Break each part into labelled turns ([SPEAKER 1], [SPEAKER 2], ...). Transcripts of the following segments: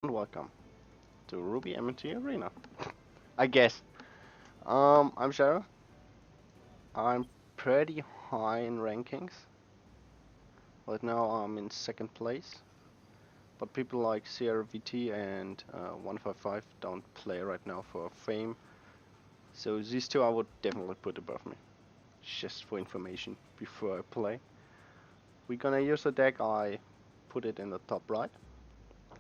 [SPEAKER 1] and welcome to RWBY Amity Arena. I guess. I'm Sharro. I'm pretty high in rankings. Right now I'm in second place, but people like CRVT and 155 don't play right now for fame. So these two I would definitely put above me. Just for information before I play. We're gonna use a deck, I put it in the top right.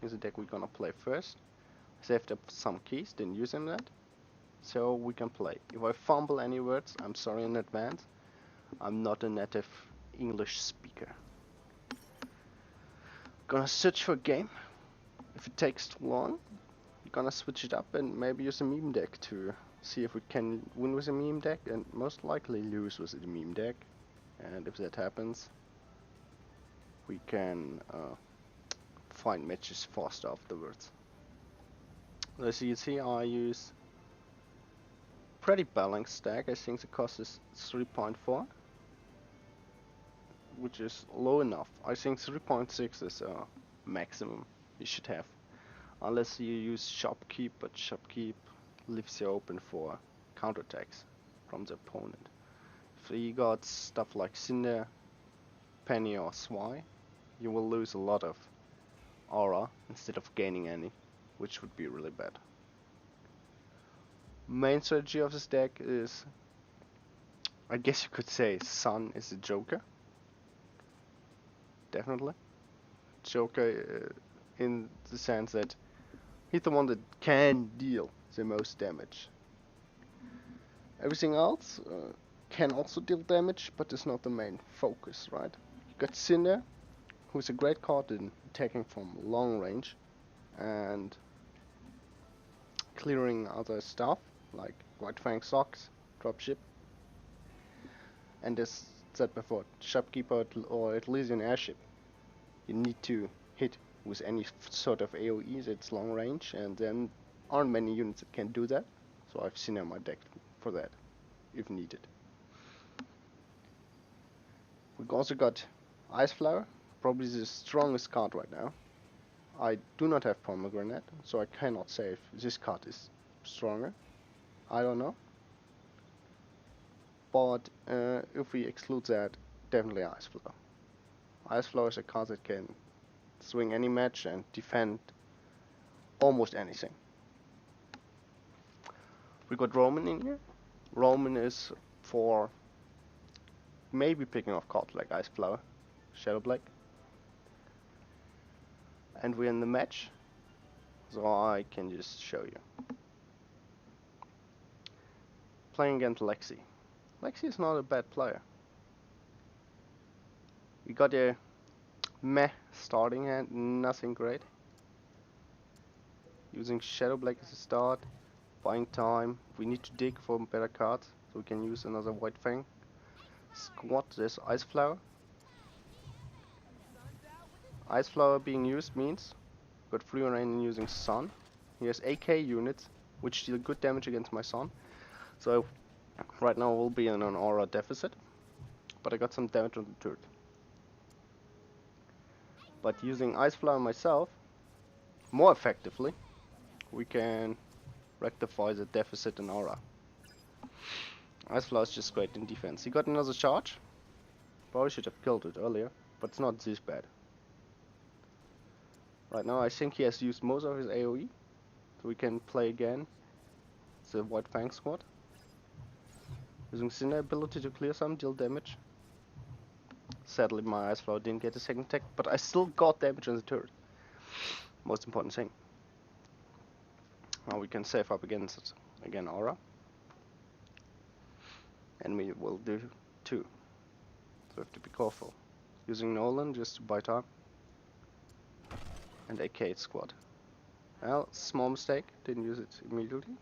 [SPEAKER 1] Here's a deck we're gonna play first. Saved up some keys, didn't use them yet. So we can play. If I fumble any words, I'm sorry in advance. I'm not a native English speaker. Gonna search for a game. If it takes too long, we're gonna switch it up and maybe use a meme deck to see if we can win with a meme deck and most likely lose with a meme deck. And if that happens, we can find matches fast afterwards. As you see, I use pretty balanced deck. I think the cost is 3.4. Which is low enough. I think 3.6 is a maximum you should have. Unless you use Shopkeep, but Shopkeep leaves you open for counterattacks from the opponent. If you got stuff like Cinder, Penny or Swy, you will lose a lot of aura instead of gaining any, which would be really bad. Main strategy of this deck is, I guess you could say, Sun is the Joker. Definitely. Joker in the sense that he's the one that can deal the most damage. Everything else can also deal damage, but is not the main focus, right? You got Cinder, who's a great card in attacking from long range and clearing other stuff like White Fang Socks, Dropship, and as said before, Shopkeeper or at least an airship. You need to hit with any sort of AoE that's long range, and there aren't many units that can do that, so I've seen in my deck for that, if needed. We've also got Ice Flower, probably the strongest card right now. I do not have Pomegranate, so I cannot say if this card is stronger. I don't know. But if we exclude that, definitely Ice Flower. Ice Flower is a card that can swing any match and defend almost anything. We got Roman in here. Roman is for maybe picking off cards like Ice Flower, Shadow Black. And we're in the match, so I can just show you. Playing against Lexi. Lexi is not a bad player. We got a meh starting hand, nothing great. Using Shadow Black as a start, buying time. We need to dig for better cards, so we can use another White Fang. Squat this Ice Flower. Ice Flower being used means got free reign using Sun. He has AK units, which deal good damage against my Sun. So right now we'll be in an aura deficit, but I got some damage on the turret. But using Ice Flower myself, more effectively, we can rectify the deficit in aura. Ice Flower is just great in defense. He got another charge. Probably should have killed it earlier, but it's not this bad. Right now I think he has used most of his AoE, so we can play again the White Fang squad. Using Cinder ability to clear some, deal damage. Sadly my Ice Flower didn't get a second attack, but I still got damage on the turret. Most important thing. Now we can save up against again aura. And we will do 2. So we have to be careful. Using Nolan just to buy time. And AK squad. Well, small mistake, didn't use it immediately.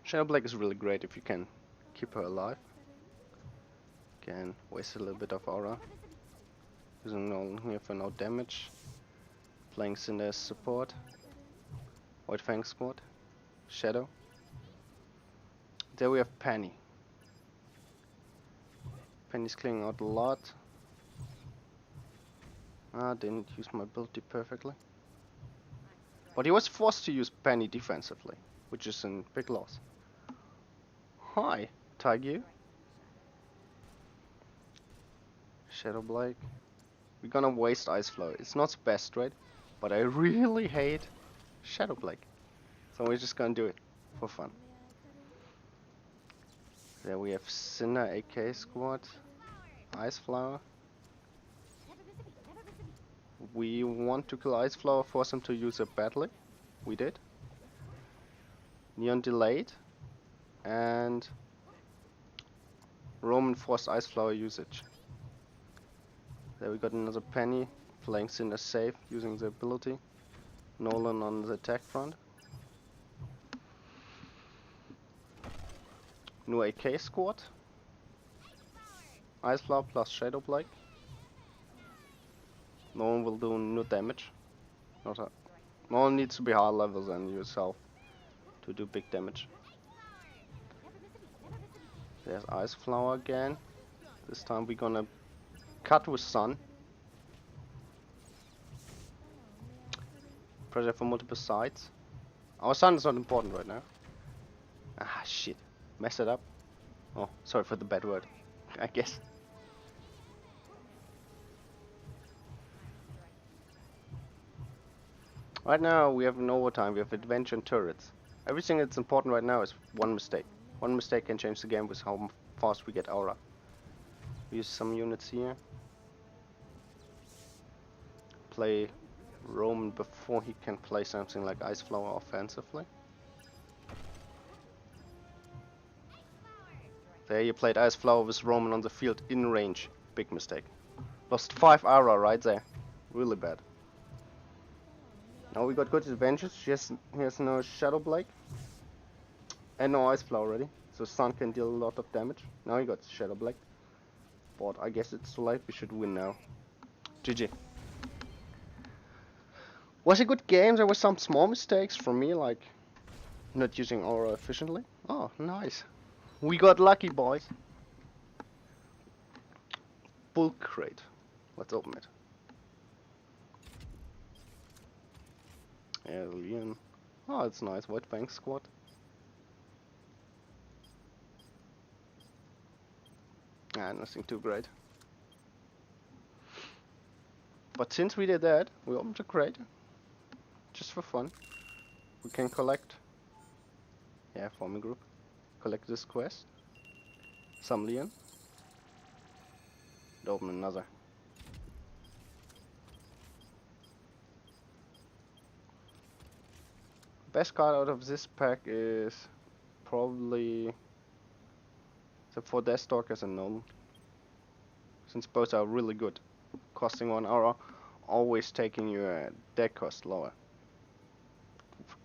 [SPEAKER 1] Shadow Black is really great if you can keep her alive. Can waste a little bit of aura. Using Nolan here for no damage. Playing Cinder as support. White Fang squad. Shadow. There we have Penny. Penny's clearing out a lot. I didn't use my ability perfectly. But he was forced to use Penny defensively, which is a big loss. Hi, Tagu. Shadow Blake. We're gonna waste Ice Flow. It's not the best, right? But I really hate Shadow Blake. So we're just gonna do it for fun. There we have Cinder AK squad. Ice Flower. We want to kill Ice Flower, force him to use it badly. We did. Neon delayed. And Roman forced Ice Flower usage. There we got another Penny, playing Cinder safe, using the ability. Nolan on the attack front. New AK squad. Ice Flower plus Shadow Blake. No one will do no damage. No one needs to be higher level than yourself to do big damage. There's Ice Flower again. This time we're gonna cut with Sun. Pressure from multiple sides. Our Sun is not important right now. Ah, shit. Messed it up. Oh, sorry for the bad word, I guess. Right now we have an overtime, we have adventure and turrets. Everything that's important right now is one mistake. One mistake can change the game with how fast we get aura. We use some units here. Play Roman before he can play something like Ice Flower offensively. There you played Ice Flower with Roman on the field in range. Big mistake. Lost 5 aura right there. Really bad. Now we got good advantage. He has no Shadow Blake. And no Ice Flower already. So Sun can deal a lot of damage. Now he got Shadow Blake. But I guess it's too late. We should win now. GG. Was a good game. There were some small mistakes from me, like not using aura efficiently. Oh, nice. We got lucky, boys. Bulk crate. Let's open it. Alien. Oh, it's nice. White Bank squad. Ah, nothing too great. But since we did that, we opened a crate. Just for fun. We can collect. Yeah, forming group. Collect this quest. Some Leon. And open another. Best card out of this pack is probably the 4 Deathstalkers and Gnome. Since both are really good. Costing 1 aura, always taking your deck cost lower.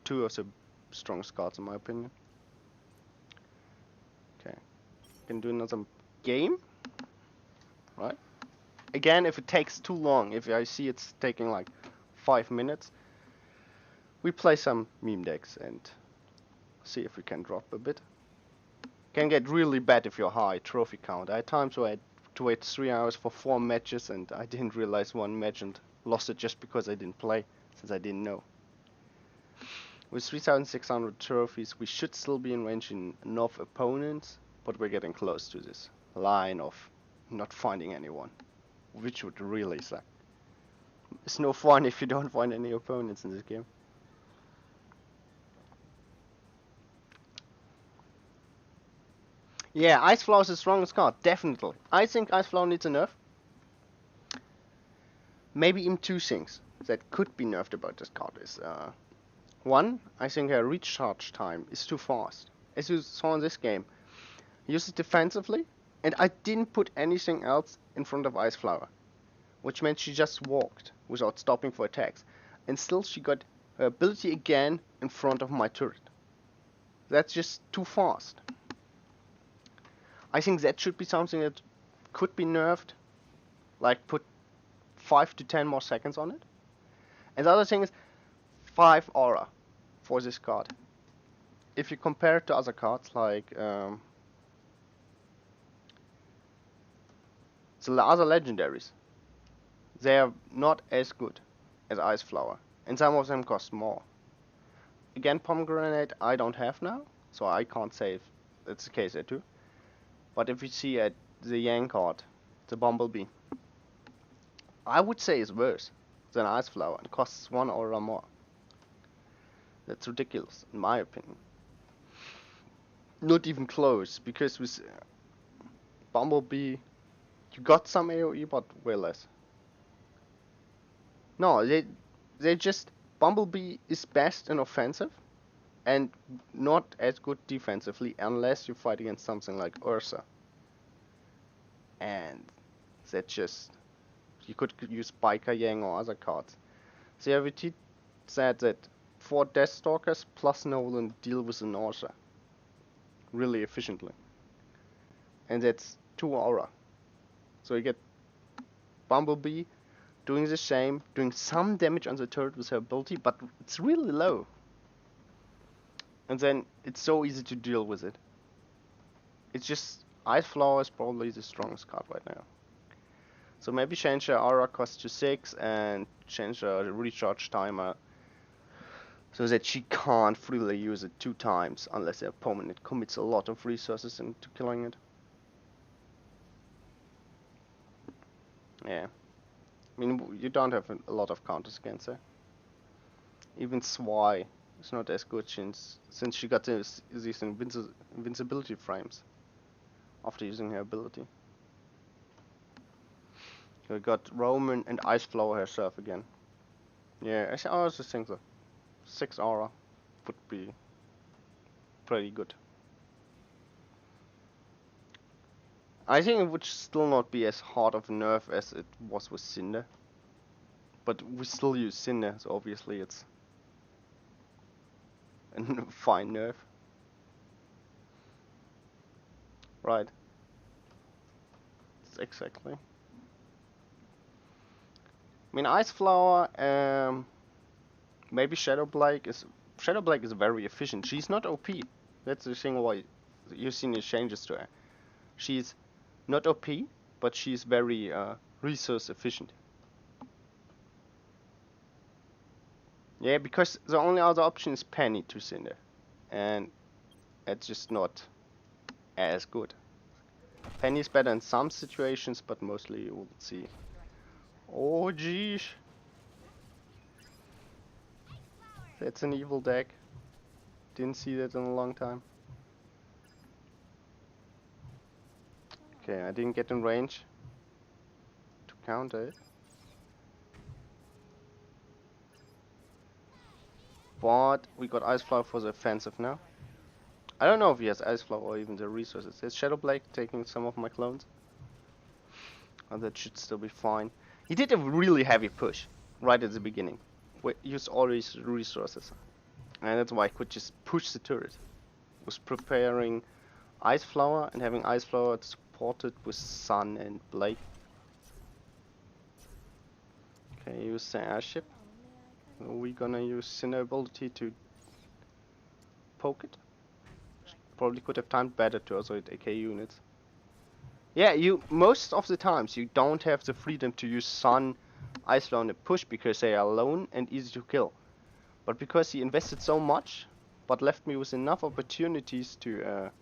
[SPEAKER 1] 2 of the strongest cards in my opinion. Okay. Can do another game. Right? Again, if it takes too long, if I see it's taking like 5 minutes, we play some meme decks and see if we can drop a bit. Can get really bad if you're high trophy count. I had times where I had to wait 3 hours for 4 matches and I didn't realize one match and lost it just because I didn't play, since I didn't know. With 3,600 trophies, we should still be in range enough opponents, but we're getting close to this line of not finding anyone, which would really suck. It's no fun if you don't find any opponents in this game. Yeah, Ice Flower is the strongest card, definitely. I think Ice Flower needs a nerf. Maybe even 2 things that could be nerfed about this card is, 1, I think her recharge time is too fast. As you saw in this game, he used it defensively, and I didn't put anything else in front of Ice Flower, which meant she just walked without stopping for attacks, and still she got her ability again in front of my turret. That's just too fast. I think that should be something that could be nerfed, like put 5 to 10 more seconds on it. And the other thing is 5 aura for this card. If you compare it to other cards like the other legendaries, they are not as good as Ice Flower, and some of them cost more. Again, Pomegranate I don't have now, so I can't say if it's the case there too. But if you see at the Yang card, the Bumblebee, I would say it's worse than Ice Flower and costs 1 aura more. That's ridiculous, in my opinion. Not even close, because with Bumblebee, you got some AoE, but way less. No, they just Bumblebee is best in offensive, and not as good defensively unless you fight against something like Ursa. And that just you could use Biker Yang or other cards. The RWBY said that 4 Deathstalkers plus Nolan deal with an Ursa really efficiently. And that's 2 aura. So you get Bumblebee doing the same, doing some damage on the turret with her ability, but it's really low. And then it's so easy to deal with it. It's just Ice Flower is probably the strongest card right now. So maybe change her aura cost to 6 and change her recharge timer so that she can't freely use it 2 times unless the opponent commits a lot of resources into killing it. Yeah. I mean, you don't have a lot of counters against her. Even Swy is not as good since she got these invincibility frames after using her ability. We got Roman and Ice Flower herself again. Yeah, I also think so. 6 aura would be pretty good. I think it would still not be as hard of a nerf as it was with Cinder. But we still use Cinder, so obviously it's a fine nerf. Right. Exactly. I mean, Ice Flower, maybe Shadow Blake is very efficient. She's not OP. That's the thing why you've seen the changes to her. She's not OP, but she's very resource efficient. Yeah, because the only other option is Penny to Cinder, and it's just not as good. Penny's better in some situations, but mostly you will see. Oh geez, that's an evil deck. Didn't see that in a long time. Okay, I didn't get in range to counter it. But we got Ice Flower for the offensive now. I don't know if he has Ice Flower or even the resources. There's Shadow Blake taking some of my clones. And that should still be fine. He did a really heavy push right at the beginning. We used all his resources. And that's why I could just push the turret. Was preparing Ice Flower and having Ice Flower supported with Sun and Blake. Okay, use the airship. We're gonna use Cinder ability to poke it. Probably could have timed better to also hit AK units. Yeah, most of the times you don't have the freedom to use Sun, Ice Flower and push because they are alone and easy to kill. But because he invested so much, but left me with enough opportunities to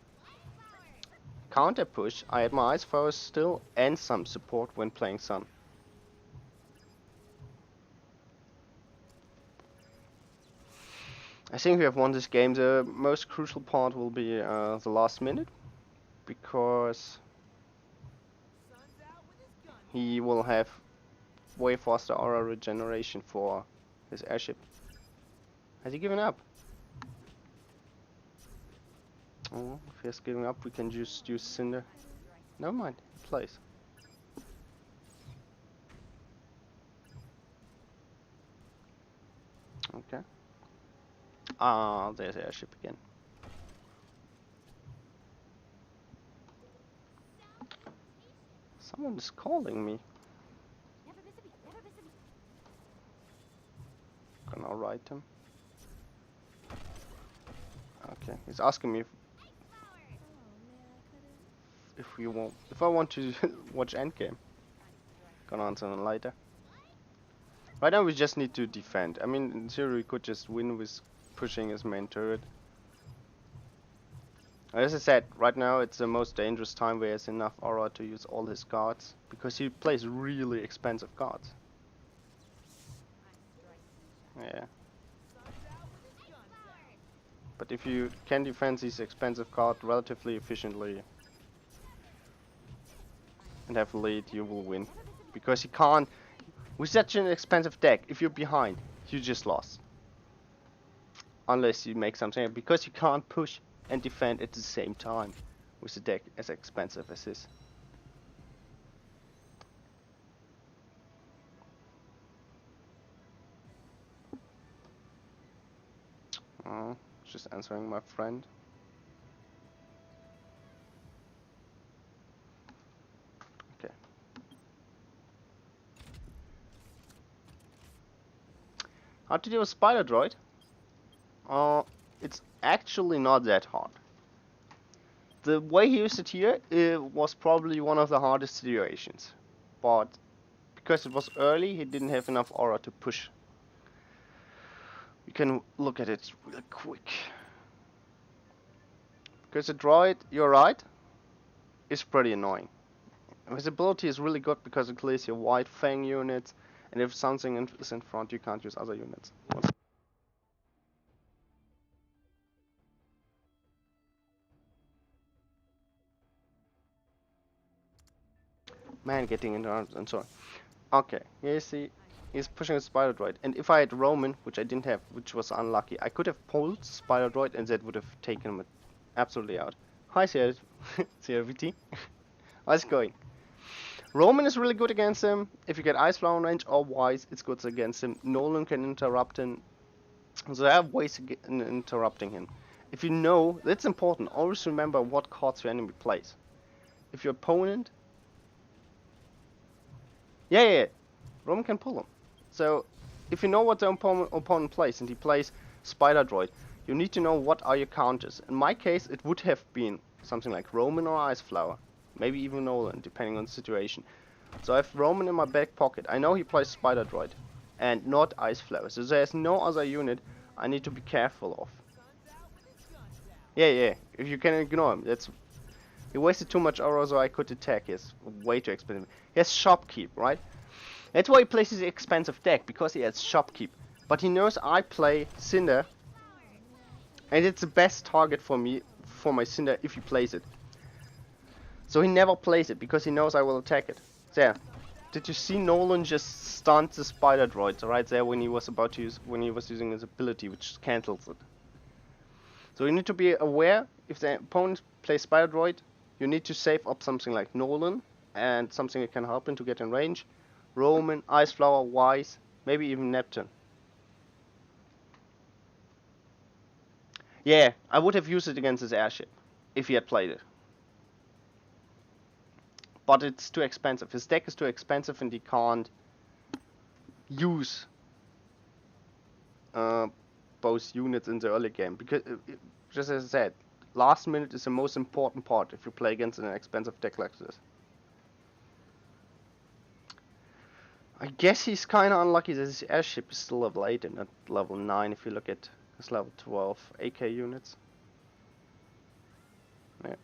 [SPEAKER 1] counter push, I had my Ice Flower still and some support when playing Sun. I think we have won this game. The most crucial part will be the last minute, because he will have way faster aura regeneration for his airship. Has he given up? Oh, if he has given up, we can just use Cinder. Never mind, he plays. Okay. Ah, there's the airship again. Someone is calling me. Gonna write him. Okay, he's asking me if I want to watch Endgame. Gonna answer him later. Right now we just need to defend. I mean, in theory we could just win with pushing his main turret. As I said, right now it's the most dangerous time where he has enough aura to use all his cards, because he plays really expensive cards. Yeah. But if you can defend these expensive cards relatively efficiently and have lead, you will win. Because he can't, with such an expensive deck, if you're behind, you just lost. Unless you make something, because you can't push and defend at the same time with a deck as expensive as this. Oh, just answering my friend. Okay. How to deal with Spider Droid? It's actually not that hard. The way he used it here, it was probably one of the hardest situations. But because it was early, he didn't have enough aura to push. We can look at it real quick. Because the droid, you're right, is pretty annoying. His ability is really good because it clears your white fang units, and if something is in front, you can't use other units. Man, getting into I'm sorry. Okay, here you see, he's pushing a Spider Droid, and if I had Roman, which I didn't have, which was unlucky, I could have pulled Spider Droid, and that would have taken him absolutely out. Hi, CRVT. How's it going? Roman is really good against him. If you get Ice Flower range or Wise, it's good against him. Nolan can interrupt him. So there are ways of interrupting him. If you know, that's important. Always remember what cards your enemy plays. If your opponent... Yeah. Roman can pull him. So, if you know what the opponent plays, and he plays Spider Droid, you need to know what are your counters. In my case, it would have been something like Roman or Ice Flower. Maybe even Nolan, depending on the situation. So I have Roman in my back pocket. I know he plays Spider Droid and not Ice Flower. So there's no other unit I need to be careful of. Yeah. If you can ignore him, that's... He wasted too much aura, so I could attack. He's way too expensive. He has Shopkeep, right? That's why he plays his expensive deck, because he has Shopkeep. But he knows I play Cinder, and it's the best target for me, for my Cinder, if he plays it. So he never plays it, because he knows I will attack it. There. Did you see Nolan just stunned the Spider Droid right there when he was about to use, when he was using his ability, which cancels it. So you need to be aware, if the opponent plays Spider Droid, you need to save up something like Nolan, and something that can help him to get in range. Roman, Ice Flower, Wise, maybe even Neptune. Yeah, I would have used it against his airship, if he had played it. But it's too expensive. His deck is too expensive and he can't use both units in the early game. Because, just as I said, last minute is the most important part if you play against an expensive deck like this. I guess he's kind of unlucky that his airship is still level 8 and not level 9 if you look at his level 12 AK units. Yeah.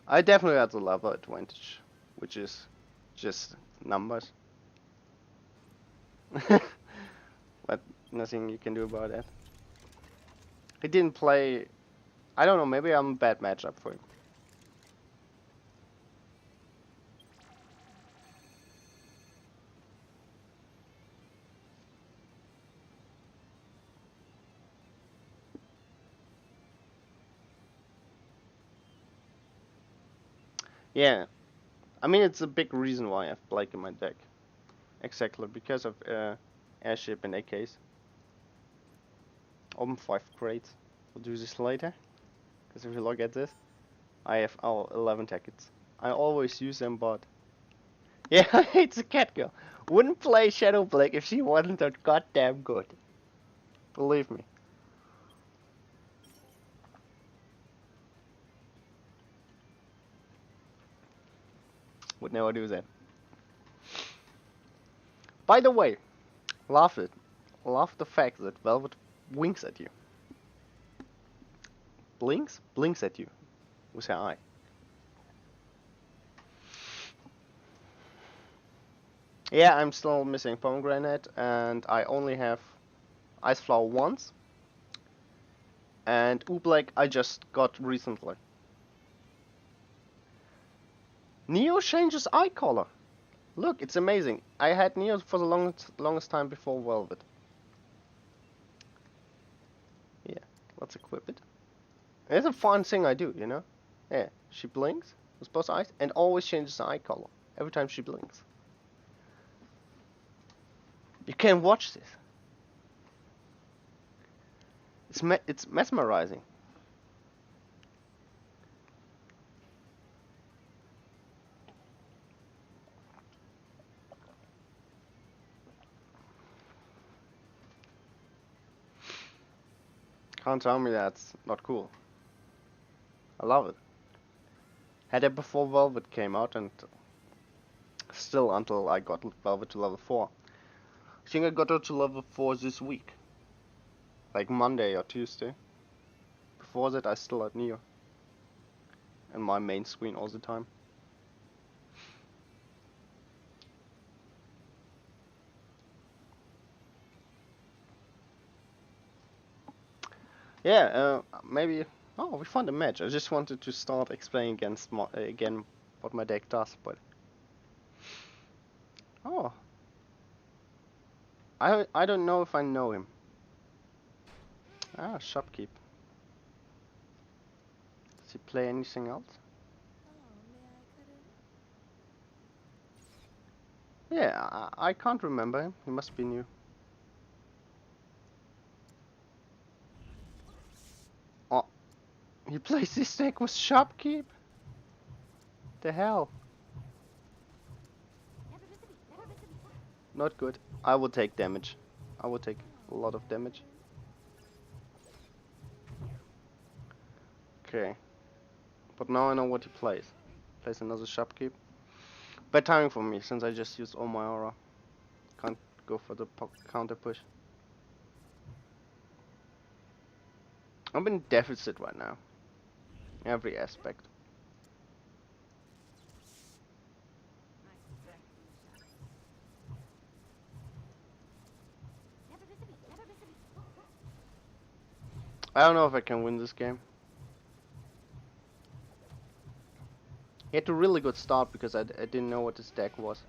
[SPEAKER 1] I definitely had the level advantage, which is just numbers. But nothing you can do about that. He didn't play... I don't know, maybe I'm a bad matchup for him. Yeah, I mean it's a big reason why I have Blake in my deck. Exactly, because of airship and AKs. Open 5 crates. We'll do this later. Because if you look at this, I have 11 tickets. I always use them, but... Yeah, it's a cat girl. Wouldn't play Shadow Blake if she wasn't that goddamn good. Believe me. Would never do that. By the way, Love it. Love the fact that Velvet winks at you. Blinks? Blinks at you with her eye. Yeah, I'm still missing Pomegranate, and I only have Ice Flower once. And Oobleck I just got recently. Neo changes eye color. Look, it's amazing. I had Neo for the longest time before Velvet. Yeah, let's equip it. It's a fun thing I do, you know? Yeah, she blinks with both eyes and always changes the eye color every time she blinks. You can watch this. It's mesmerizing. Can't tell me that's not cool. I love it. Had it before Velvet came out, and still until I got Velvet to level 4. I think I got her to level 4 this week. Like Monday or Tuesday. Before that I still had Neo. And my main screen all the time. Yeah, maybe... Oh, we found a match. I just wanted to start explaining again what my deck does, but... Oh. I don't know if I know him. Ah, Shopkeep. Does he play anything else? Yeah, I can't remember him. He must be new. Oh, he plays this deck with Shopkeep? The hell? Not good. I will take damage. I will take a lot of damage. Okay. But now I know what he plays. Plays another Shopkeep. Bad timing for me, since I just used all my aura. Can't go for the counter push. I'm in deficit right now. Every aspect. I don't know if I can win this game. He had a really good start because I didn't know what his deck was.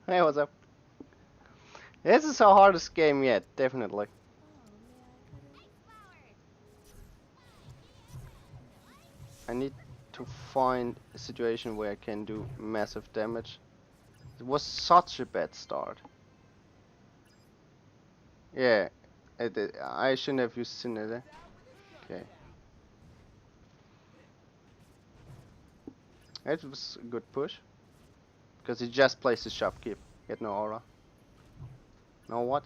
[SPEAKER 1] Hey, what's up? This is our hardest game yet, definitely. I need to find a situation where I can do massive damage. It was such a bad start. Yeah, I shouldn't have used Cinder. Okay. It was a good push. Because he just placed his Shopkeep. He had no aura. Now what?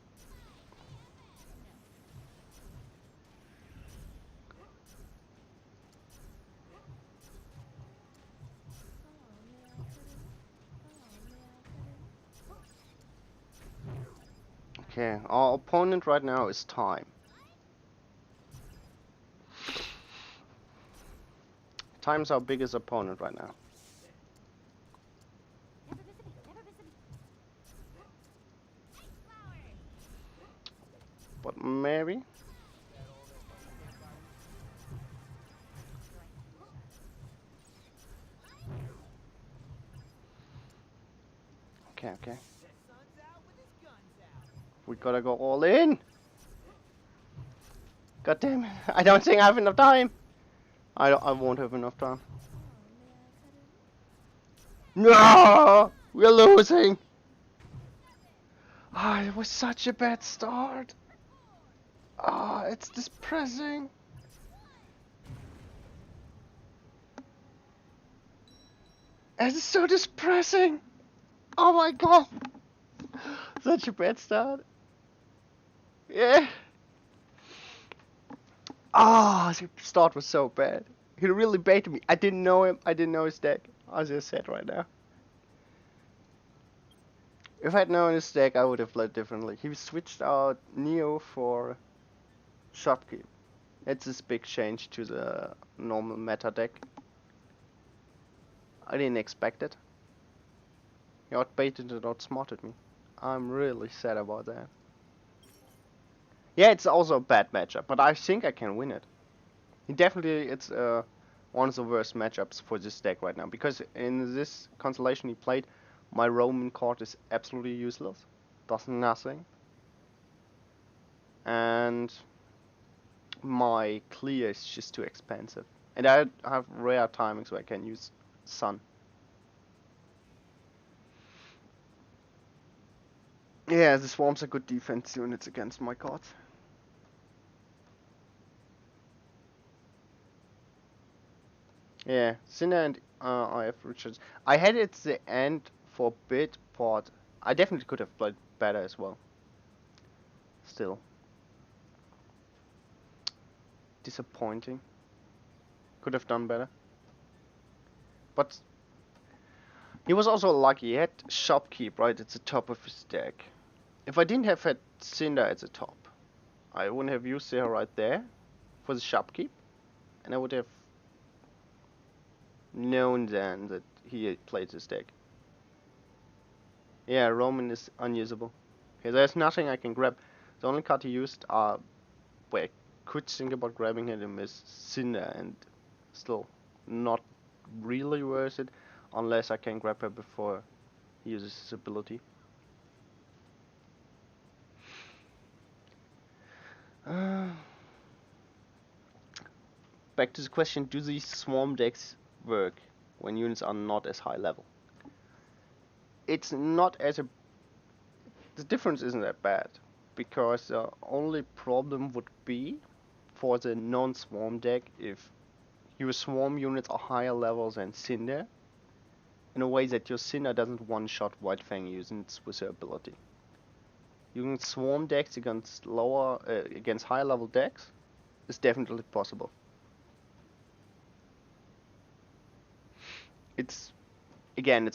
[SPEAKER 1] Okay, our opponent right now is Time. Time's our biggest opponent right now. But maybe? Okay, okay. We gotta go all in! God damn it, I don't think I have enough time! I won't have enough time. No! We're losing! Ah, it was such a bad start! Ah, it's depressing! It's so depressing! Oh my god! Such a bad start. Yeah. Ah, the start was so bad. He really baited me. I didn't know him. I didn't know his deck. As I said right now. If I'd known his deck, I would have played differently. He switched out Neo for Shopkeep. It's this big change to the normal meta deck. I didn't expect it. He outbaited and outsmarted me. I'm really sad about that. Yeah, it's also a bad matchup, but I think I can win it. It's one of the worst matchups for this deck right now, because in this constellation he played, my Roman card is absolutely useless, does nothing, and my clear is just too expensive. And I have rare timings where I can use Sun. Yeah, the swarms are good defense units against my cards. Yeah, Cinder and IF Richards. I had it at the end for a bit, but I definitely could have played better as well. Still. Disappointing. Could have done better. But he was also lucky. He had Shopkeep right at the top of his deck. If I didn't have had Cinder at the top, I wouldn't have used her right there for the Shopkeep, and I would have known then that he had played this deck. Yeah, Roman is unusable. Okay, there's nothing I can grab. The only card he used where I could think about grabbing him is Cinder, and still not really worth it unless I can grab her before he uses his ability. Back to the question, do these swarm decks work when units are not as high level? It's not as a... The difference isn't that bad, because the only problem would be for the non-swarm deck if your swarm units are higher level than Cinder, in a way that your Cinder doesn't one-shot White Fang units with her ability. Using swarm decks against against higher level decks is definitely possible. It's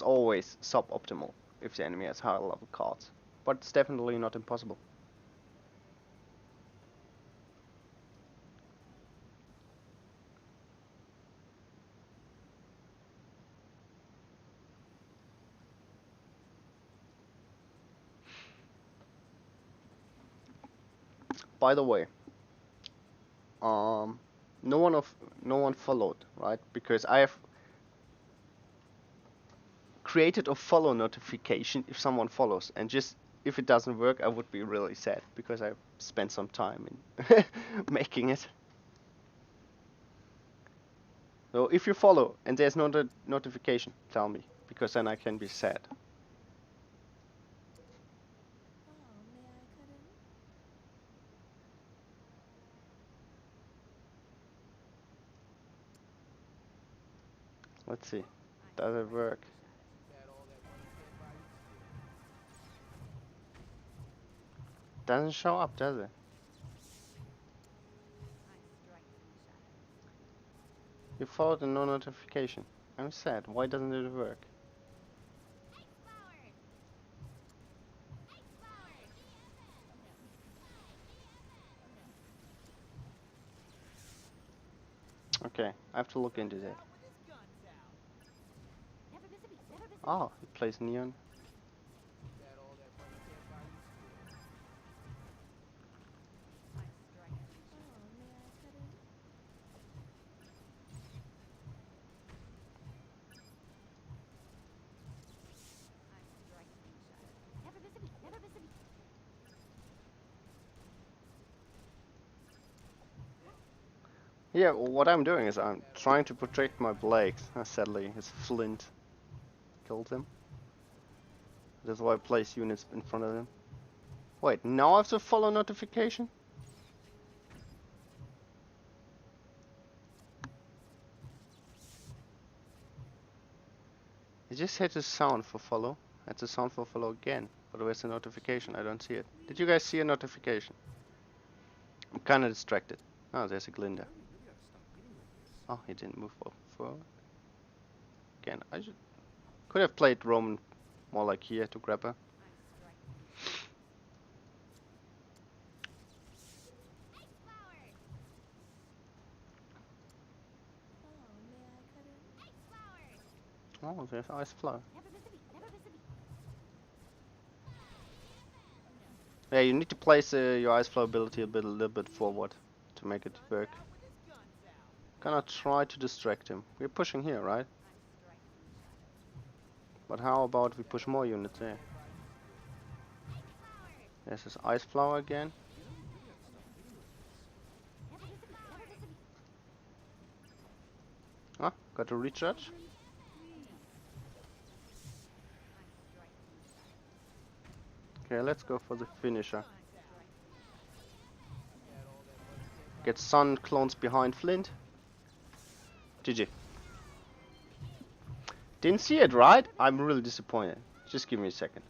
[SPEAKER 1] always suboptimal if the enemy has higher level cards, but it's definitely not impossible. By the way, no one followed, right? Because I have created a follow notification if someone follows, and just if it doesn't work, I would be really sad because I spent some time in making it. So if you follow and there's no notification, tell me, because then I can be sad. Let's see. Does it work? Doesn't show up, does it? You followed and no notification. I'm sad. Why doesn't it work? Okay, I have to look into that. Oh, it plays Neon. Yeah, well, what I'm doing is I'm trying to protect my blades. Sadly, his flint killed him. That's why I place units in front of him. Wait, now I have to follow notification? He just hit the sound for follow. That's the sound for follow again. But where's the notification? I don't see it. Did you guys see a notification? I'm kinda distracted. Oh, there's a Glinda. Oh, he didn't move forward. Again, could have played Roman more like here to grab her. Oh, there's Ice Flower. Yeah, you need to place your Ice Flower ability a little bit forward to make it work. Gonna try to distract him. We're pushing here, right? But how about we push more units there? There's this Ice Flower again. Ah, got to recharge. Okay, let's go for the finisher. Get Sun clones behind Flint. GG. Didn't see it, right? I'm really disappointed. Just give me a second.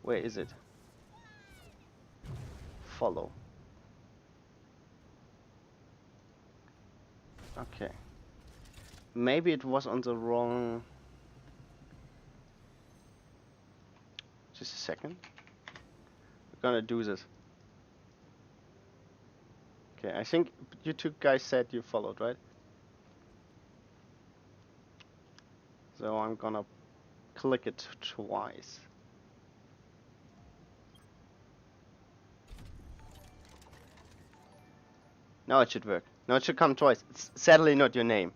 [SPEAKER 1] Where is it? Follow. Okay. Maybe it was on the wrong... Just a second. We're gonna do this. Okay, I think you two guys said you followed, right? So I'm gonna click it twice. Now it should work. Now it should come twice. It's sadly not your name.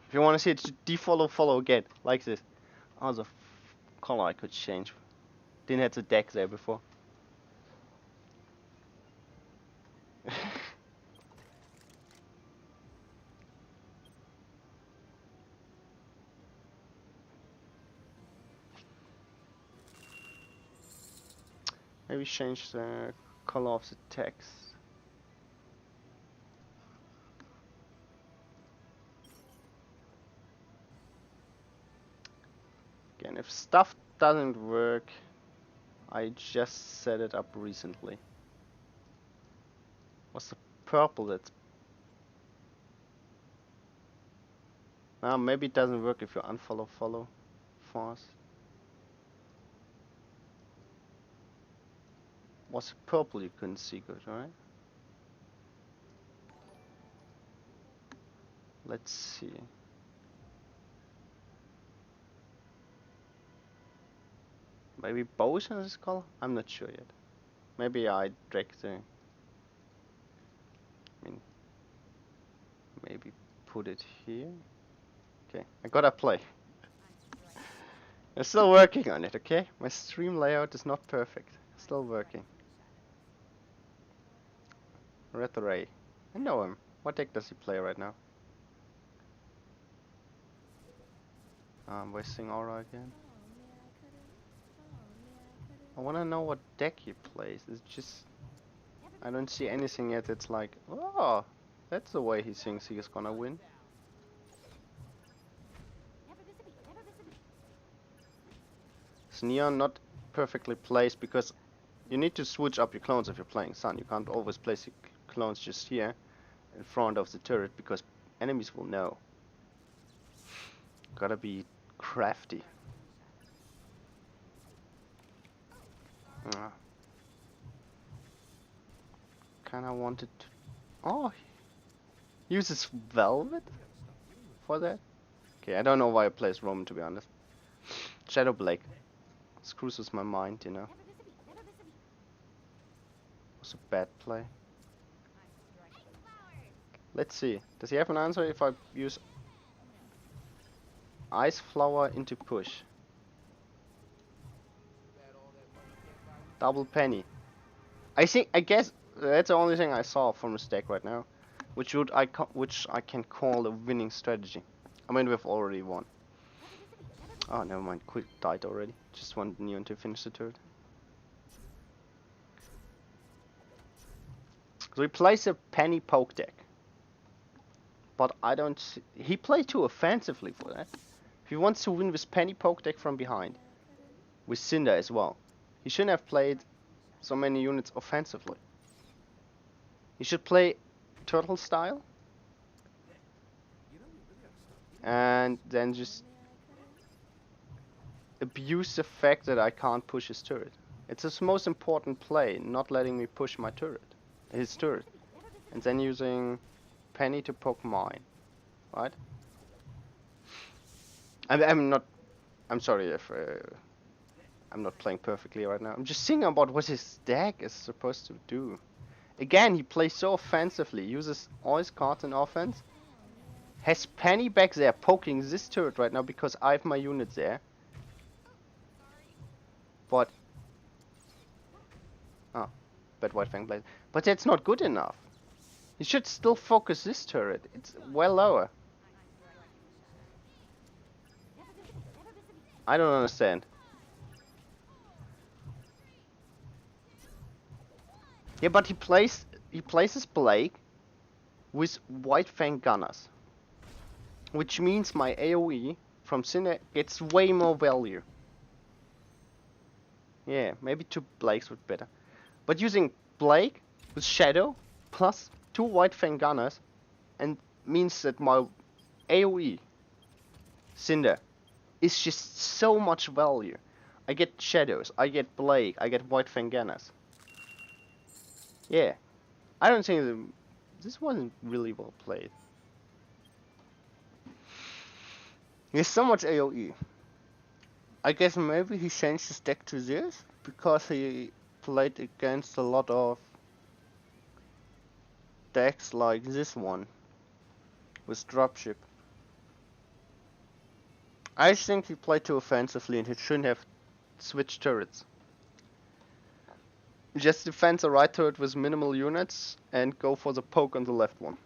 [SPEAKER 1] If you want to see it, defollow, follow again, like this. Oh, the color I could change. Didn't have the deck there before. Maybe change the color of the text. Again, if stuff doesn't work, I just set it up recently. What's the purple that's... maybe it doesn't work if you unfollow, follow fast. Was it purple you couldn't see good, right? Let's see. Maybe both in this color? I'm not sure yet. Maybe I dragged the... maybe put it here. Okay, I gotta play. I'm still working on it, okay? My stream layout is not perfect. Still working. Red Ray. I know him. What deck does he play right now? I'm wasting aura again. I wanna know what deck he plays. It's just... I don't see anything yet. It's like, oh, that's the way he thinks he is gonna win. It's Neon not perfectly placed because you need to switch up your clones if you're playing Sun. You can't always place your clones just here in front of the turret because enemies will know. Gotta be crafty. Kinda wanted to... Oh, he uses Velvet for that? Okay, I don't know why I plays Roman, to be honest. Shadow Blake. Screws with my mind, you know. Was a bad play. Let's see. Does he have an answer if I use Ice Flower into push? Double penny. I guess that's the only thing I saw from his deck right now, which I can call a winning strategy. I mean, we've already won. Oh, never mind. Quick died already. Just wanted Neon to finish the turret. So he plays a penny poke deck, but I don't see... He plays too offensively for that. If he wants to win with penny poke deck from behind, with Cinder as well, he shouldn't have played so many units offensively. He should play turtle style and then just abuse the fact that I can't push his turret. It's his most important play, not letting me push my turret, his turret, and then using Penny to poke mine, right? I'm not. I'm sorry if I'm not playing perfectly right now. I'm just thinking about what his deck is supposed to do. Again, he plays so offensively, uses all his cards in offense. Has Penny back there poking this turret right now because I have my unit there. But oh, bad White Fang Blade. But that's not good enough. He should still focus this turret. It's well lower. I don't understand. Yeah, but he places Blake with White Fang Gunners, which means my AoE from Cinder gets way more value. Yeah, maybe 2 Blakes would be better. But using Blake with Shadow plus 2 White Fang Gunners and means that my AoE Cinder is just so much value. I get Shadows, I get Blake, I get White Fang Gunners. Yeah, I don't think this wasn't really well played. He has so much AoE. I guess maybe he changed his deck to this because he played against a lot of decks like this one with dropship. I think he played too offensively and he shouldn't have switched turrets. Just defend the right turret with minimal units and go for the poke on the left one.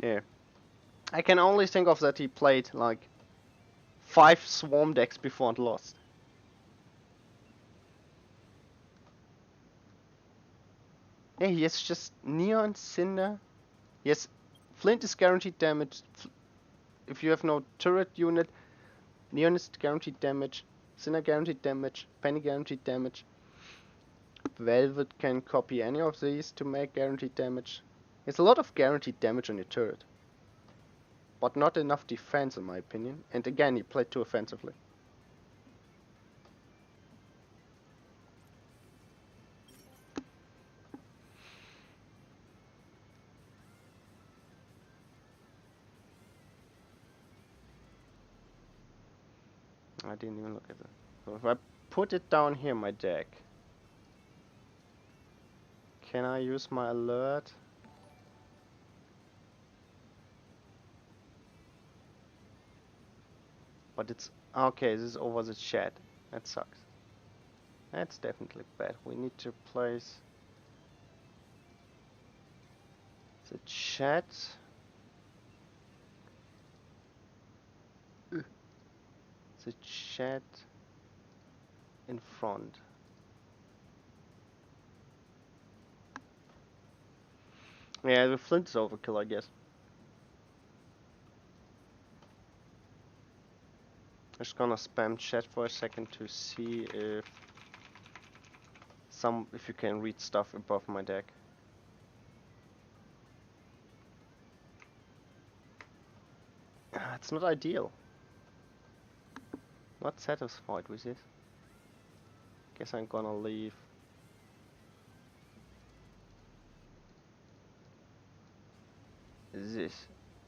[SPEAKER 1] Yeah. I can only think of that he played like 5 swarm decks before and lost. Yeah, he has just Neon, Cinder. Yes, Flint is guaranteed damage. If you have no turret unit, Neon is guaranteed damage. Cinder guaranteed damage. Penny guaranteed damage. Velvet can copy any of these to make guaranteed damage. There's a lot of guaranteed damage on your turret. But not enough defense in my opinion. And again, he played too offensively. I didn't even look at that. So if I put it down here, my deck, can I use my alert? But it's okay, this is over the chat. That sucks. That's definitely bad. We need to place the chat. The chat in front. Yeah, the flint is overkill, I guess. I'm just gonna spam chat for a second to see if you can read stuff above my deck. It's not ideal. Not satisfied with this. Guess I'm gonna leave this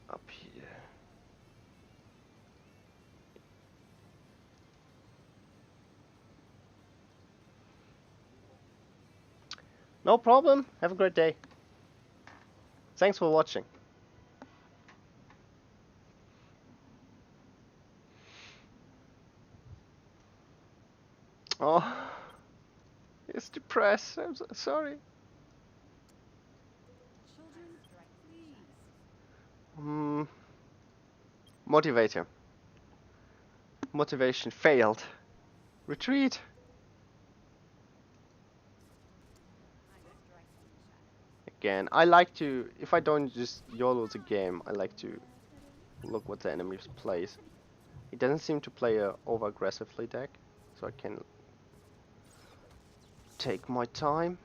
[SPEAKER 1] up here. No problem. Have a great day. Thanks for watching. Oh, it's depressed. I'm so sorry. Motivator. Motivation failed. Retreat. Again, I like to, if I don't just YOLO the game, I like to look what the enemy plays. He doesn't seem to play a over aggressively deck, so I can take my time.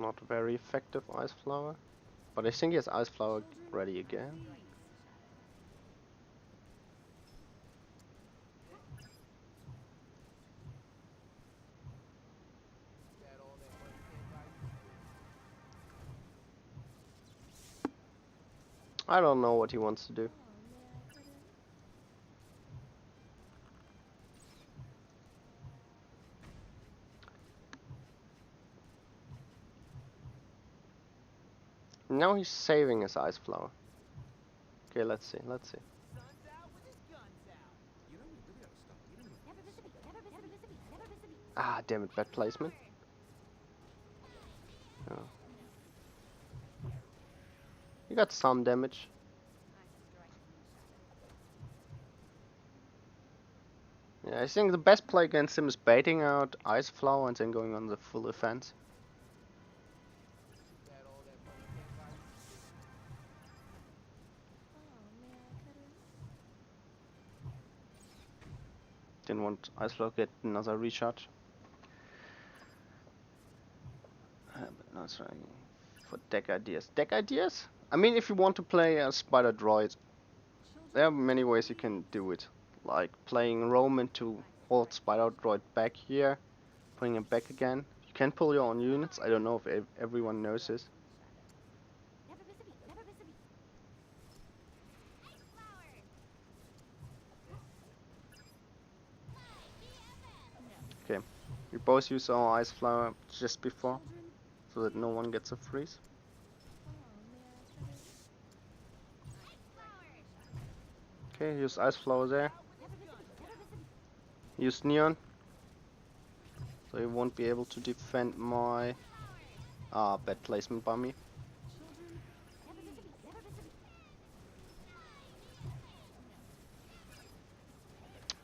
[SPEAKER 1] not very effective Ice Flower. But I think he has Ice Flower ready again. I don't know what he wants to do. Now he's saving his Ice Flower. Okay, let's see, let's see. Ah, damn it, bad placement. Oh. He got some damage. Yeah, I think the best play against him is baiting out Ice Flower and then going on the full offense. Didn't want Ice Flower to get another recharge. But no, it's right. For deck ideas. Deck ideas? I mean, if you want to play a Spider Droid, there are many ways you can do it. Like playing Roman to hold Spider Droid back here, putting him back again. You can pull your own units. I don't know if everyone knows this. Okay, we both use our Ice Flower just before, so that no one gets a freeze. Okay, use Ice Flower there. Use Neon. So he won't be able to defend my... Ah, bad placement by me.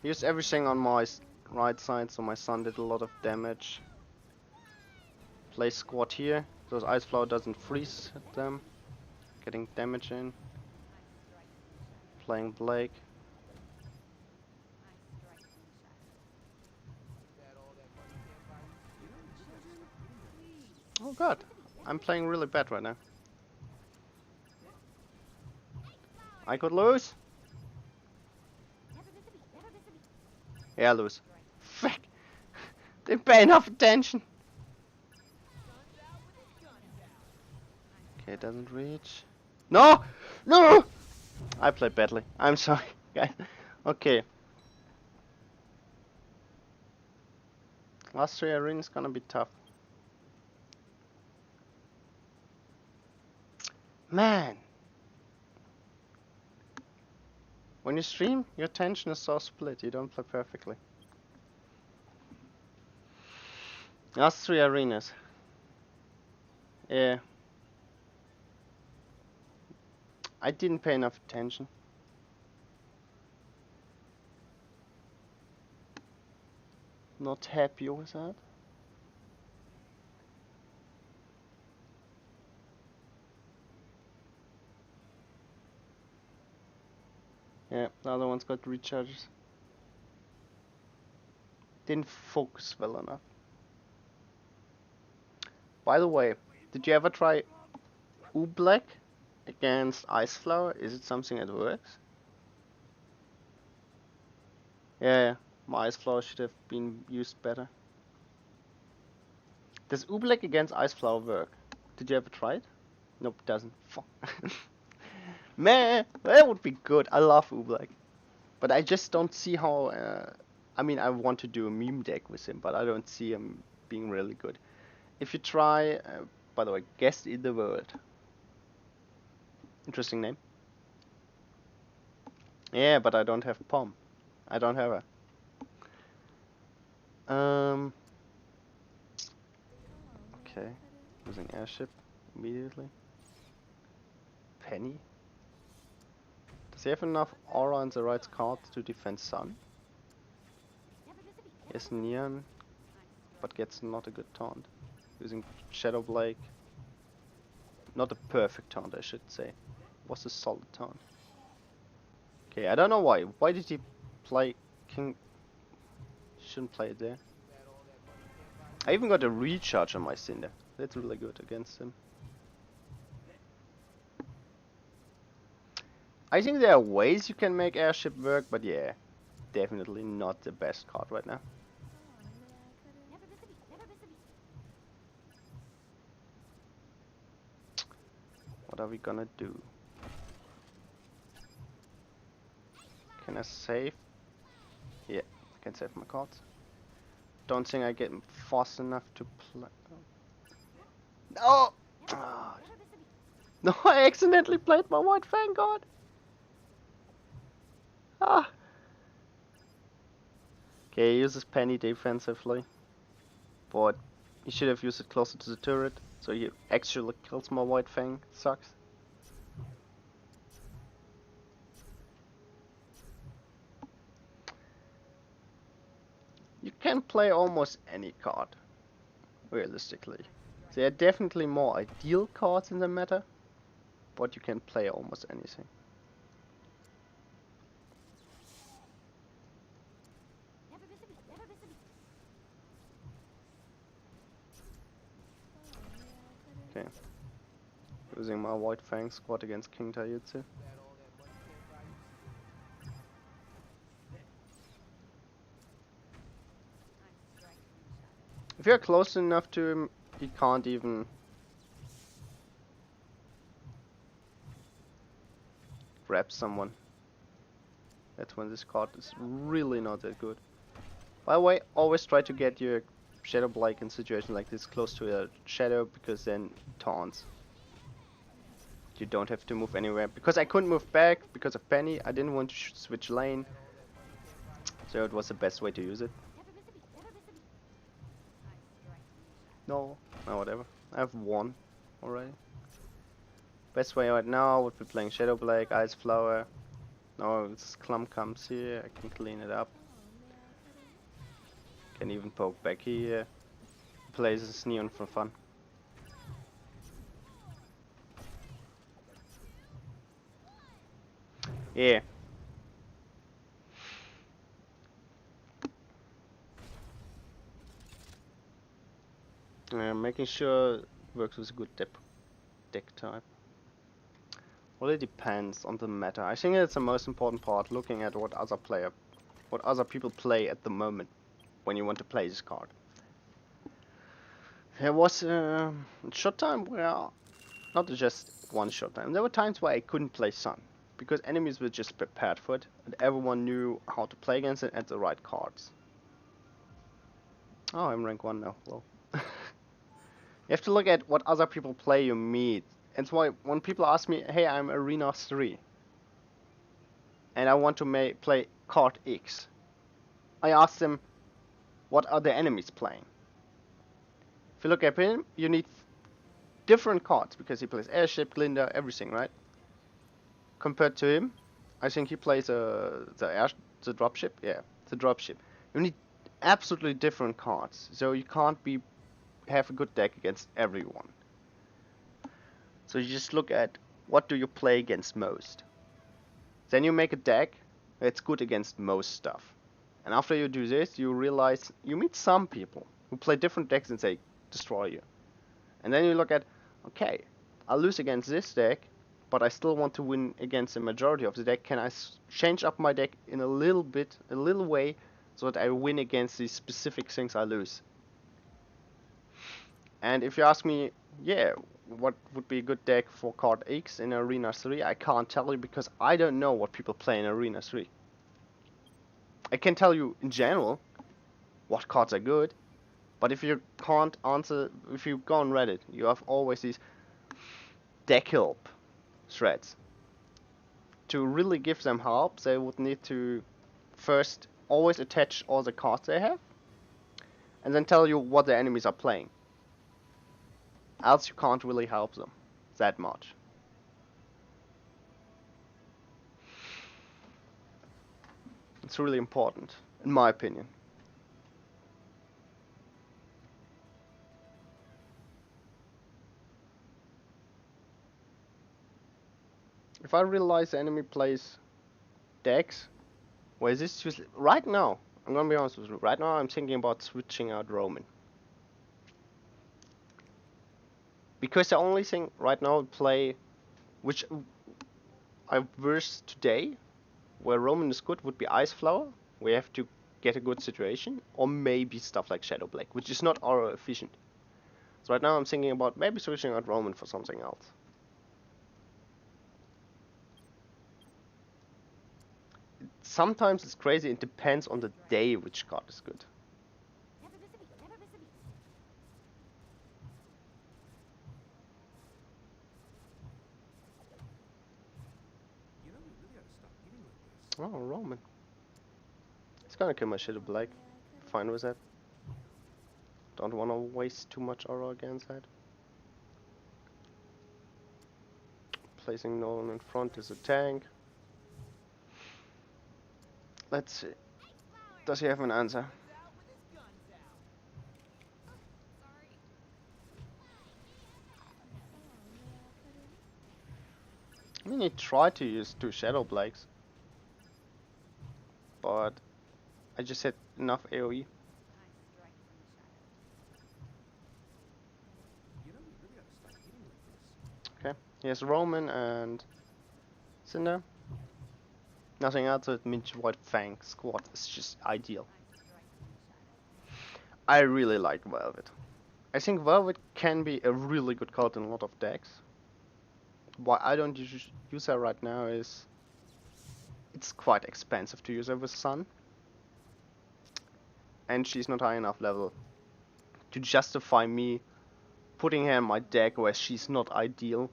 [SPEAKER 1] Use everything on my right side, so my son did a lot of damage. Place squad here, so Ice Flower doesn't freeze them. Getting damage in. Playing Blake. Oh god, I'm playing really bad right now. I could lose. Yeah, lose. Fuck. Didn't pay enough attention. Okay, it doesn't reach. No! No! I played badly. I'm sorry, guys. Okay. Last 3 arenas gonna be tough. Man! When you stream, your attention is so split, you don't play perfectly. Last 3 arenas. Yeah. I didn't pay enough attention. Not happy with that. Yeah, the other one's got recharges. Didn't focus well enough. By the way, did you ever try Oobleck against Ice Flower? Is it something that works? Yeah, my Ice Flower should have been used better. Does Oobleck against Ice Flower work? Did you ever try it? Nope, it doesn't. Fuck. Man, that would be good. I love Oobleck. But I just don't see how... I mean, I want to do a meme deck with him, but I don't see him being really good. If you try... by the way, Guest in the World. Interesting name. Yeah, but I don't have Pom. I don't have her. Okay. Using airship immediately. Penny. Does he have enough aura and the right card to defend Sun? Yes, Neon, but gets not a good taunt. Using Shadow Blake. Not a perfect taunt, I should say. Was a solid taunt. Okay, I don't know why. Why did he play King? Shouldn't play it there. I even got a recharge on my Cinder. That's really good against him. I think there are ways you can make airship work, but yeah, definitely not the best card right now. What are we gonna do? Can I save? Yeah, I can save my cards. Don't think I get fast enough to play. No! Oh. No, I accidentally played my White Fang card. Ah. Okay, he uses Penny defensively, but he should have used it closer to the turret, so he actually kills my White Fang. Sucks. You can play almost any card, realistically. There are definitely more ideal cards in the meta, but you can play almost anything. Okay. Using my White Fang squad against King Taijutsu. If you're close enough to him, he can't even grab someone. That's when this card is really not that good. By the way, always try to get your Shadow Blade in situations like this close to a shadow, because then taunts. You don't have to move anywhere. Because I couldn't move back because of Penny, I didn't want to switch lane. So it was the best way to use it. No, whatever. I have one already. Best way right now would be playing Shadow Blade, Ice Flower. No, this clump comes here, I can clean it up. Can even poke back here. Plays as Neon for fun. Yeah. Making sure it works with a good deck type. Well, it depends on the meta. I think it's the most important part, looking at what other people play at the moment when you want to play this card. There was a short time where, not just one short time, there were times where I couldn't play Sun, because enemies were just prepared for it, and everyone knew how to play against it and the right cards. Oh, I'm rank 1 now, well. You have to look at what other people play you meet. That's why when people ask me, hey, I'm Arena 3, and I want to play card X, I ask them, what are the enemies playing? If you look at him, you need different cards, because he plays Airship, Glinda, everything, right? Compared to him, I think he plays the dropship. Yeah, the dropship. You need absolutely different cards, so you can't have a good deck against everyone. So you just look at what do you play against most. Then you make a deck that's good against most stuff. And after you do this, you realize you meet some people who play different decks and they destroy you. And then you look at, okay, I'll lose against this deck, but I still want to win against the majority of the deck. Can I change up my deck in a little way, so that I win against these specific things I lose? And if you ask me, yeah, what would be a good deck for card X in Arena 3, I can't tell you, because I don't know what people play in Arena 3. I can tell you in general what cards are good, but if you can't answer, if you go on Reddit, you have always these deck help threads. To really give them help, they would need to first always attach all the cards they have, and then tell you what the enemies are playing. Else you can't really help them that much. It's really important, in my opinion. If I realize the enemy plays decks where this right now, I'm gonna be honest with you, right now I'm thinking about switching out Roman. Because the only thing right now I play, which I versed today, where Roman is good, would be Ice Flower. We have to get a good situation, or maybe stuff like Shadow Blake, which is not aura efficient. So right now I'm thinking about maybe switching out Roman for something else. Sometimes it's crazy, it depends on the day which card is good. Oh, Roman. He's gonna kill my Shadow Blake. Fine with that. Don't wanna waste too much aura against that. Placing Nolan in front is a tank. Let's see. Does he have an answer? I mean, he tried to use 2 Shadow Blakes, but I just had enough AoE. Okay, he has Roman and Cinder. Nothing else, it means White Fang squad is just ideal. I really like Velvet. I think Velvet can be a really good card in a lot of decks. Why I don't use her right now is it's quite expensive to use her with Sun. And she's not high enough level to justify me putting her in my deck where she's not ideal,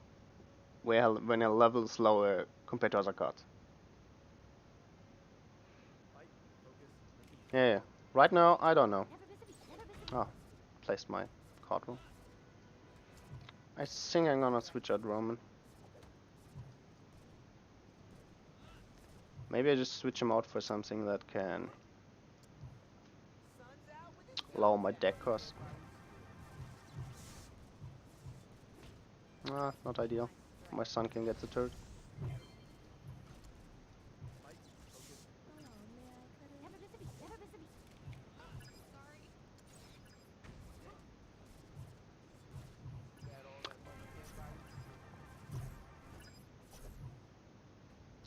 [SPEAKER 1] when her level is lower compared to other cards. Yeah. Right now, I don't know. Oh, placed my card wrong. I think I'm gonna switch out Roman. Maybe I just switch him out for something that can lower my deck cost. Ah, not ideal. My son can get the turret.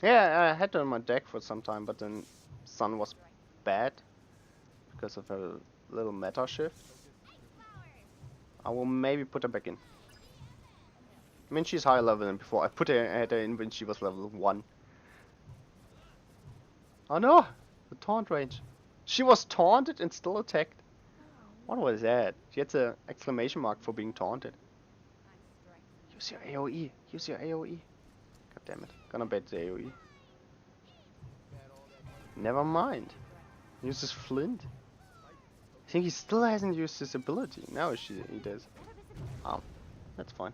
[SPEAKER 1] Yeah, I had her in my deck for some time, but then Sun was bad because of a little meta shift. I will maybe put her back in. I mean, she's higher level than before. I had her in when she was level 1. Oh no! The taunt range. She was taunted and still attacked. What was that? She had an exclamation mark for being taunted. Use your AoE. Use your AoE. God damn it. Gonna bet the AoE. Never mind. Uses Flint. I think he still hasn't used his ability. Now he does. Oh, that's fine.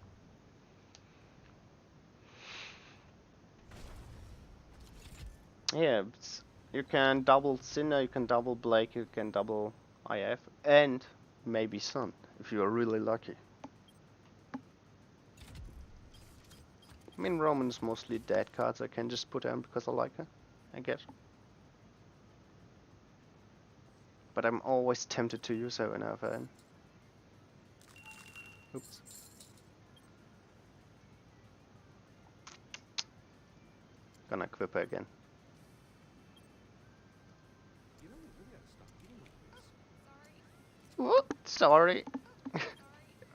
[SPEAKER 1] Yeah, you can double Cinder, you can double Blake, you can double IF, and maybe Sun, if you are really lucky. I mean, Roman's mostly dead cards. I can just put her in because I like her, I guess. But I'm always tempted to use her when I have her in. Oops. Gonna equip her again. Oh, sorry.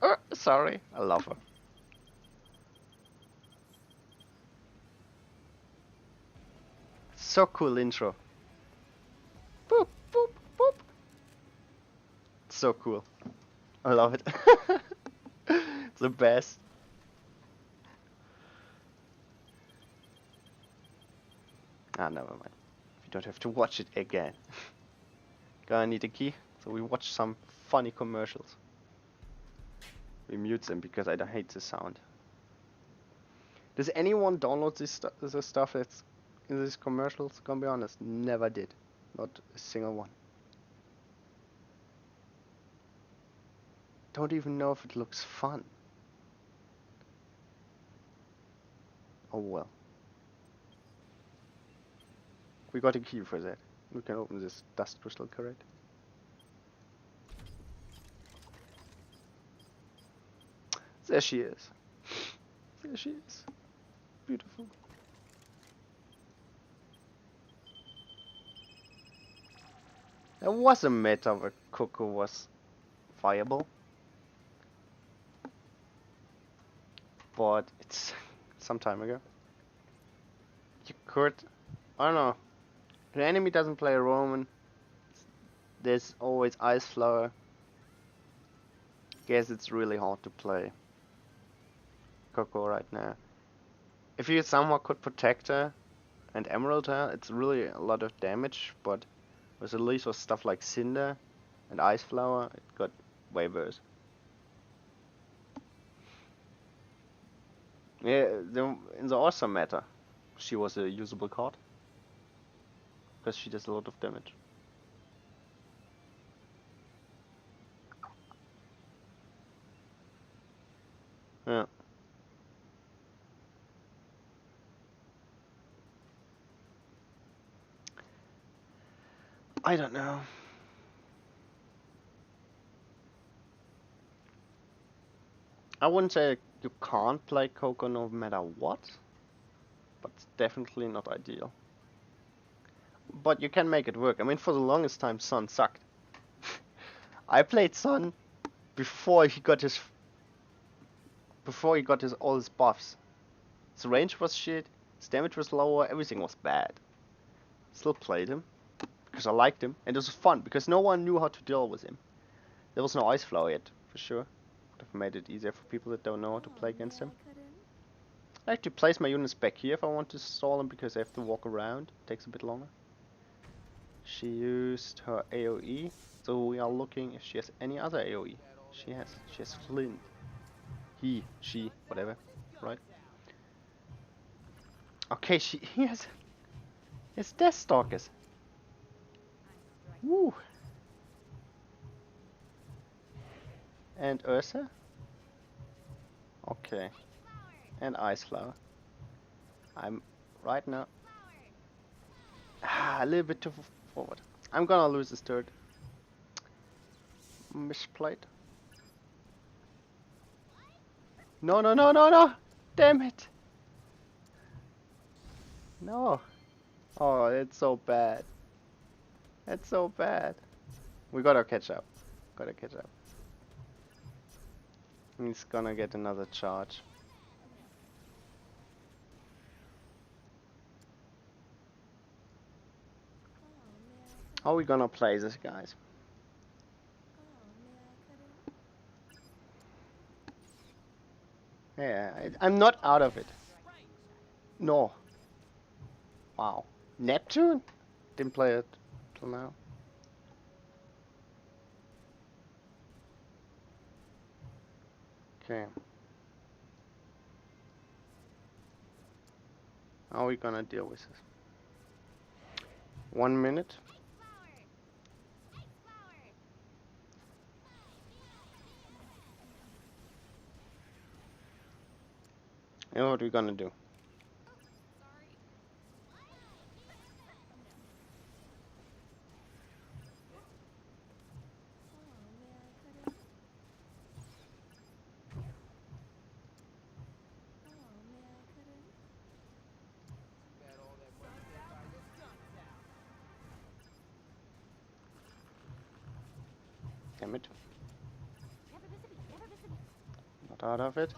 [SPEAKER 1] Oh, sorry. I love her. So cool intro. Boop, boop, boop. So cool. I love it. It's the best. Ah, never mind. You don't have to watch it again. Gonna need a key, so we watch some funny commercials. We mute them because I don't hate the sound. Does anyone download this stuff that's in these commercials? Gonna be honest, never did. Not a single one. Don't even know if it looks fun. Oh well. We got a key for that. We can open this dust crystal, correct? There she is. There she is. Beautiful. There was a meta where Coco was viable, but it's some time ago. You could, I don't know. If an enemy doesn't play a Roman, there's always Ice Flower. Guess it's really hard to play Coco right now. If you somehow could protect her and Emerald her, it's really a lot of damage, but with at least with stuff like Cinder and Ice Flower, it got way worse. Yeah, in the awesome meta, she was a usable card. Because she does a lot of damage. Yeah. I don't know. I wouldn't say you can't play Coco no matter what, but it's definitely not ideal. But you can make it work. I mean, for the longest time, Sun sucked. I played Sun before he got his all his buffs. His range was shit, his damage was lower, everything was bad. Still played him because I liked him, and it was fun because no one knew how to deal with him. There was no Ice Flower yet, for sure. Would have made it easier for people that don't know how to play against him. I like to place my units back here if I want to stall them because I have to walk around. It takes a bit longer. She used her AoE, so we are looking if she has any other AoE. She has Flint. She, whatever, right? Okay, he has Deathstalkers. Woo! And Ursa? Okay. And Ice Flower. I'm right now. A little bit too forward. I'm gonna lose this turret. Misplayed. No, no, no, no, no! Damn it! No. Oh, it's so bad. It's so bad. We gotta catch up. Gotta catch up. He's gonna get another charge. How are we gonna play this, guys? Yeah, I'm not out of it. No. Wow. Neptune? Didn't play it till now. Okay. How are we gonna deal with this? 1 minute. And what are we gonna do? Damn it. Not out of it.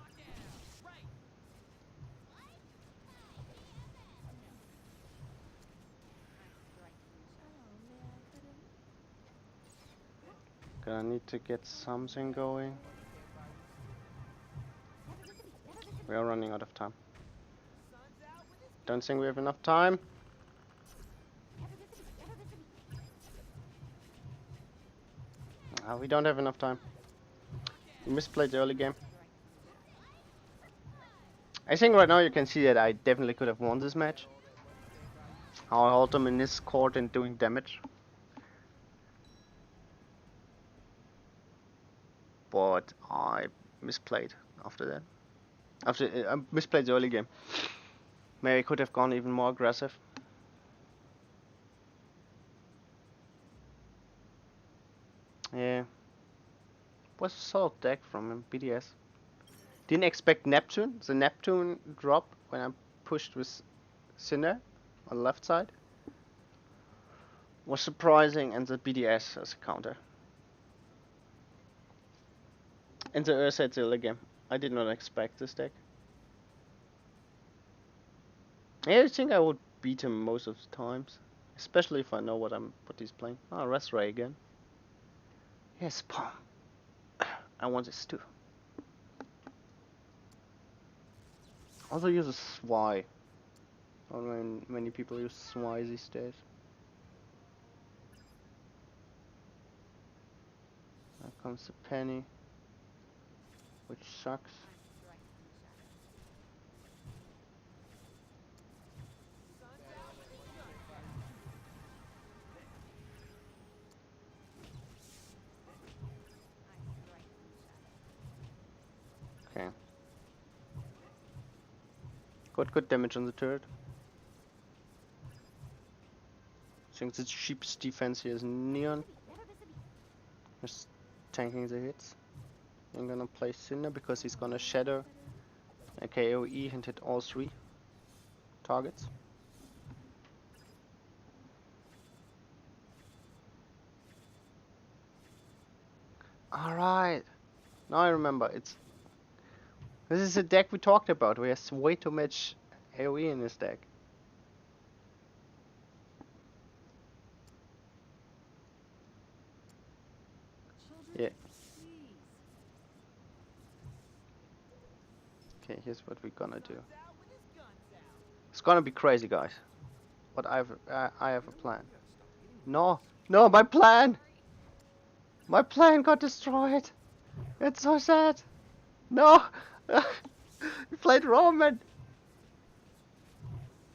[SPEAKER 1] Gonna need to get something going. We are running out of time. Don't think we have enough time. We don't have enough time. We misplayed the early game. I think right now you can see that I definitely could have won this match. How I hold them in this court and doing damage. But I misplayed after that. I misplayed the early game. Maybe I could have gone even more aggressive. Yeah. Was a solid deck from him, BDS. Didn't expect Neptune. The Neptune drop when I pushed with Cinder on the left side was surprising, and the BDS as a counter. And the Ursa again. I did not expect this deck. I think I would beat him most of the times, especially if I know what he's playing. Ah, Resray again. Yes, Palm. I want this too. Also uses Swy. Or when many people use Swy these days. There comes the Penny, which sucks. Okay. Got good damage on the turret. I think the cheapest defense here is Neon. Just tanking the hits. I'm gonna play Cinder because he's gonna Shadow a KOE and hit all 3 targets. Alright. Now I remember, this is a deck we talked about. We have way too much AoE in this deck. Yeah. Okay, here's what we're gonna do. It's gonna be crazy, guys. But I have a plan. No, my plan! My plan got destroyed! It's so sad! No! We played Roman!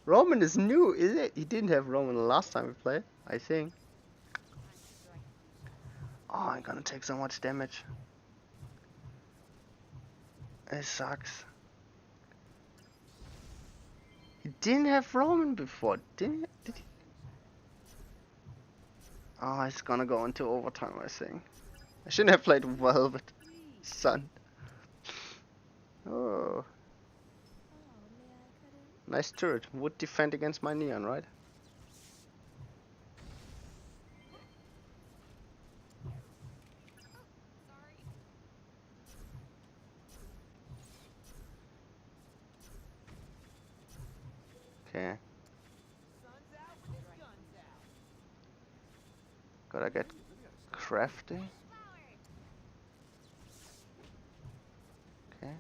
[SPEAKER 1] Roman is new, is it? He didn't have Roman the last time we played, I think. Oh, I'm gonna take so much damage. It sucks. He didn't have Roman before, did he? Oh, it's gonna go into overtime, I think. I shouldn't have played Velvet Sun. Oh. Nice turret. Would defend against my Neon, right? Okay. Gotta get crafty. Okay.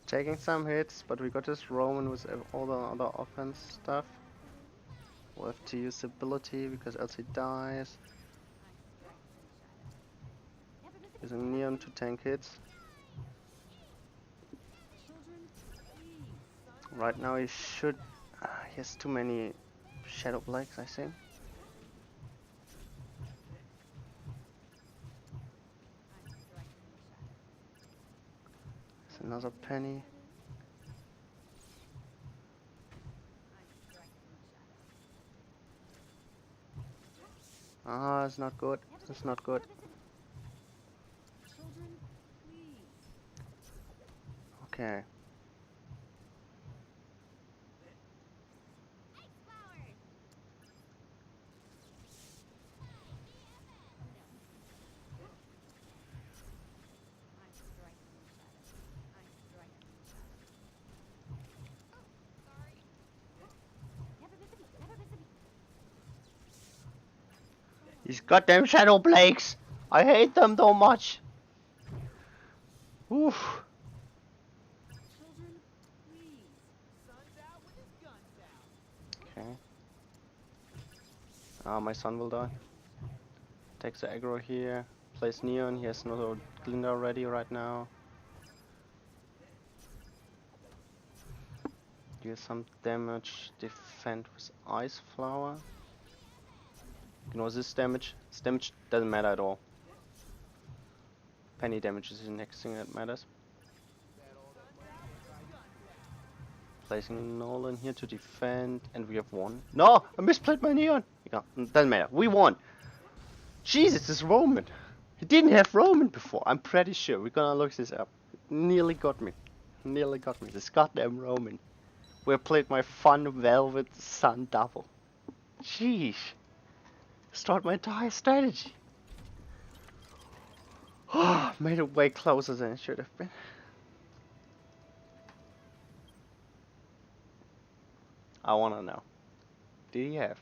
[SPEAKER 1] Taking some hits, but we got this Roman with all the other offense stuff. We'll have to use ability because else he dies. Using Neon to tank hits. Right now he should... he has too many Shadow Blacks, I think. There's another Penny. Ah, it's not good. It's not good. Okay. These goddamn Shadow Blakes! I hate them so much! Oof! Okay. Ah, my son will die. Takes the aggro here. Plays Neon. He has no Glinda ready right now. Deal some damage. Defend with Ice Flower. Ignore this damage. This damage doesn't matter at all. Penny damage is the next thing that matters. Placing Nolan here to defend, and we have won. No! I misplayed my Neon! Yeah, doesn't matter. We won! Jesus, this Roman! He didn't have Roman before, I'm pretty sure. We're gonna look this up. Nearly got me. Nearly got me. This goddamn Roman. We played my fun Velvet Sun double. Sheesh. Start my entire strategy. Made it way closer than it should have been. I wanna know. Did he have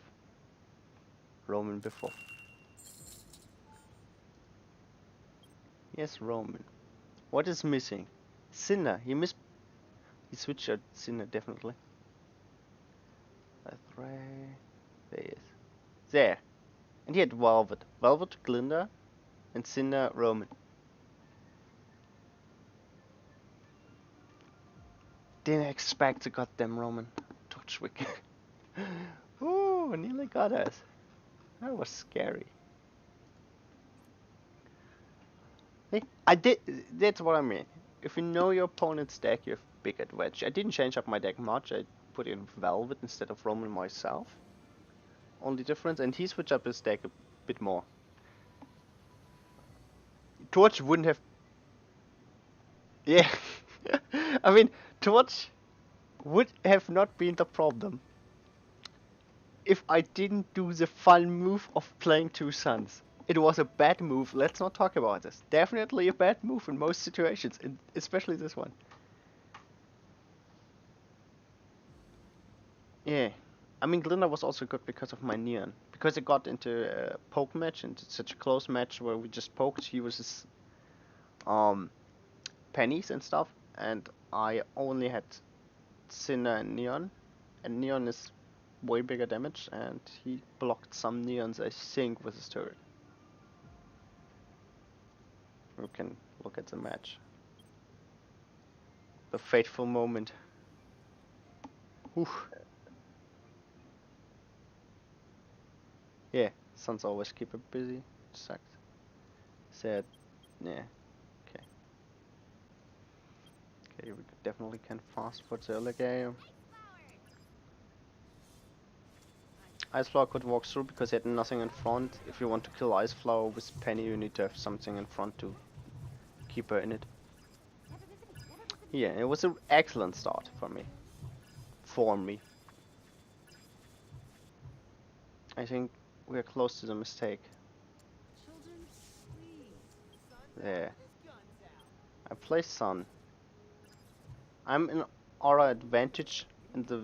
[SPEAKER 1] Roman before? Yes, Roman. What is missing? Sinner. He switched out Sinner definitely. That's right. There he is. There. And he had Velvet. Velvet, Glinda, and Sinner, Roman. Didn't expect the goddamn Roman. Torchwick. Ooh, nearly got us. That was scary. Hey, that's what I mean. If you know your opponent's deck, you have big advantage. I didn't change up my deck much. I put in Velvet instead of Roman myself. Only difference, and he switched up his deck a bit more. Torch wouldn't have... Yeah. I mean, Torch would have not been the problem if I didn't do the fun move of playing two Suns. It was a bad move, let's not talk about this. Definitely a bad move in most situations, especially this one. Yeah. I mean, Glinda was also good because of my Neon. Because it got into a poke match, and it's such a close match where we just poked, he was his pennies and stuff, and I only had Sinner and Neon, and Neon is way bigger damage, and he blocked some Neons, I think, with his turret. We can look at the match. The fateful moment. Whew. Yeah, Suns always keep it busy. Sucks. Sad. Yeah. Okay. Okay, we definitely can fast forward the early game. Iceflower could walk through because he had nothing in front. If you want to kill Iceflower with Penny, you need to have something in front to keep her in it. Yeah, it was an excellent start for me. I think we are close to the mistake. There. I play Sun. I'm in aura advantage in the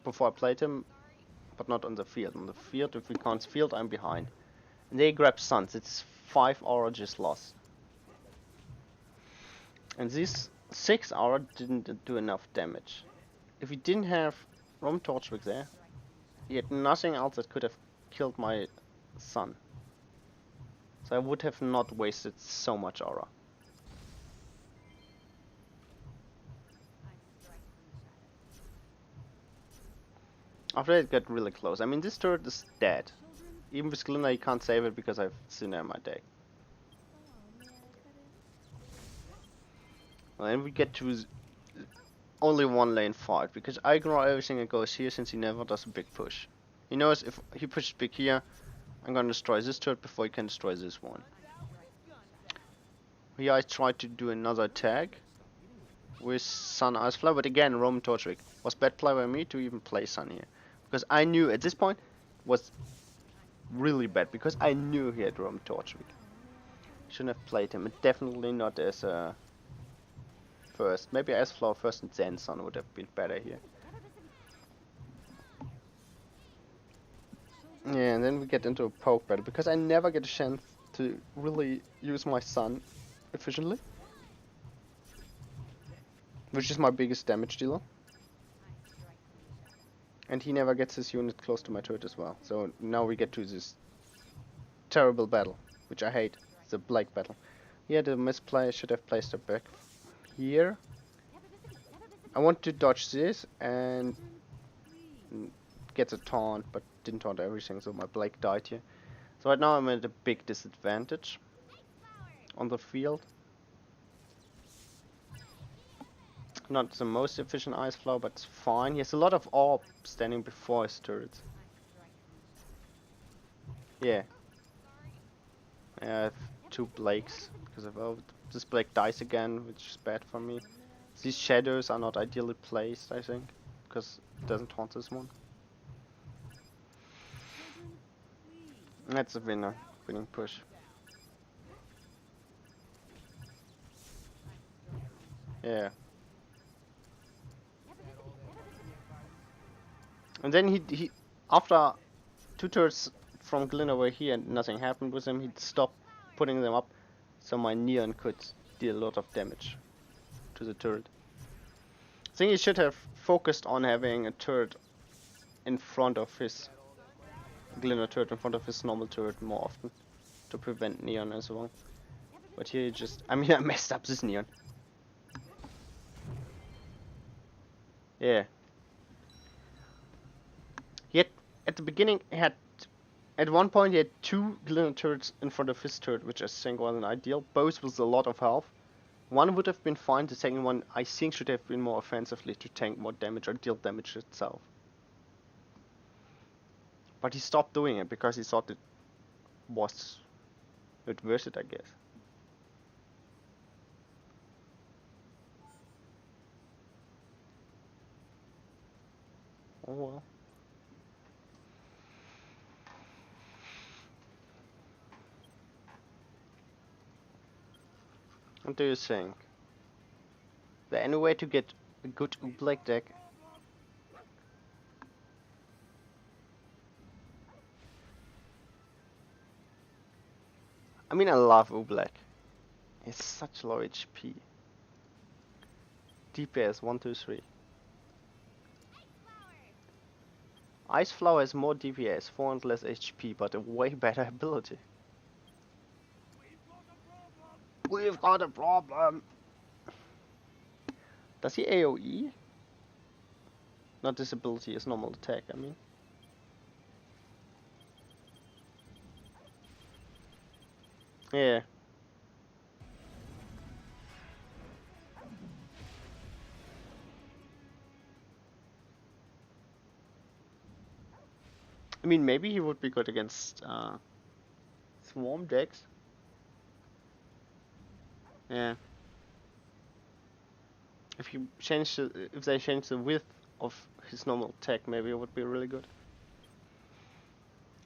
[SPEAKER 1] before I played him, but not on the field. On the field, if we count field, I'm behind. And they grab Suns. It's 5 aura just lost. And this 6 aura didn't do enough damage. If he didn't have Roman Torchwick there, he had nothing else that could have killed my Sun. So I would have not wasted so much aura. After it got really close. I mean, this turret is dead. Even with Glinda, you can't save it because I've Sinner in my deck. And we get to only one lane fight, because I ignore everything that goes here since he never does a big push. He knows if he pushes big here, I'm gonna destroy this turret before he can destroy this one. Here I tried to do another attack with Sun Iceflower, but again Roman Torchwick. Was bad play by me to even play Sun here. Because I knew at this point was really bad, because I knew he had Roman Torchwick. Shouldn't have played him, and definitely not as a first. Maybe Iceflower first and then Sun would have been better here. Yeah, and then we get into a poke battle, because I never get a chance to really use my Sun efficiently. Which is my biggest damage dealer. And he never gets his unit close to my turret as well. So now we get to this terrible battle, which I hate. The Blake battle. He had a misplay, I should have placed it back here. I want to dodge this and get a taunt, but didn't taunt everything, so my Blake died here. So right now I'm at a big disadvantage on the field. Not the most efficient Iceflower, but it's fine. He has a lot of orb standing before his turrets. Yeah. I have 2 Blakes Because of this black dice again, which is bad for me. These shadows are not ideally placed, I think, because it doesn't haunt this one. That's a winner, winning push. Yeah. And then he after 2 turns from Glinda were here and nothing happened with him, he'd stop putting them up, so my Neon could deal a lot of damage to the turret. I think he should have focused on having a turret in front of his Glinda turret in front of his normal turret more often to prevent Neon as well. But here he just, I mean, I messed up this Neon. Yeah. Yet at the beginning he had, at one point he had 2 Glinda turrets in front of his turret, which I think wasn't ideal. Both with a lot of health. One would have been fine, the second one I think should have been more offensively to tank more damage or deal damage itself. But he stopped doing it because he thought it was not worth it, I guess. Oh well. What do you think? Is there any way to get a good Oobleck deck? I mean, I love Oobleck. It's such low HP. DPS 1, 2, 3. Ice Flower has more DPS, 400 less HP, but a way better ability. We've got a problem! Does he AoE? Not this ability, his normal attack, I mean. Yeah. I mean, maybe he would be good against Swarm decks. Yeah. If they change the width of his normal attack, maybe it would be really good.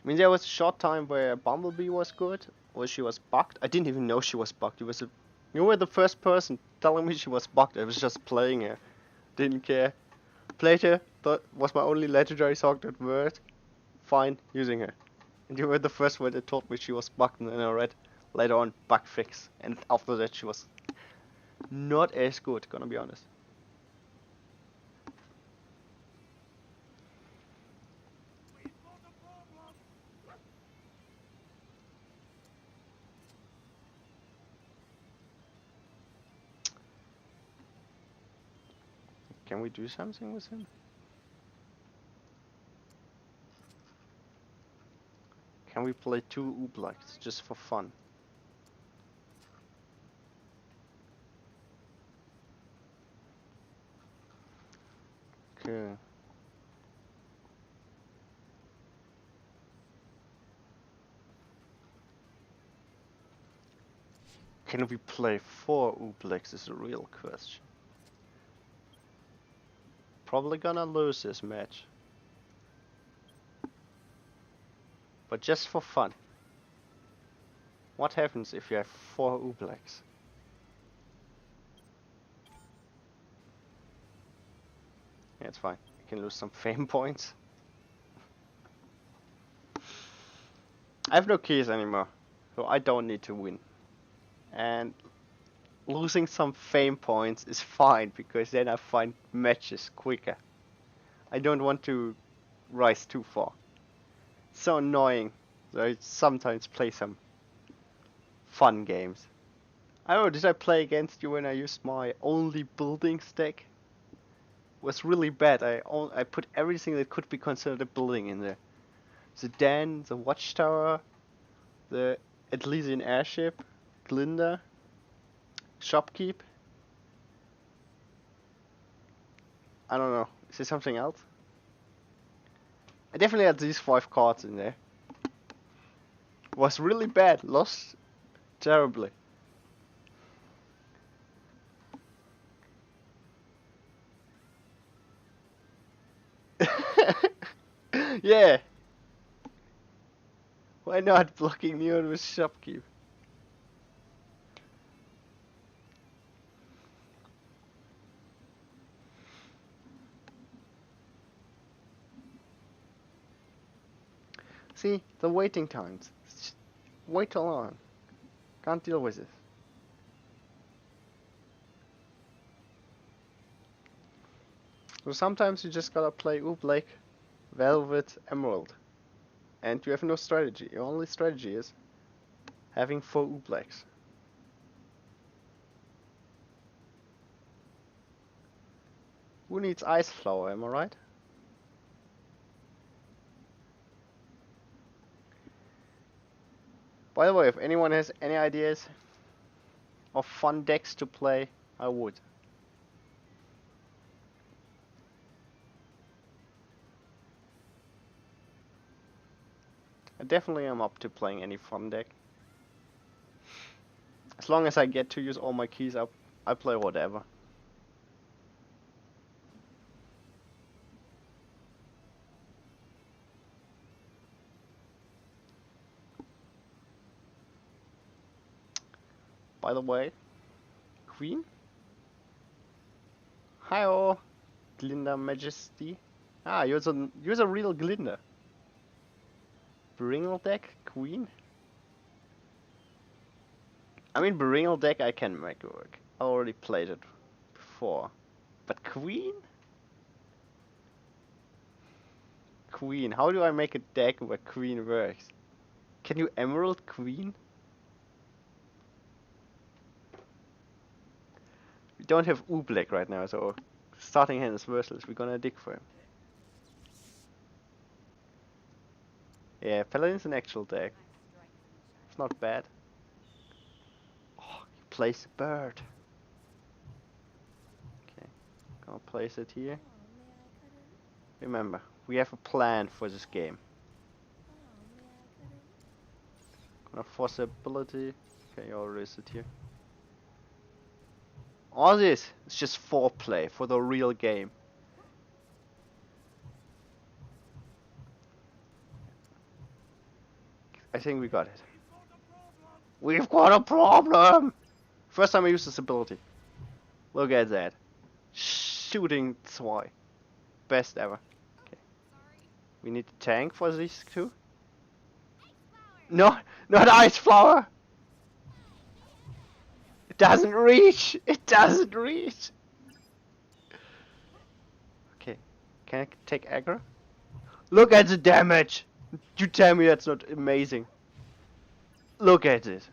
[SPEAKER 1] I mean, there was a short time where Bumblebee was good, or she was bugged. I didn't even know she was bugged. You were the first person telling me she was bugged. I was just playing her. Didn't care. Played her, thought was my only legendary song that worked. Fine, using her. And you were the first one that told me she was bugged, and then I read later on bug fix. And after that she was not as good, gonna be honest. Can we do something with him? Can we play 2 Ooblecks just for fun? Okay. Can we play 4 Ooblecks is a real question. Probably gonna lose this match. But just for fun. What happens if you have 4 Ooblecks? Yeah, it's fine. You can lose some fame points. I have no keys anymore, so I don't need to win. And losing some fame points is fine, because then I find matches quicker. I don't want to rise too far. It's so annoying, so I sometimes play some fun games. I don't know, did I play against you when I used my only building stack? It was really bad. I put everything that could be considered a building in there. The den, the watchtower, the Elysian airship, Glinda, shopkeep. I don't know. Is there something else? I definitely had these 5 cards in there. Was really bad. Lost terribly. Yeah. Why not blocking Neon with Shopkeep? See, the waiting times. Wait too long. Can't deal with it. So sometimes you just gotta play Oobleck, Velvet, Emerald. And you have no strategy. Your only strategy is having 4 Ooblecks. Who needs Ice Flower, am I right? By the way, if anyone has any ideas of fun decks to play, I would. I definitely am up to playing any fun deck. As long as I get to use all my keys up, I play whatever. By the way, Queen? Hi-oh, Glinda Majesty. Ah, you're a real Glinda. Bringle deck, Queen? I mean, Bringle deck I can make work. I already played it before. But Queen? Queen, how do I make a deck where Queen works? Can you Emerald Queen? We don't have Oobleck right now, so starting hand is worthless. We're gonna dig for him. Yeah, Paladin's an actual deck. It's not bad. Oh, he plays a bird. Okay, gonna place it here. Remember, we have a plan for this game. Gonna force ability. Okay, I'll raise it here. All this is just foreplay for the real game. I think we got it. We've got a problem! First time I use this ability. Look at that. Shooting Zwei. Best ever. Okay. We need a tank for these two. No, not Ice Flower! It doesn't reach! It doesn't reach! Okay. Can I take aggro? Look at the damage! You tell me that's not amazing. Look at it.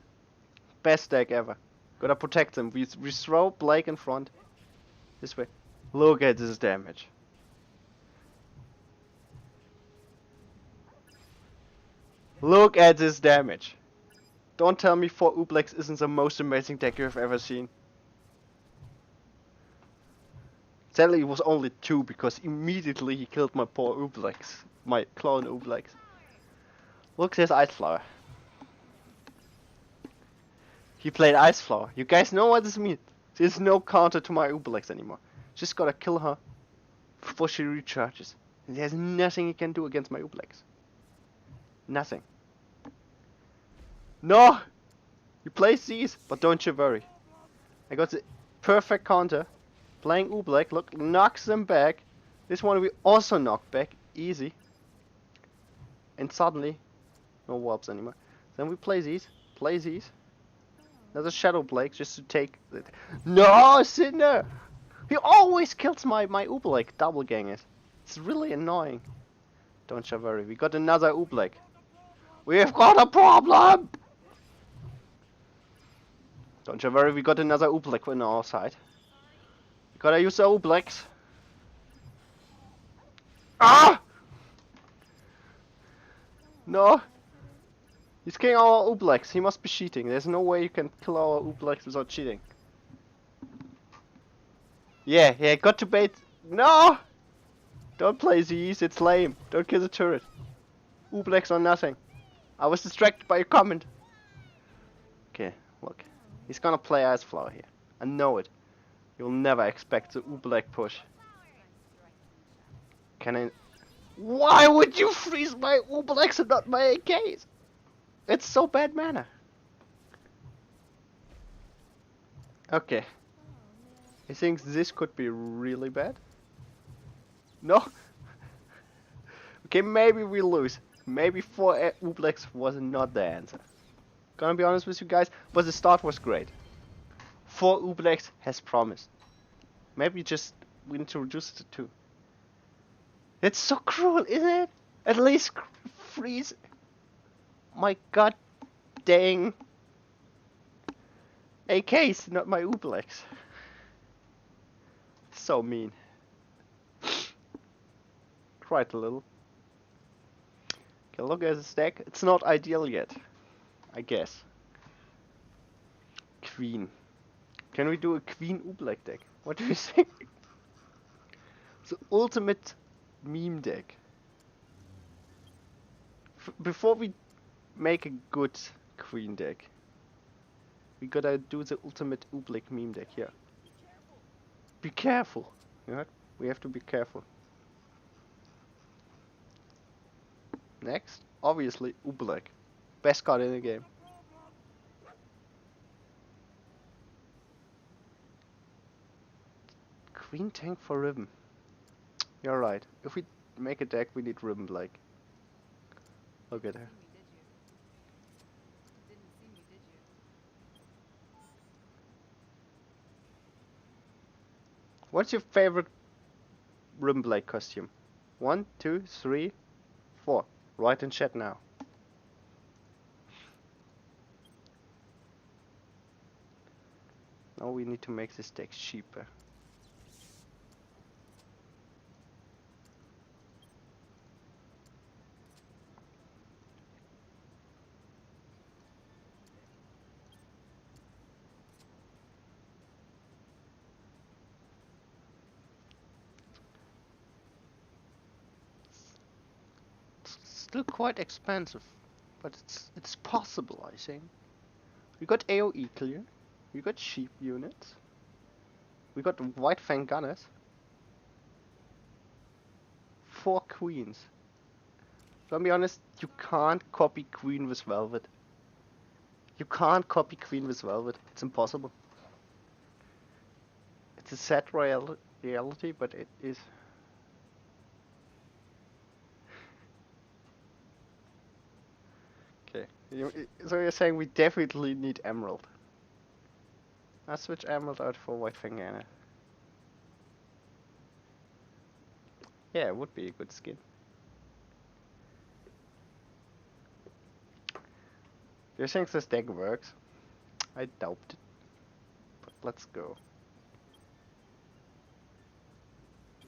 [SPEAKER 1] Best deck ever. Gotta protect them. We throw Blake in front. This way. Look at this damage. Look at this damage. Don't tell me 4 Ooblex isn't the most amazing deck you have ever seen. Sadly it was only 2 because immediately he killed my poor Ooblex. My clone Ooblex. Look, there's Ice Flower. He played Ice Flower. You guys know what this means. There's no counter to my Ooblex anymore. Just gotta kill her before she recharges. And there's nothing he can do against my Ooblex. Nothing. No! You play these, but don't you worry. I got the perfect counter. Playing Oobleck, look, knocks them back. This one we also knock back, easy. And suddenly, no warps anymore. Then we play these, Another Shadow Blake just to take it. No, Sinner! He always kills my Oobleck, double gangers. It's really annoying. Don't you worry, we got another Oobleck. We've got a problem! Don't you worry, we got another Oobleck on our side. We gotta use the Ooblecks. Ah! No! He's killing our Ooblecks, he must be cheating. There's no way you can kill our Ooblecks without cheating. Yeah, got to bait. No! Don't play these, it's lame. Don't kill the turret. Ooblecks or nothing. I was distracted by a comment. Okay, look. He's gonna play Ice Flower here. I know it. You'll never expect the Oobleck push. Can I... Why would you freeze my Ublex and not my AKs? It's so bad mana. Okay, I think this could be really bad. No? Okay, maybe we lose. Maybe 4 Ublex was not the answer. Gonna be honest with you guys, but the start was great. 4 Ublex has promised. Maybe just we need to reduce it to 2. It's so cruel, isn't it? At least freeze my god dang AKs, not my Ublex. So mean. Quite a little. Okay, look at this deck. It's not ideal yet, I guess. Queen. Can we do a Queen Ublex deck? What do you think? The ultimate meme deck. Before we make a good Queen deck, we gotta do the ultimate Ublex meme deck here. Be careful. You know? We have to be careful. Next, obviously, Ublex. Best card in the game. Queen tank for Ribbon. You're right. If we make a deck, we need Ribbon Blake. Look at her. What's your favorite Ribbon Blake costume? 1, 2, 3, 4. Write in chat now. Now we need to make this deck cheaper. Still quite expensive, but it's possible, I think. We got AoE clear. We got sheep units. We got White Fang Gunners. 4 queens. To be honest, you can't copy Queen with Velvet. You can't copy Queen with Velvet. It's impossible. It's a sad reality, but it is. Okay. So you're saying we definitely need Emerald. I'll switch Emerald out for White Fang Gunner. Yeah, it would be a good skin. Do you think this deck works? I doubt it. But let's go.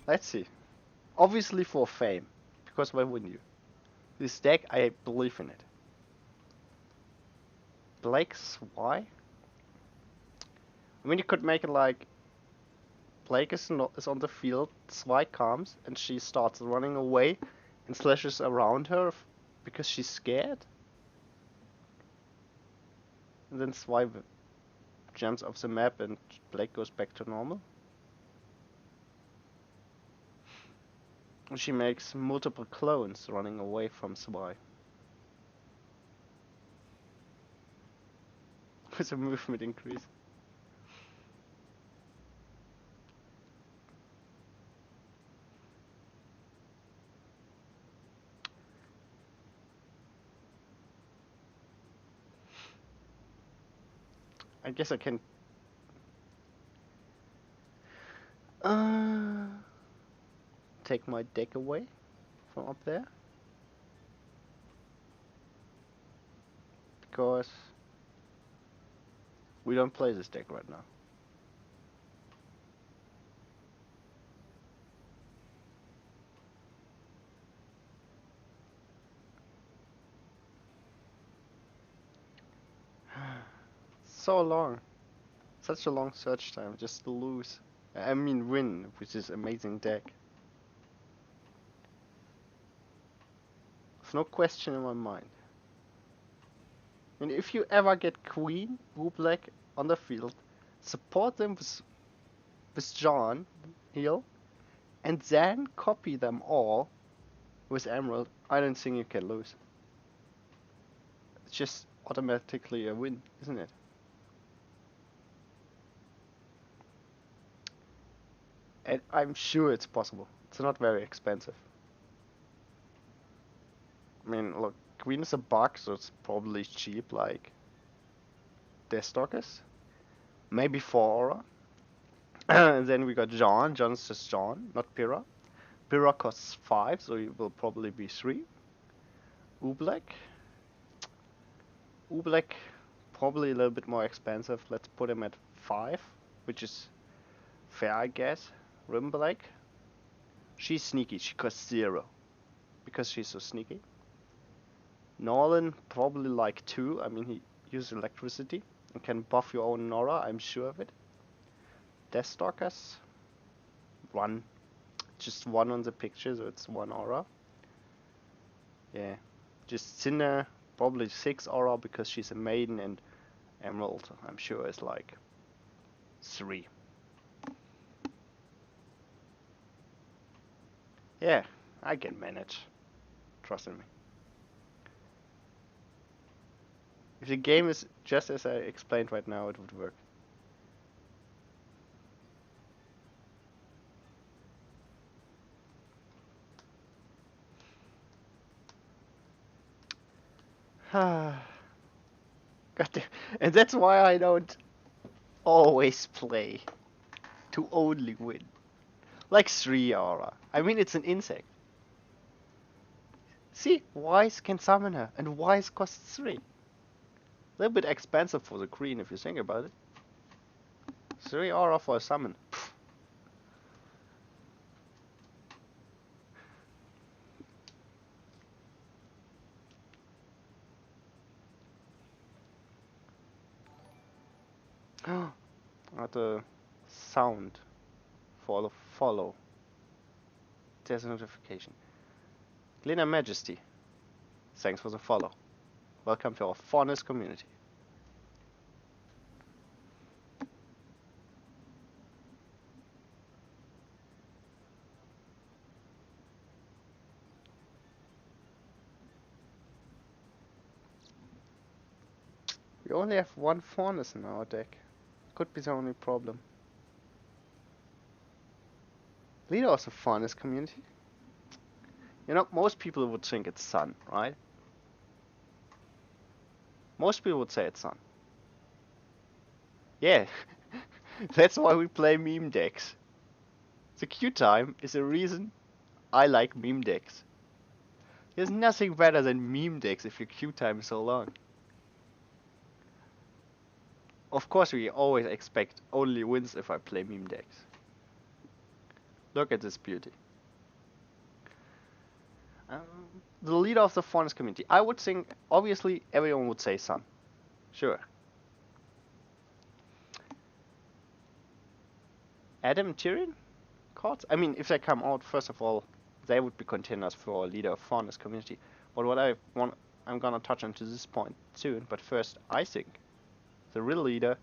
[SPEAKER 1] Let's see. Obviously for fame. Because why wouldn't you? This deck, I believe in it. Blake's why? I mean, you could make it like Blake is on the field, Zwei comes, and she starts running away and slashes around her because she's scared. And then Zwei jumps off the map and Blake goes back to normal. And she makes multiple clones running away from Zwei. With a movement increase. I guess I can take my deck away from up there. Because we don't play this deck right now. So long. Such a long search time just to lose. I mean win with this amazing deck. There's no question in my mind. And if you ever get Queen, Black on the field, support them with John, heal, and then copy them all With Emerald, I don't think you can lose. It's just automatically a win, isn't it? And I'm sure it's possible. It's not very expensive. I mean, look, Queen is a bug, so it's probably cheap, like Deathstalkers. Maybe 4 aura. And then we got John. John is just John, not Pyrrha. Pyrrha costs 5, so it will probably be 3. Oobleck. Oobleck, probably a little bit more expensive. Let's put him at 5, which is fair, I guess. Rimblake. She's sneaky. She costs 0 because she's so sneaky. Nolan, probably like 2. I mean, he uses electricity and can buff your own Nora, I'm sure of it. Deathstalkers, 1. Just 1 on the picture, so it's 1 aura. Yeah. Just Cinna, probably 6 aura because she's a maiden, and Emerald, I'm sure, is like 3. Yeah, I can manage. Trust in me. If the game is just as I explained right now, it would work. God damn. And that's why I don't always play to only win. Like 3 aura. I mean, it's an insect. See, Wise can summon her, and Wise costs 3. A little bit expensive for the queen if you think about it. 3 aura for a summon. Not a sound for the follow. There's a notification. Glina Majesty, thanks for the follow. Welcome to our fondest community. We only have 1 fondness in our deck. Could be the only problem. Leader of the fondness community? You know, most people would think it's Sun, right? Most people would say it's Sun. Yeah, that's why we play meme decks. The queue time is the reason I like meme decks. There's nothing better than meme decks if your queue time is so long. Of course, we always expect only wins if I play meme decks. Look at this beauty. The leader of the fondness community. I would think, obviously, everyone would say Sun. Sure. Adam and Tyrion cards? I mean, if they come out, first of all, they would be contenders for leader of fondness community. But what I'm gonna touch on to this point soon. But first, I think the real leader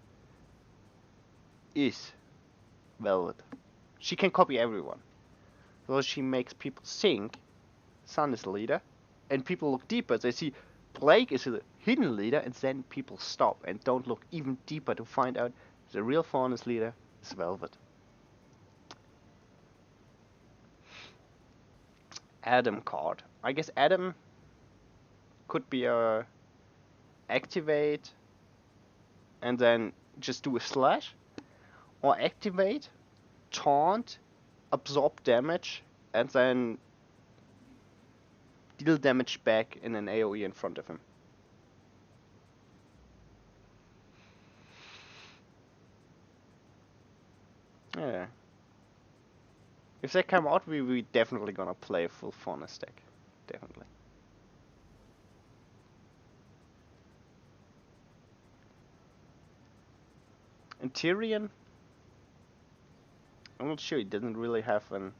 [SPEAKER 1] is Velvet. She can copy everyone. So she makes people think Sun is the leader, and people look deeper. They see Blake is a hidden leader, and then people stop and don't look even deeper to find out the real fondness leader is Velvet. Adam card. I guess Adam could be a activate and then just do a slash, or activate, taunt, absorb damage, and then deal damage back in an AoE in front of him. Yeah. If they come out, we definitely gonna play a full fondness deck. Definitely. And Tyrion, I'm not sure. He doesn't really have an.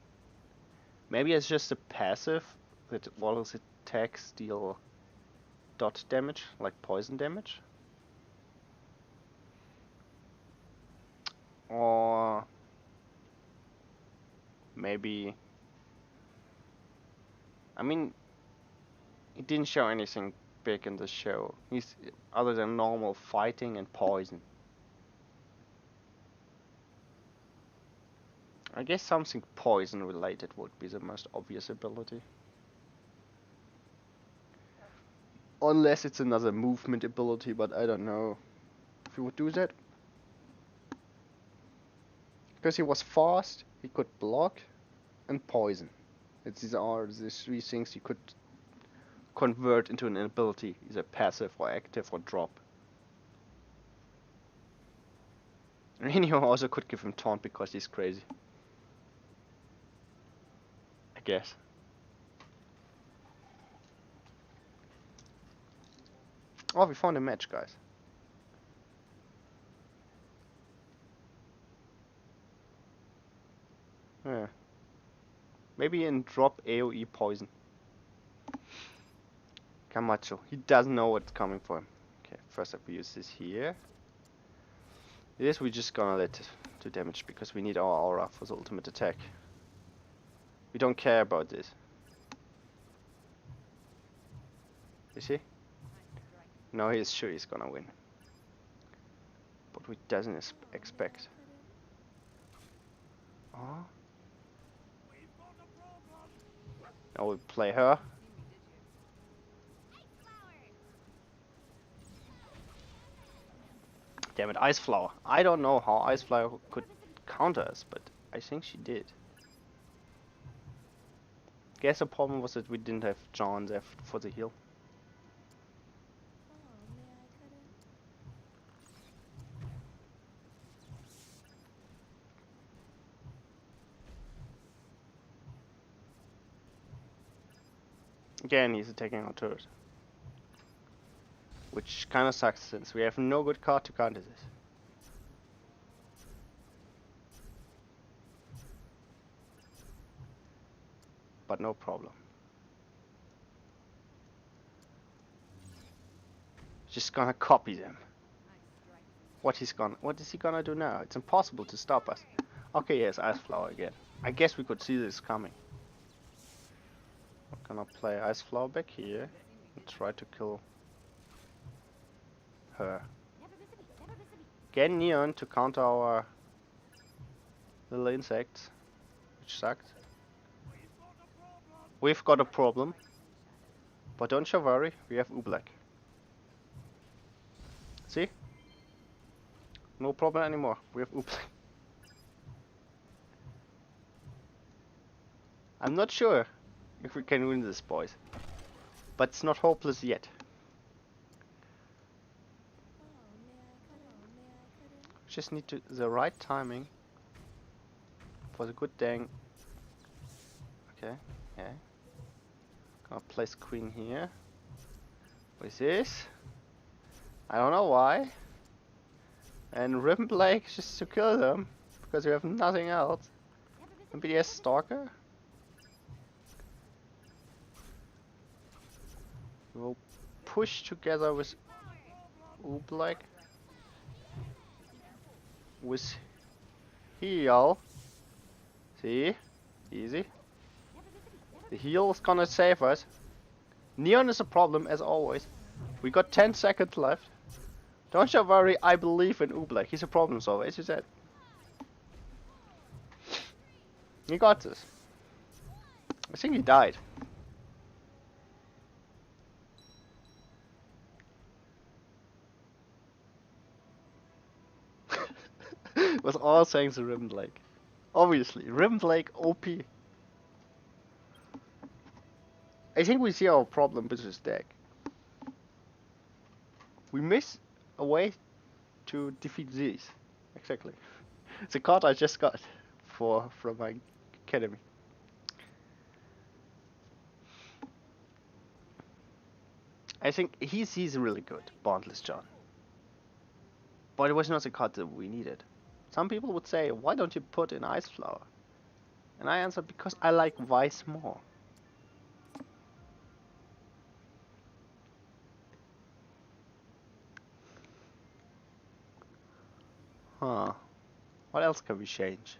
[SPEAKER 1] Maybe it's just a passive that all his attacks deal dot damage, like poison damage. Or maybe I mean, he didn't show anything big in the show. He's other than normal fighting and poison. I guess something poison related would be the most obvious ability. Unless it's another movement ability, but I don't know if he would do that. Because he was fast, he could block, and poison. These are the three things you could convert into an ability, either passive or active or drop. And you also could give him taunt because he's crazy. I guess. Oh, we found a match, guys. Yeah. Maybe in drop AoE poison. Camacho. He doesn't know what's coming for him. Okay, first up we use this here. This we're just gonna let it do damage because we need our aura for the ultimate attack. We don't care about this. You see? No, he's sure he's gonna win. But we doesn't expect. Oh. Now we play her. Damn it, Ice Flower. I don't know how Ice Flower could counter us, but I think she did. Guess the problem was that we didn't have John there for the heal. Again, he's attacking our turret. Which kinda sucks since we have no good card to counter this. But no problem. Just gonna copy them. What is he gonna do now? It's impossible to stop us. Okay, yes, Ice Flower again. I guess we could see this coming. We're gonna play Ice Flower back here and try to kill her. Get Neon to counter our little insects, which sucked. We've got a problem, but don't you worry, we have Oobleck. See? No problem anymore, we have Oobleck. I'm not sure if we can win this, boys, but it's not hopeless yet. Just need the right timing for the good dang. Okay, yeah. Gonna place queen here. With this. I don't know why. And RWBY Blake just to kill them because we have nothing else. MBDS Stalker. We'll push together with Oobleck. With heal. See? Easy. The heal is gonna save us. Neon is a problem as always. We got 10 seconds left. Don't you worry, I believe in Oobleck. He's a problem solver, as you said. He got this. I think he died. It was all thanks to RWBY Blake. Obviously, RWBY Blake OP. I think we see our problem with this deck. We miss a way to defeat these. Exactly. It's a card I just got from my academy. I think he's really good, Bondless John. But it was not the card that we needed. Some people would say, why don't you put in Ice Flower? And I answer, because I like Vice more. Huh. What else can we change?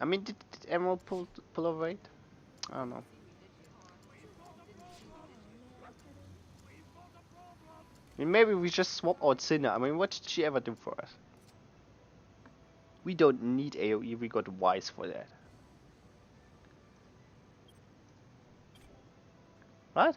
[SPEAKER 1] I mean, did Emerald pull a weight? I don't know. I mean, maybe we just swap out Sinner. I mean, what did she ever do for us? We don't need AoE, we got Wise for that. Right?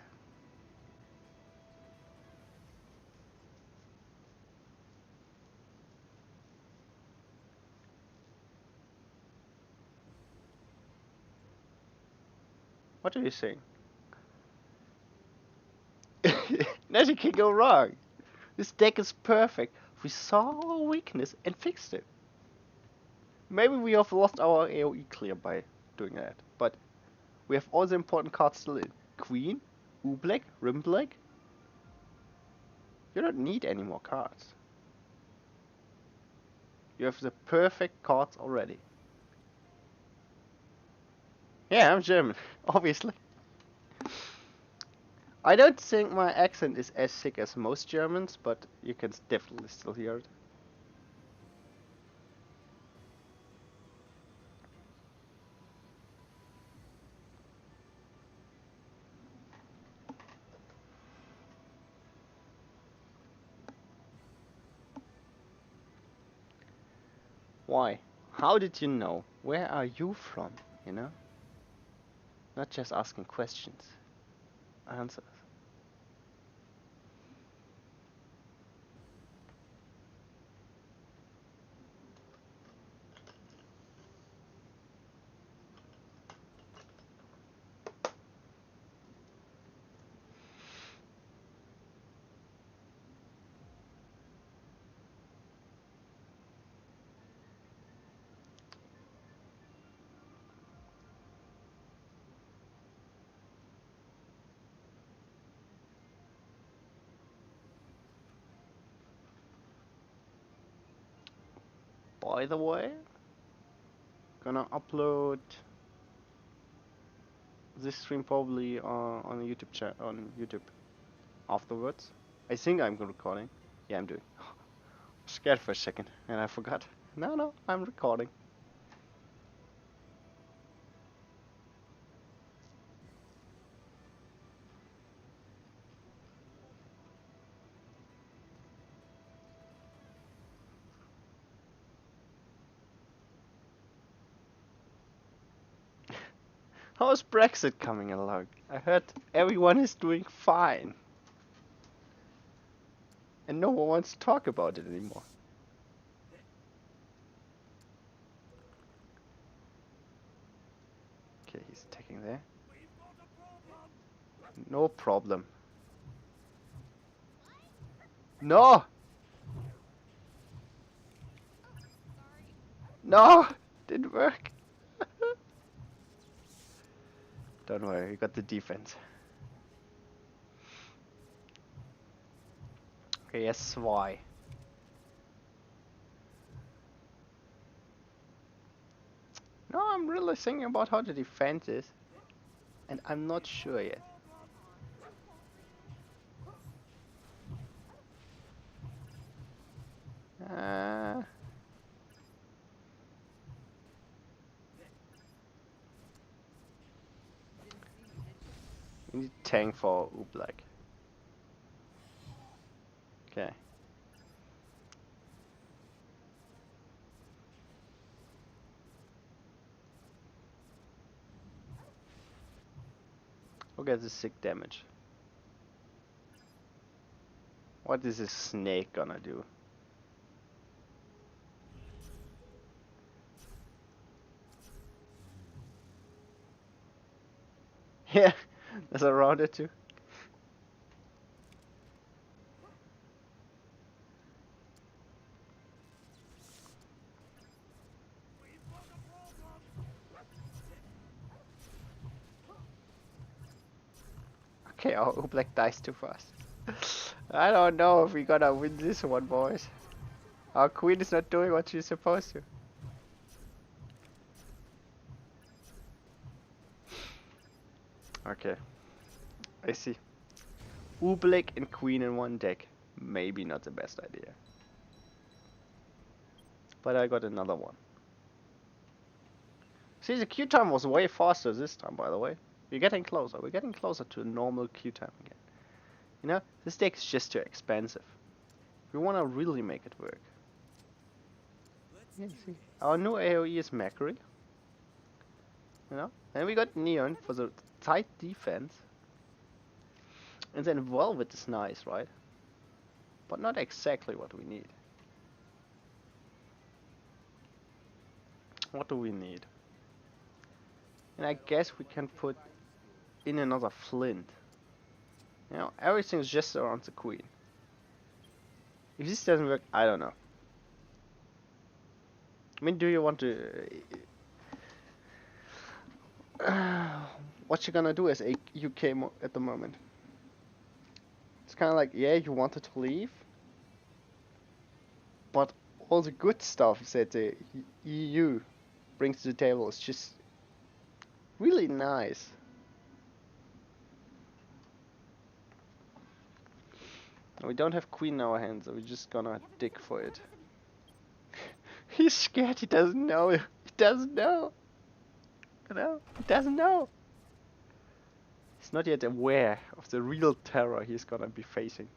[SPEAKER 1] What are you saying? Nothing can go wrong. This deck is perfect. We saw our weakness and fixed it. Maybe we have lost our AoE clear by doing that, but we have all the important cards still in. Queen, Oobleck, Rimbleck. You don't need any more cards. You have the perfect cards already. Yeah, I'm German, obviously. I don't think my accent is as thick as most Germans, but you can definitely still hear it. Why? How did you know? Where are you from? You know? Not just asking questions. Answers. By the way, gonna upload this stream probably on a YouTube chat on YouTube afterwards. I think I'm recording. Yeah, I'm doing. Scared for a second and I forgot. No, I'm recording. How's Brexit coming along? I heard everyone is doing fine. And no one wants to talk about it anymore. Okay, he's attacking there. No problem. No! No! Didn't work. Don't worry, we got the defense. Okay, yes, why? No, I'm really thinking about how the defense is. And I'm not sure yet. We need tank for Oobleck. Okay. Look at the sick damage. What is this snake gonna do? Yeah, there's a router too. Okay, our Oobleck dies too fast. I don't know if we're gonna win this one, boys. Our queen is not doing what she's supposed to. Okay, I see. Oobleck and queen in one deck. Maybe not the best idea. But I got another one. See, the queue time was way faster this time, by the way. We're getting closer. We're getting closer to a normal queue time again. You know, this deck is just too expensive. We want to really make it work. Yeah, see. Our new AoE is Macquarie. You know? And we got Neon for the tight defense. And then Velvet is nice, right? But not exactly what we need. What do we need? And I guess we can put in another Flint. You know, everything's just around the Queen. If this doesn't work, I don't know. I mean, do you want to... what you gonna do as a UK at the moment? It's kind of like, yeah, you wanted to leave, but all the good stuff that the EU brings to the table is just really nice. We don't have Queen in our hands, so we're just gonna dig for it. He's scared, he doesn't know. He doesn't know. You know, he doesn't know. He's not yet aware of the real terror he's gonna be facing.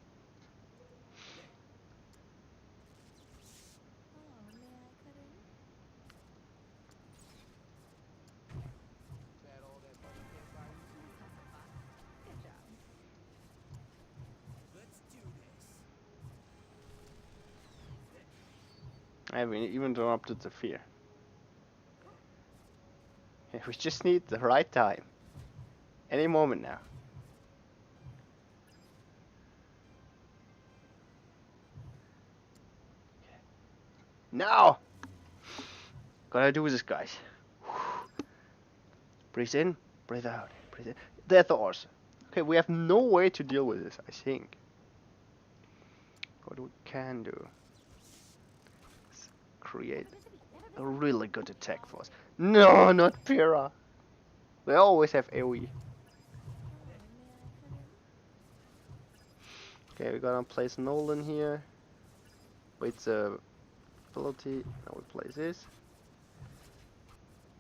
[SPEAKER 1] I haven't even interrupted the fear. Yeah, we just need the right time. Any moment now. Now! Gotta do this, guys. Breathe in, breathe out, breathe in. That's awesome. Okay, we have no way to deal with this, I think. What we can do is create a really good attack for us. No, not Pyrrha. They always have AoE. Okay, we're gonna place Nolan here. Wait the ability. Now we place this.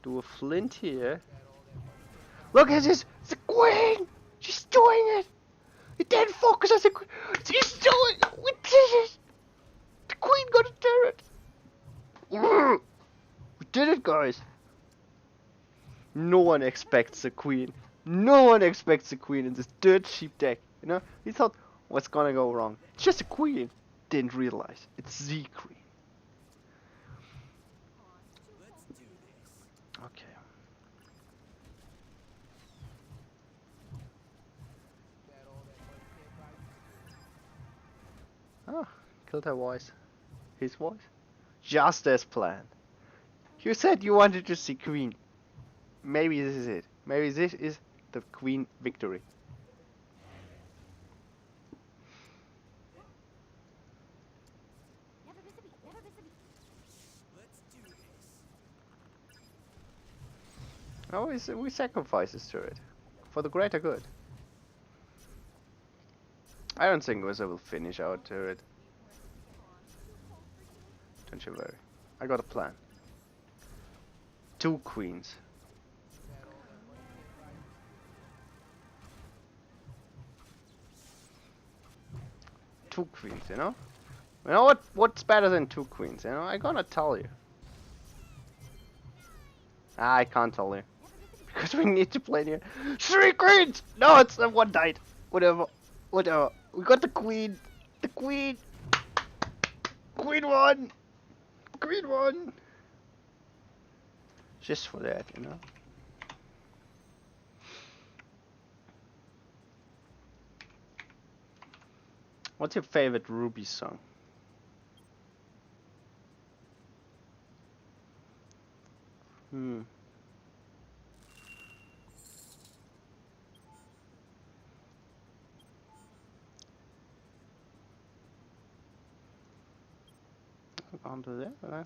[SPEAKER 1] Do a Flint here. Look at this! The Queen! She's doing it! It didn't focus on the Queen! She's doing it! We did it! The Queen got a turret! We did it, guys! No one expects the Queen. No one expects the Queen in this dirt cheap deck. You know? We thought, what's gonna go wrong? It's just a Queen. Didn't realize. It's the Queen. Okay. Ah, killed her voice. His voice? Just as planned. You said you wanted to see Queen. Maybe this is it. Maybe this is the Queen victory. Oh, we sacrifice this turret for the greater good. I don't think Wizard will finish our turret. Don't you worry. I got a plan. 2 queens. Two queens, you know? You know what's better than 2 queens, you know? I'm gonna tell you. Ah, I can't tell you. Because we need to play here. 3 queens! No, it's one died. Whatever. Whatever. We got the queen. The queen. Queen won. Queen won. Just for that, you know. What's your favorite RWBY song? Onto there, right?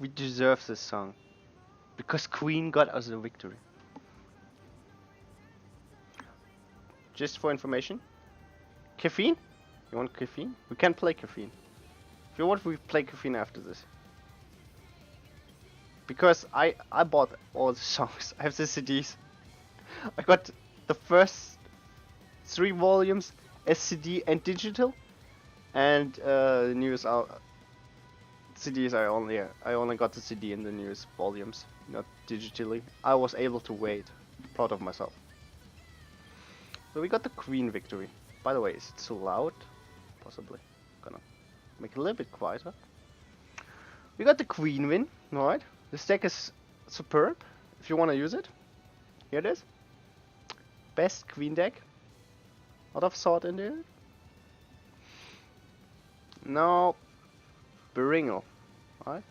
[SPEAKER 1] We deserve this song because Queen got us the victory. Just for information, caffeine, You want caffeine? We can play caffeine. If you want, we play caffeine after this. Because I bought all the songs. I have the CDs. I got the first 3 volumes as CD and digital, and the newest CDs I only got the CD in the newest volumes, not digitally. I was able to wait. Proud of myself. So we got the Queen victory. By the way, is it too loud? Possibly. Gonna make it a little bit quieter. We got the Queen win. Alright. This deck is superb. If you want to use it, here it is. Best Queen deck. Lot of thought in there. Now, Beringal. Alright.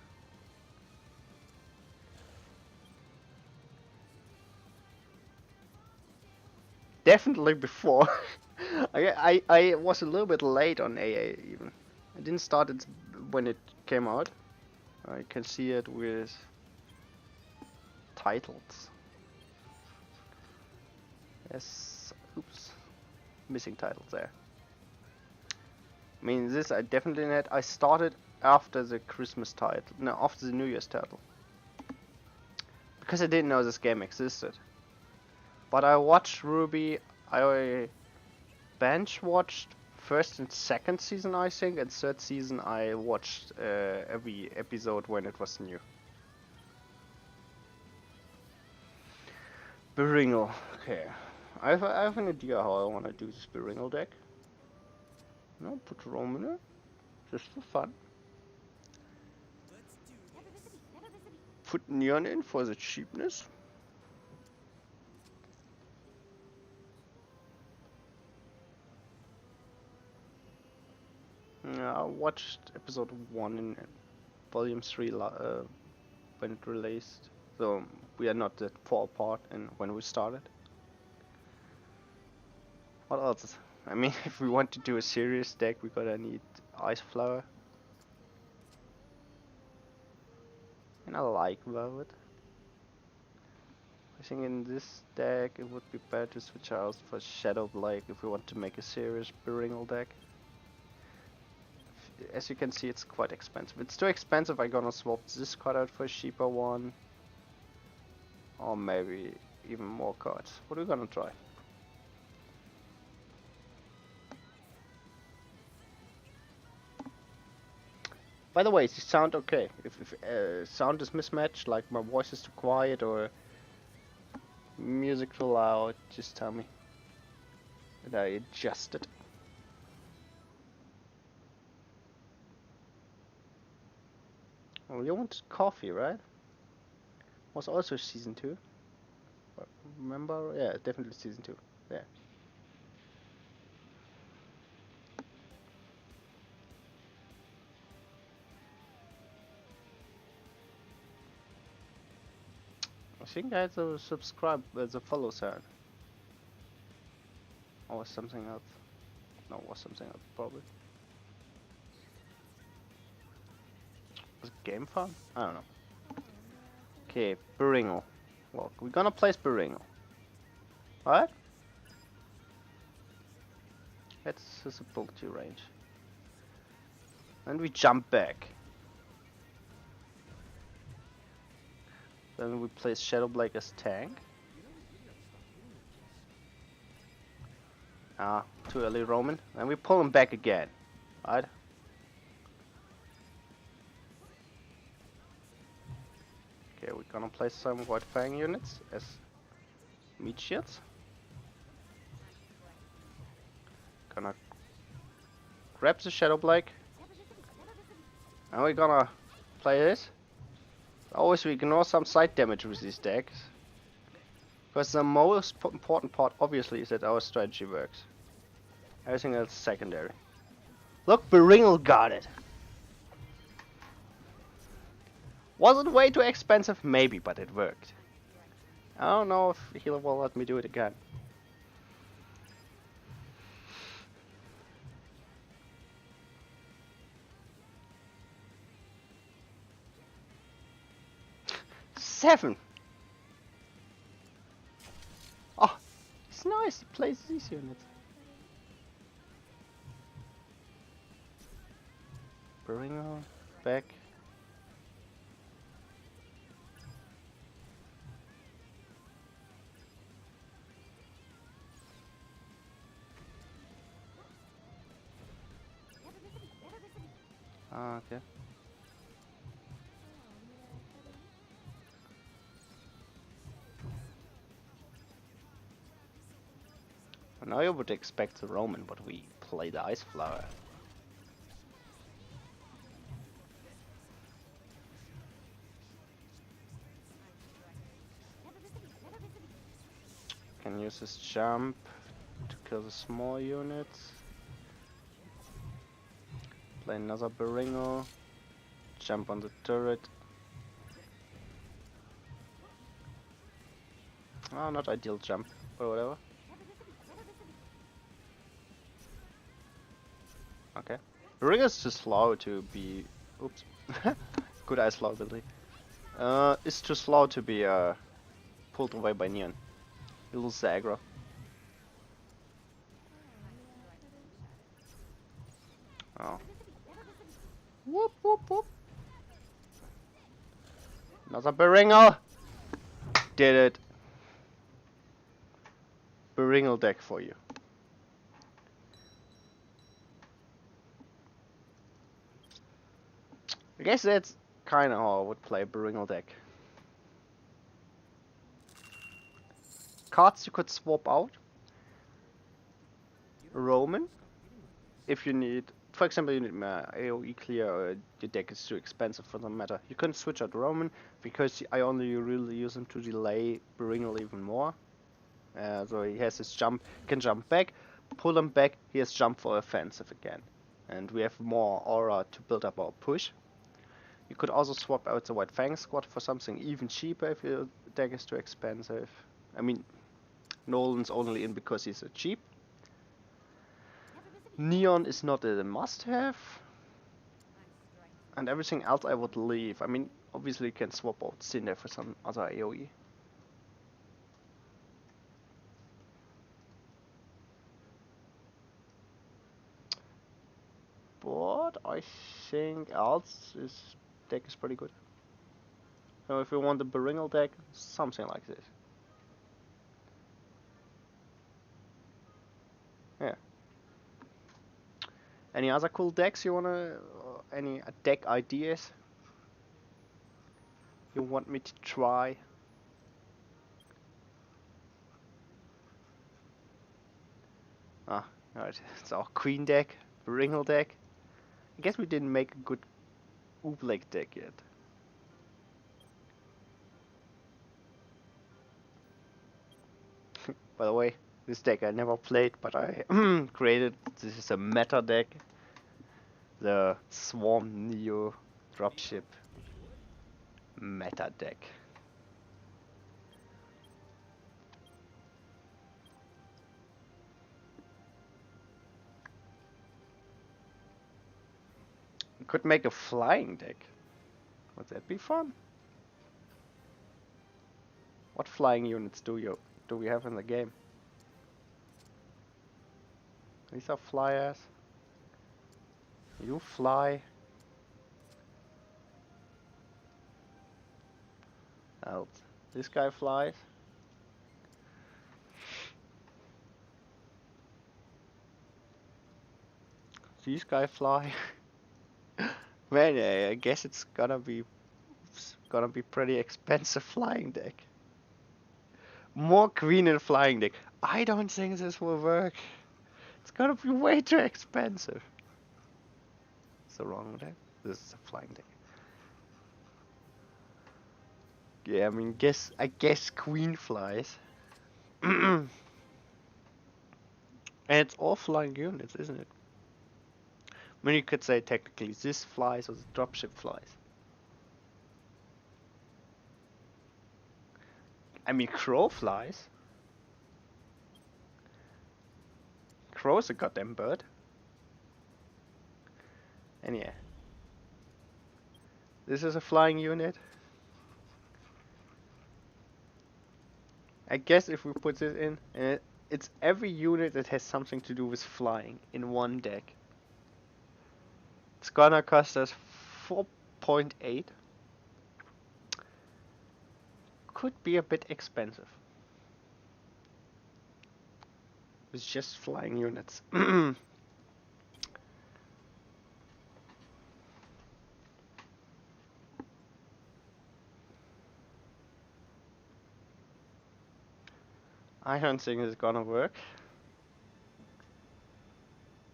[SPEAKER 1] Definitely before. I was a little bit late on AA even. I didn't start it when it came out. I can see it with titles. Yes, oops, missing titles there. I mean, this I definitely had. I started after the Christmas title, no, after the New Year's title, because I didn't know this game existed. But I watched RWBY. I bench watched first and second season, I think, and third season I watched every episode when it was new. Beringal. Okay. I have an idea how I want to do this Beringal deck. No, put Rome in it. Just for fun. Put Neon in for the cheapness. I watched episode 1 in volume 3 when it released. So we are not that far apart in when we started. What else? I mean, if we want to do a serious deck, we gotta need Ice Flower. And I like Velvet. I think in this deck it would be better to switch out for Shadow Blake if we want to make a serious Beringal deck. As you can see, it's quite expensive. It's too expensive. I'm gonna swap this card out for a cheaper one. Or maybe even more cards. What are we gonna try? By the way, is the sound okay? If sound is mismatched, like my voice is too quiet or music too loud, just tell me. And I adjust it. Oh, you want coffee, right? Was also season 2. Remember? Yeah, definitely season 2. There. I think I had to subscribe as a follow sign. Or was something else? No, it was something else probably. Was it game fun? I don't know. Okay, Beringal. Well, we're gonna place Beringal. Alright? That's his ability range. And we jump back. Then we place Shadow Blake as tank. Ah, too early Roman. And we pull him back again. Right? Okay, we're gonna place some White Fang units as meat shields. Gonna grab the Shadow Blake. And we're gonna play this. Always we ignore some side damage with these decks. Because the most important part obviously is that our strategy works. Everything else is secondary. Look, Beringal got it! Was it way too expensive? Maybe, but it worked. I don't know if he will let me do it again. Seven! Oh, it's nice, he plays these units. Beringer, back. Ah, okay. Now you would expect the Roman, but we play the Ice Flower. Can use his jump to kill the small units. Play another Beringo. Jump on the turret. Oh, not ideal jump, but whatever. Okay. Beringo's too slow to be... Oops. Good ice slow ability. It's too slow to be pulled away by Neon. He loses the aggro. Oh. Whoop whoop whoop. Another Beringo! Did it. Beringo deck for you. I guess that's kinda how I would play a Beringo deck. Cards you could swap out. Roman. If you need, for example, you need AoE clear or your deck is too expensive for the matter. You can switch out Roman because I only really use him to delay Beringo even more. So he has his jump, can jump back, pull him back, he has jump for offensive again. And we have more aura to build up our push. You could also swap out the White Fang squad for something even cheaper if your deck is too expensive. I mean, Nolan's only in because he's so cheap. Neon is not a must-have. And everything else I would leave. I mean, obviously you can swap out Cinder for some other AoE. But I think else his deck is pretty good. So if you want the Beringal deck, something like this. Yeah. Any other cool decks you wanna... any deck ideas you want me to try? Ah, right. It's our Queen deck, Beringal deck. I guess we didn't make a good Oobleck deck yet. By the way, this deck I never played, but I created. This is a meta deck. The Swarm Neo dropship meta deck. We could make a flying deck. Would that be fun? What flying units do we have in the game? These are flyers. You fly. Out. This guy flies. These guys fly. Man, I guess it's gonna be pretty expensive flying deck. More queen and flying deck. I don't think this will work. It's gonna be way too expensive. It's the wrong deck. This is a flying deck. Yeah, I mean, I guess queen flies. And it's all flying units, isn't it? I mean, you could say technically this flies or the dropship flies. I mean, crow flies. Crow's a goddamn bird. And yeah. This is a flying unit. I guess if we put this in, it's every unit that has something to do with flying in one deck. It's gonna cost us 4.8. Could be a bit expensive. It's just flying units. I don't think it's gonna work.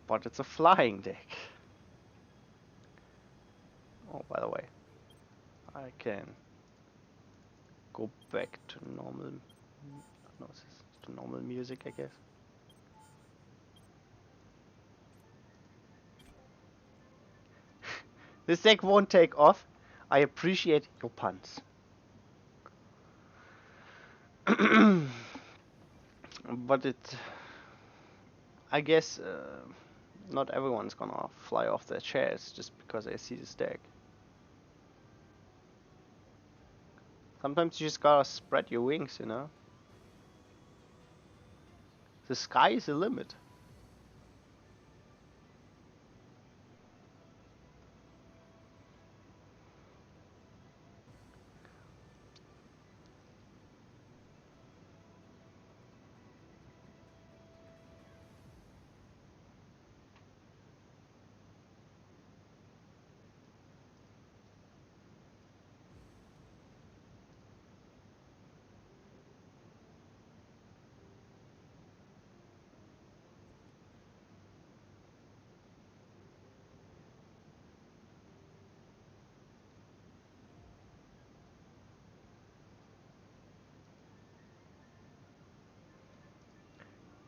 [SPEAKER 1] But it's a flying deck. Oh, by the way, I can go back to normal. No, to normal music, I guess. This deck won't take off. I appreciate your puns. But I guess not everyone's gonna fly off their chairs just because they see this deck. Sometimes you just gotta spread your wings, you know? The sky is the limit.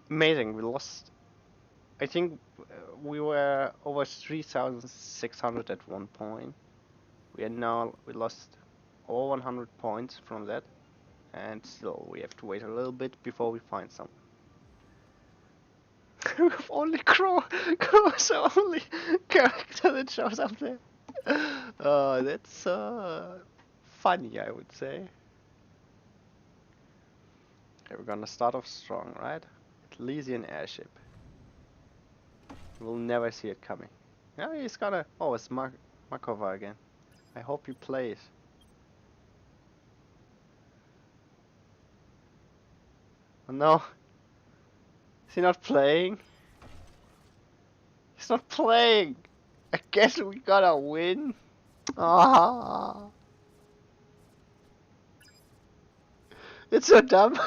[SPEAKER 1] Amazing, we lost. I think we were over 3,600 at one point. We lost all 100 points from that, and still we have to wait a little bit before we find some. We have only Crow. Crow's the only character that shows up there. That's funny, I would say. Okay, we're gonna start off strong, right? Elysian airship. We'll never see it coming. Yeah, he's gonna. Oh, it's Markova again. I hope he plays. Oh no. Is he not playing? He's not playing! I guess we gotta win. Ah, it's so dumb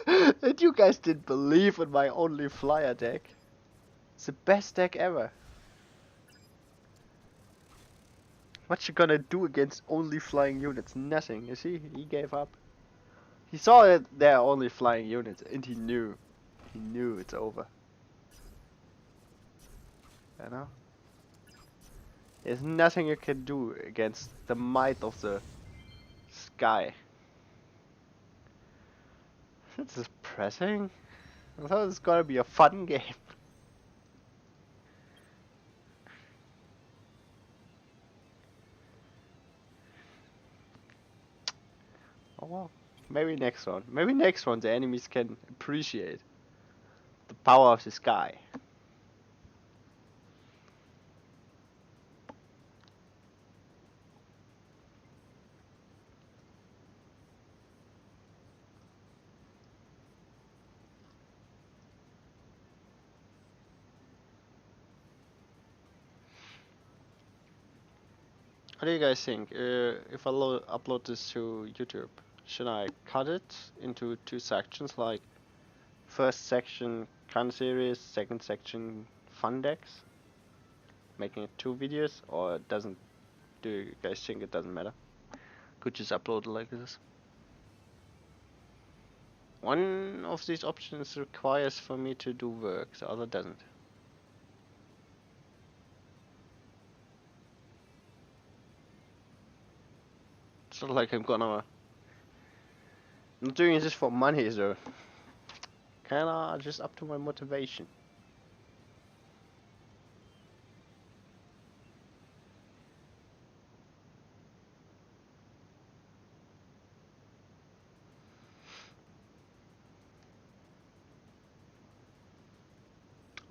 [SPEAKER 1] that you guys didn't believe in my only flyer deck. It's the best deck ever. What you gonna do against only flying units? Nothing. You see, he gave up. He saw that they're only flying units, and he knew. He knew it's over. You know? There's nothing you can do against the might of the sky. This is depressing. I thought it was gonna be a fun game. Oh well. Maybe next one. Maybe next one the enemies can appreciate the power of the sky. What do you guys think? If I upload this to YouTube, should I cut it into two sections, like first section kind series, second section fun decks, making it two videos, or doesn't? Do you guys think it doesn't matter? Could just upload it like this. One of these options requires for me to do work, the other doesn't. It's not like I'm not doing this for money, so kinda just up to my motivation.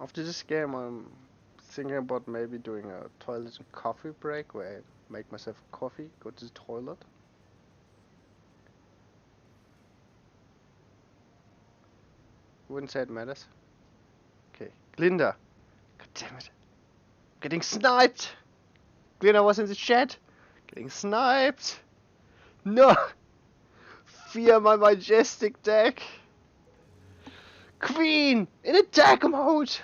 [SPEAKER 1] After this game, I'm thinking about maybe doing a toilet and coffee break where I make myself coffee, go to the toilet. Wouldn't say it matters. Okay, Glinda. God damn it. Getting sniped! Glinda was in the chat. Getting sniped. No! Fear my majestic deck. Queen! In attack mode!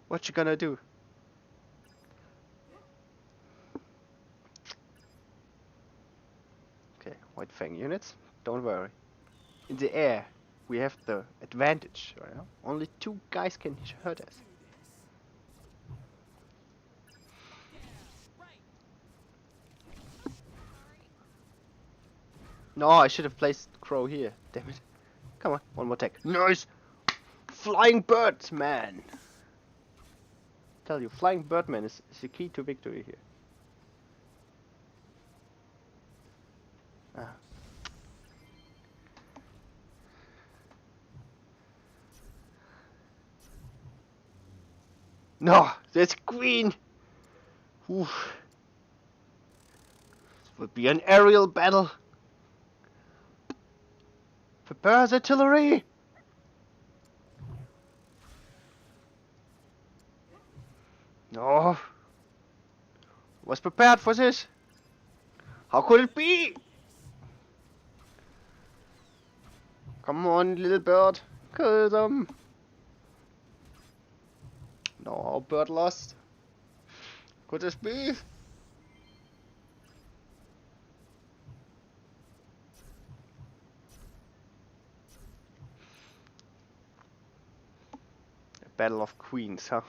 [SPEAKER 1] What you gonna do? Okay, White Fang units. Don't worry. In the air, we have the advantage, right? Only 2 guys can hurt us. No, I should have placed Crow here. Damn it. Come on, one more attack. Nice! Flying bird man! Tell you, flying birdman is the key to victory here. Ah. No, there's Queen. Oof. This will be an aerial battle. Prepare the artillery. No. Was prepared for this. How could it be? Come on, little bird. Kill them. No, bird lost. Could this be? A battle of queens, huh?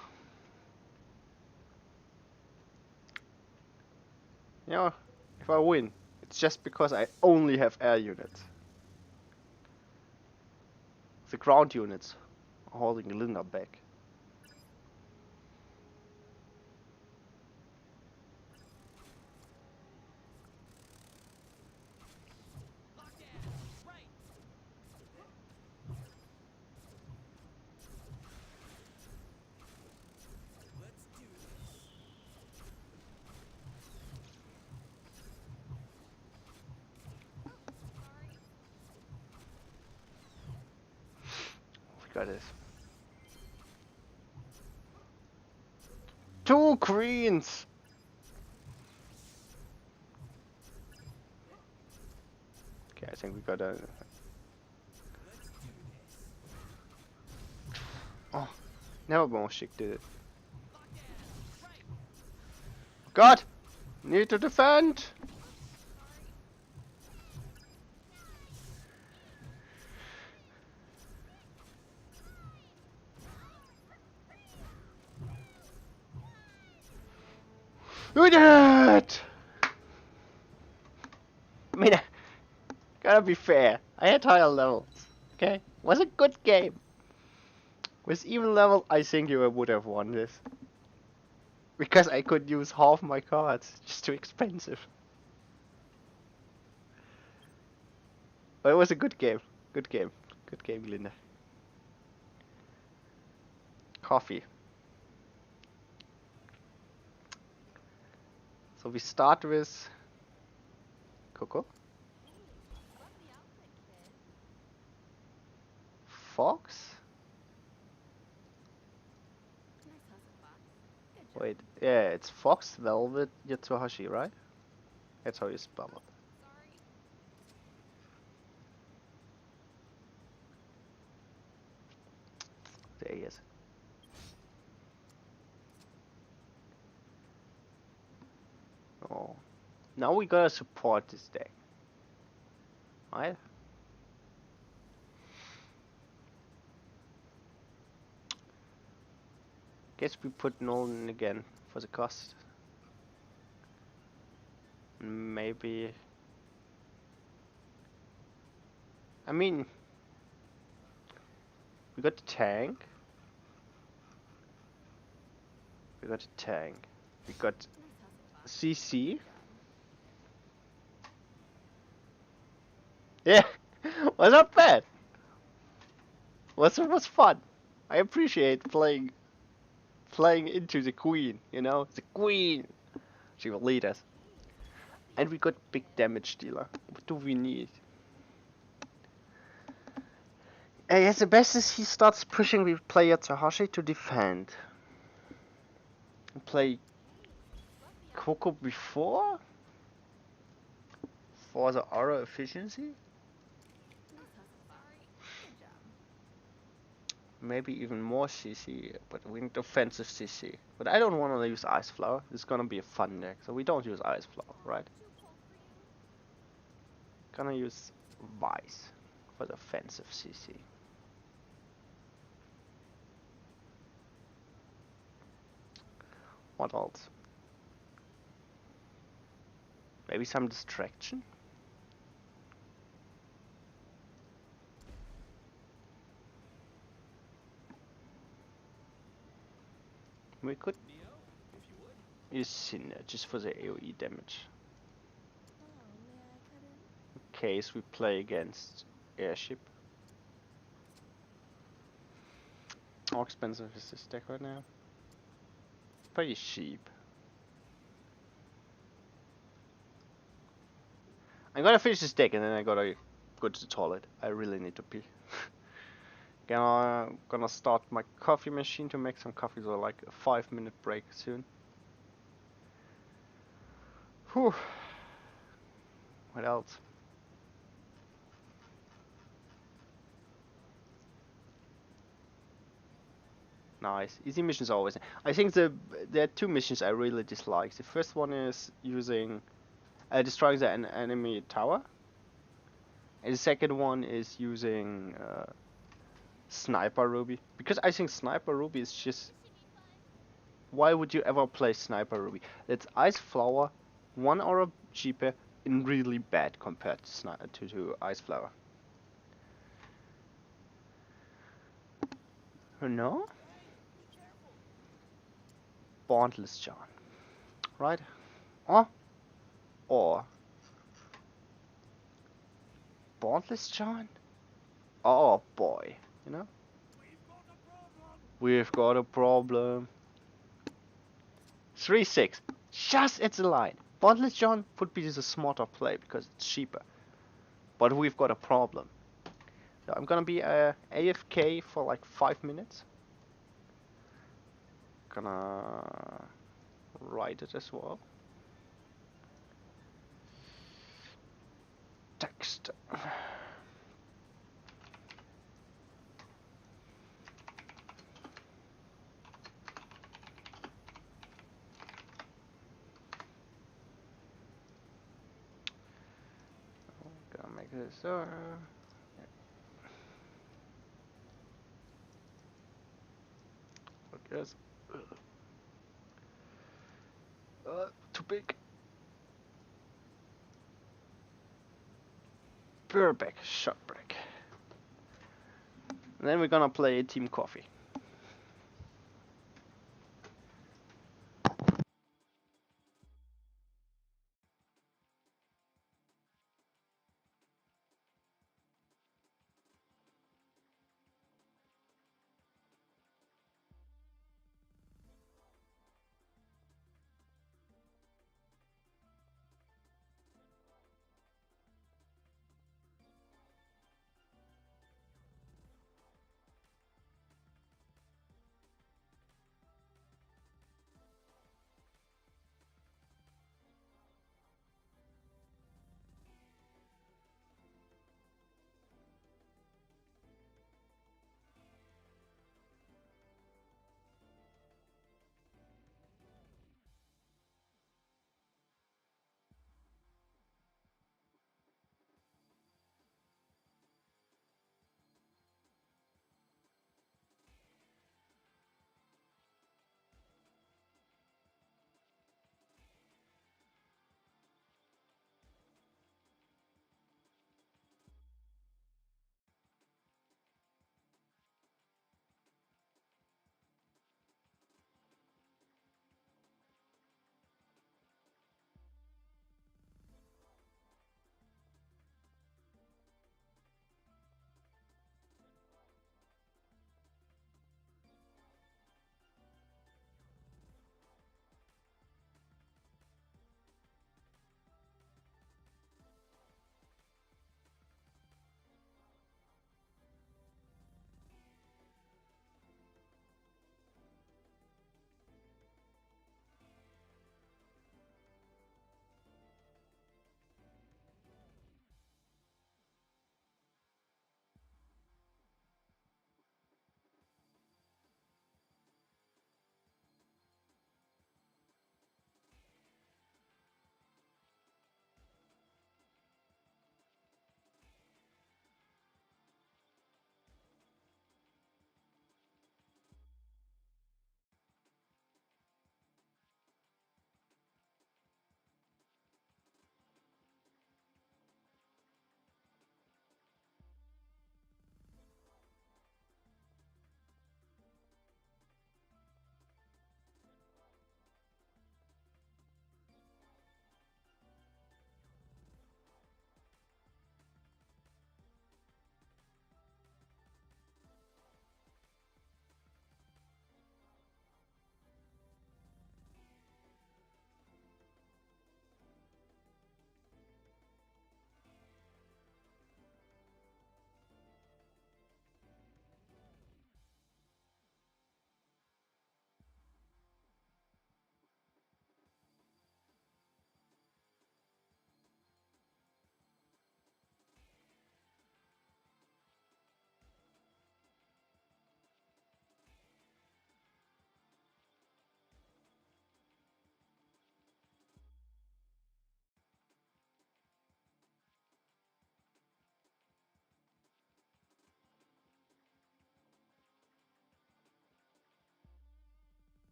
[SPEAKER 1] You know, if I win, it's just because I only have air units. The ground units are holding Linda back. Got this. 2 queens! Okay, I think we got a... Oh, never more Schick did it. God! Need to defend! We did it! I mean, gotta be fair. I had higher levels. Okay? Was a good game. With even level, I think you would have won this. Because I could use half my cards. Just too expensive. But it was a good game. Good game. Good game, Linda. Coffee. So we start with Coco. Fox? Wait, yeah, it's Fox, Velvet, Yatsuhashi, right? That's how you spell it. There he is. Oh. Now we gotta support this deck. Right? Guess we put Nolan again for the cost. Maybe... I mean... We got the tank. We got a tank. We got CC. Yeah, was not bad. Was fun. I appreciate playing Playing into the queen, you know? The queen! She will lead us. And we got big damage dealer. What do we need? Yes, the best is he starts pushing the player Tahashi to defend. Play Coco before? For the aura efficiency? Maybe even more CC, but we need offensive CC. But I don't want to use Ice Flower. It's gonna be a fun deck, so we don't use Ice Flower, right? Gonna use Vice for the offensive CC. What else? Maybe some distraction? We could use Cinder just for the AoE damage. In case we play against Airship. How expensive is this deck right now? Pretty cheap. I'm gonna finish this deck and then I gotta go to the toilet. I really need to pee. Gonna start my coffee machine to make some coffee, so like a 5-minute break soon. Whew. What else? Nice. Easy missions always. I think there are two missions I really dislike. The first one is using destroying the enemy tower. And the second one is using Sniper RWBY. Because I think Sniper RWBY is just... Why would you ever play Sniper RWBY? It's Ice Flower, 1 aura cheaper, and really bad compared to Ice Flower. No? Bondless John. Right? Or Bondless John? Oh boy, you know? We've got a problem. 3-6. Just at the line. Bondless John would be the smarter play because it's cheaper. But we've got a problem. So I'm gonna be AFK for like 5 minutes. Gonna write it as well. Text. Gonna make this yes. Too big. Burbeck shot break. And then we're gonna play Team Coffee.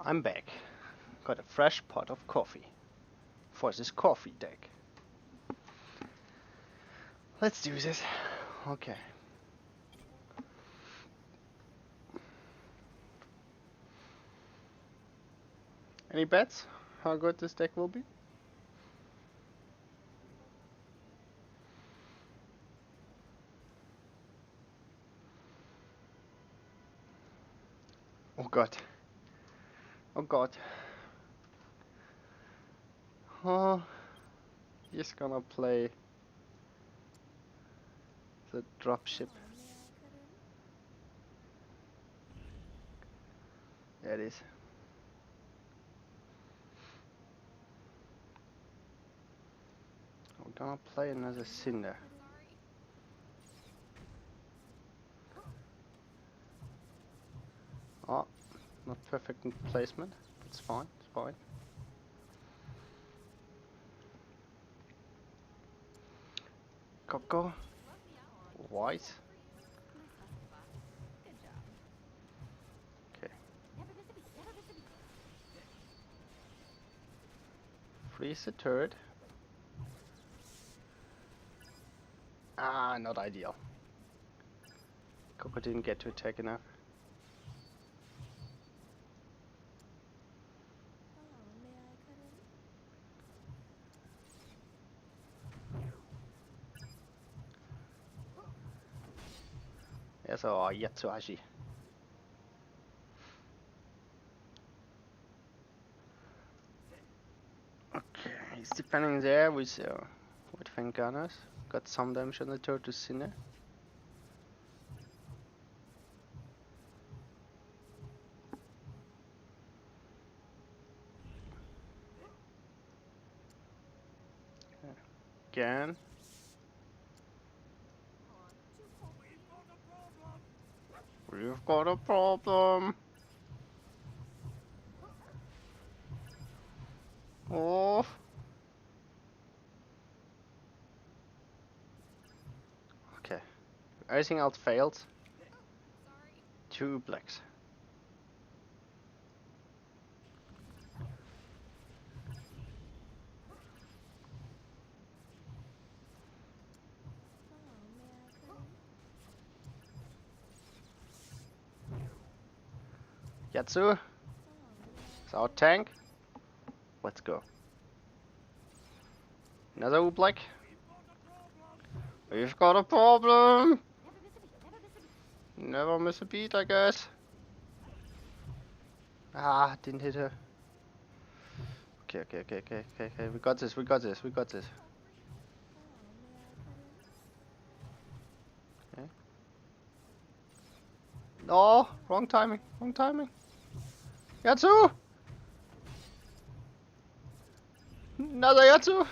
[SPEAKER 1] I'm back. Got a fresh pot of coffee for this coffee deck. Let's do this. Okay. Any bets? How good this deck will be? Oh god. Oh god. Oh, he's gonna play the dropship. There it is. We're gonna play another Cinder. Oh, not perfect in placement. It's fine, it's fine. Coco. White. Okay. Freeze the turret. Ah, not ideal. Coco didn't get to attack enough. Yes, oh, Yatsuhashi. Okay, he's defending there with Fang Gunners. Got some damage on the turret to Sinner. Again. We've got a problem. Oh. Okay. Everything else failed. 2 blacks. Yatsu. It's our tank. Let's go. Another black. We've got a problem. Never miss a beat, I guess. Ah, didn't hit her. Okay. We got this. Okay. No, wrong timing. Yatsu! Another Yatsu!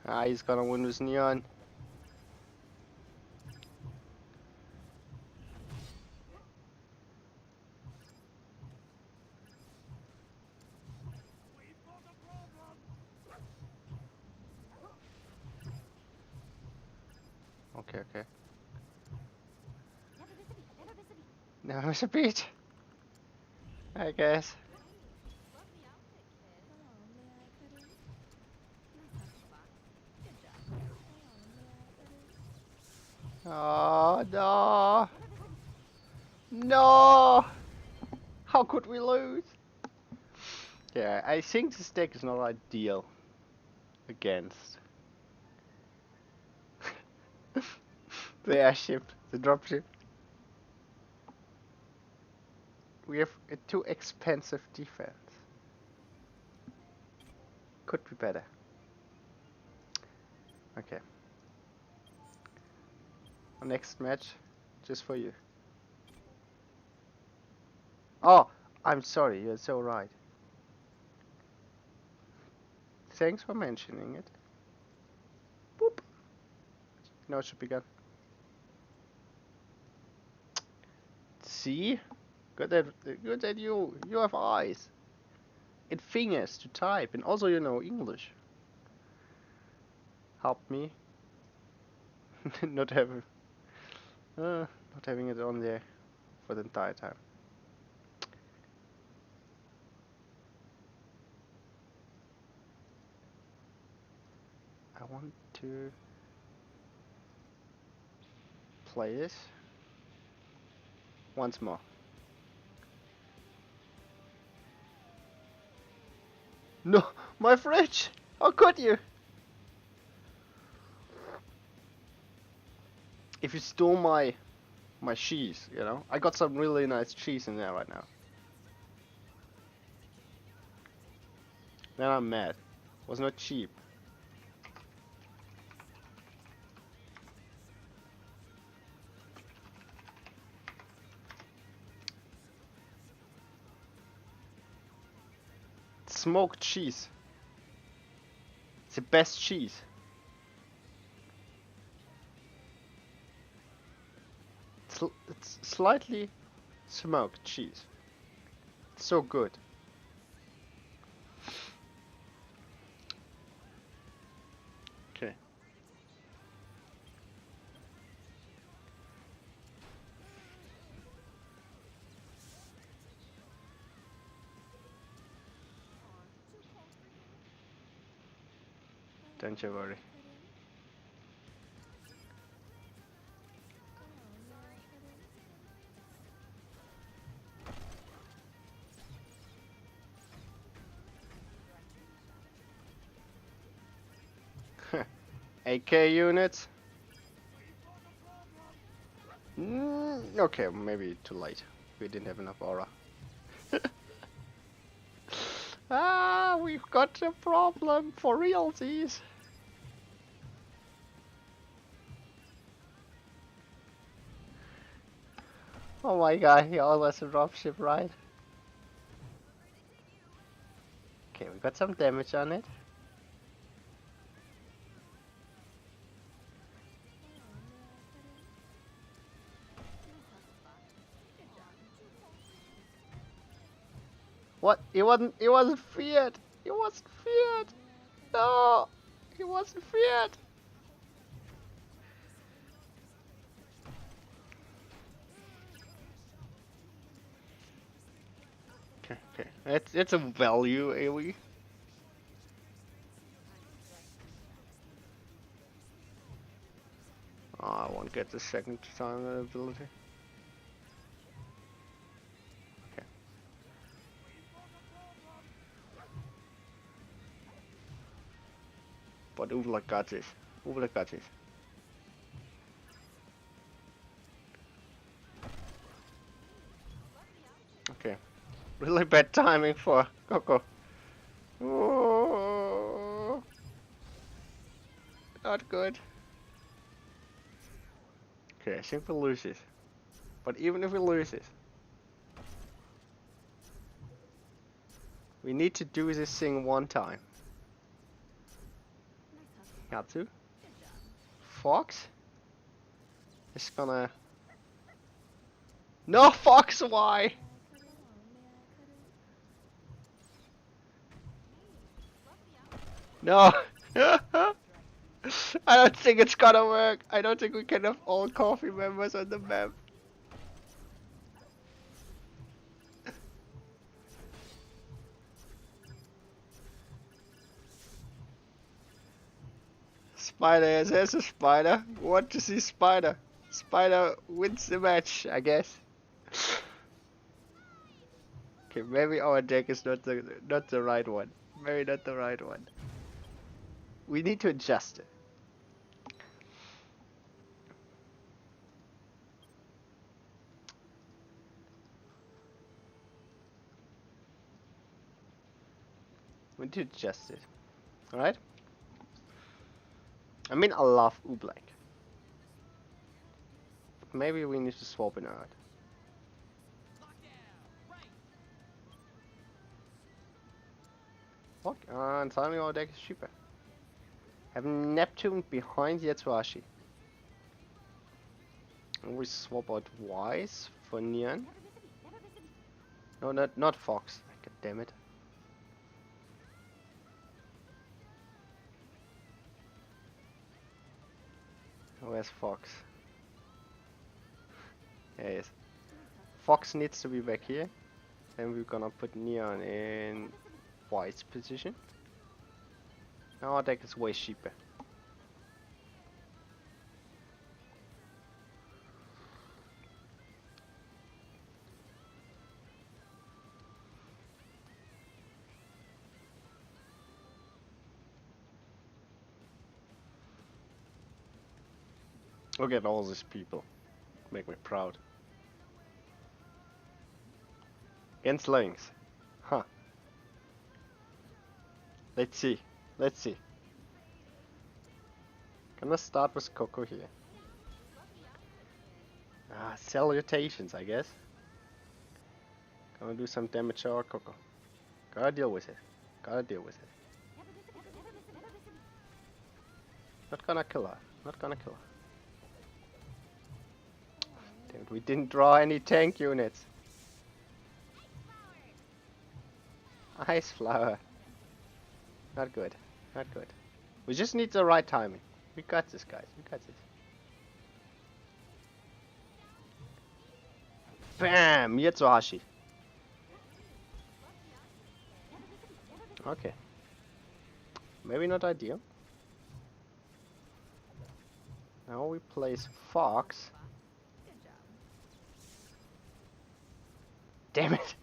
[SPEAKER 1] Ah, he's gonna win with Neon. Okay. Never miss a beat. I guess. Oh no! No! How could we lose? Yeah, I think this deck is not ideal against the airship, the dropship. We have a too expensive defense. Could be better. Okay. Our next match, just for you. Oh, I'm sorry, you're so right. Thanks for mentioning it. Boop. Now it should be gone. See? Good at you. You have eyes. it fingers to type, and also you know English. Help me. not having, not having it on there for the entire time. I want to play this once more. No, my fridge! How could you? If you stole my cheese, you know, I got some really nice cheese in there right now. Then I'm mad. It was not cheap. Smoked cheese. It's the best cheese. It's slightly smoked cheese. It's so good. Okay. Don't you worry. AK units. Okay, maybe too late. We didn't have enough aura. Ah, we've got a problem for realsies. Oh my god, he always a dropship, right? Okay, we got some damage on it. What? He wasn't feared! He wasn't feared! No! He wasn't feared! Okay, okay. It's a value AoE. Oh, I won't get the second time ability. Okay. But Uvla got this. Uvla got this. Okay. Really bad timing for Coco. Oh, not good. Okay, I think we lose this. But even if we lose this, we need to do this thing one time. Got to. Fox is gonna. No, Fox, why? No. I don't think it's gonna work. I don't think we can have all coffee members on the map. Spider, there's a spider. Want to see spider? Spider wins the match, I guess. Okay, maybe our deck is not the right one. Maybe not the right one. We need to adjust it. We need to adjust it. Alright? I mean, I love Ooblank. Maybe we need to swap it out. Look, and suddenly our deck is cheaper. Have Neptune behind Yetsuashi. And we swap out Wise for Neon. No, not Fox. God damn it. Where's Fox? There he is. Fox needs to be back here. Then we're gonna put Neon in White's position. Now our deck is way cheaper. Look at all these people. Make me proud. Against Lynx. Huh. Let's see. Let's see. Gonna start with Coco here. Salutations, I guess. Gonna do some damage to our Coco. Gotta deal with it. Gotta deal with it. Not gonna kill her. Not gonna kill her. Damn it, we didn't draw any tank units. Ice flower. Not good. Not good. We just need the right timing. We got this, guys. We got this. Bam! Yetsuhashi. Okay. Maybe not ideal. Now we place Fox. Damn it!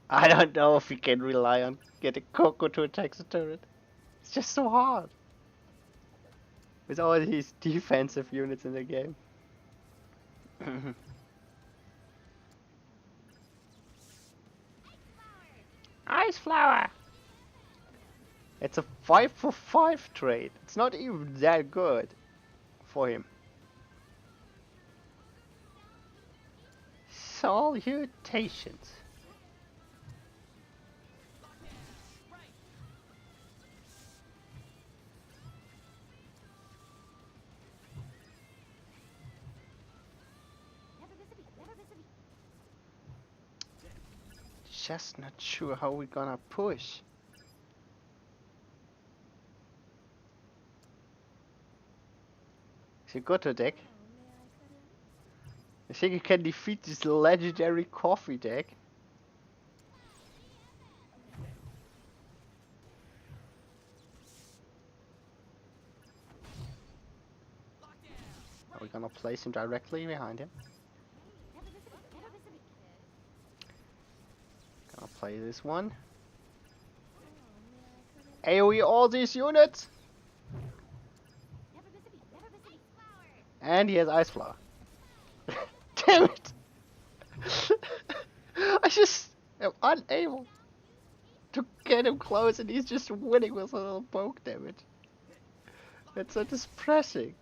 [SPEAKER 1] I don't know if we can rely on getting Coco to attack the turret. It's just so hard. With all these defensive units in the game. Ice flower! It's a 5-for-5 trade. It's not even that good for him. Salutations. Just not sure how we're gonna push. Is it good deck? I think you can defeat this legendary coffee deck. Are we gonna place him directly behind him? Gonna play this one. AoE all these units! And he has Ice Flower. Damn it! I just am unable to get him close and he's just winning with a little poke damage. It's so depressing.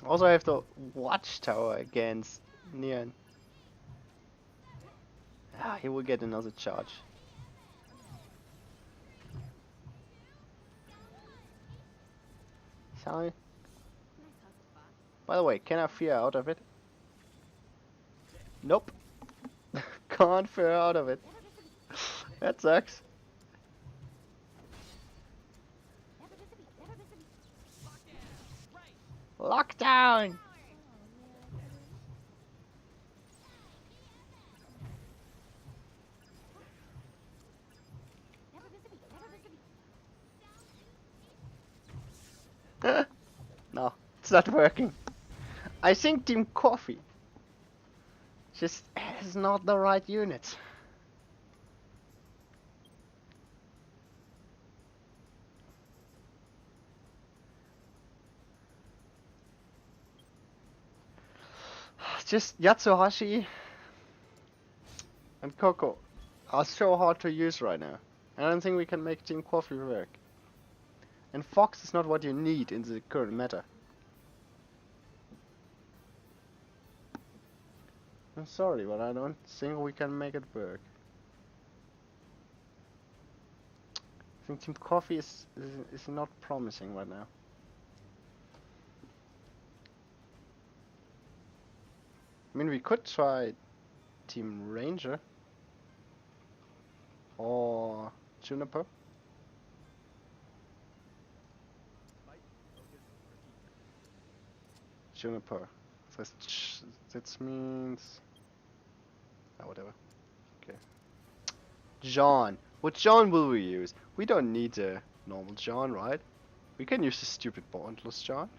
[SPEAKER 1] Also I have the Watchtower against Neon. Ah, he will get another charge. Sorry. By the way, can I fear out of it? Nope. Can't fear out of it. That sucks. Lockdown! No, it's not working. I think Team Coffee just has not the right units. Just Yatsuhashi and Coco are so hard to use right now. I don't think we can make Team Coffee work. And Fox is not what you need in the current meta. I'm sorry, but I don't think we can make it work. I think Team Coffee is not promising right now. I mean, we could try Team Ranger. or Juniper. Juniper. That means whatever. Okay. John. What John will we use? We don't need a normal John, right? We can use the stupid bondless John,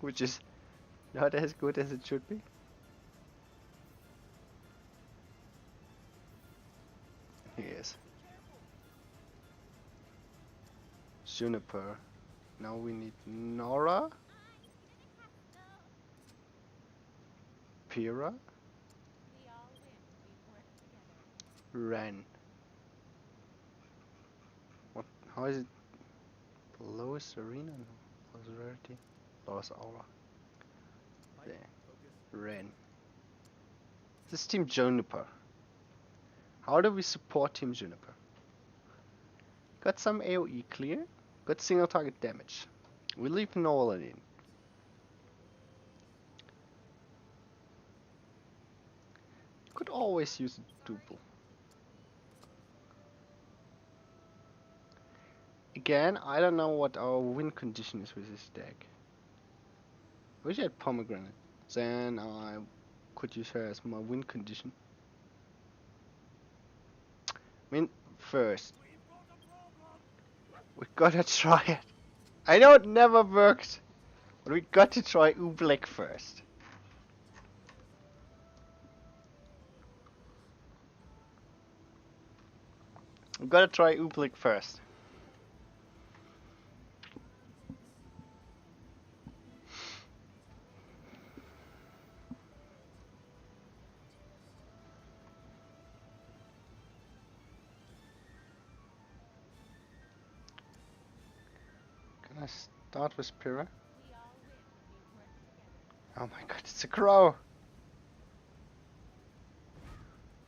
[SPEAKER 1] which is not as good as it should be. Yes. Juniper. Now we need Nora. Pyrrha. Ren. What? How is it? Lowest arena? No. Lowest rarity? Lowest aura. There. Ren. This is Team Juniper. How do we support Team Juniper? Got some AoE clear. Got single target damage. We leave Nolan in. Could always use a duple. Again, I don't know what our win condition is with this deck. I wish I had Pomegranate. Then I could use her as my win condition. I mean, first, we gotta try it. I know it never works, but we got to try Oobleck first. We gotta try Oobleck first. Can I start with Pyrrha? Oh my god, it's a crow!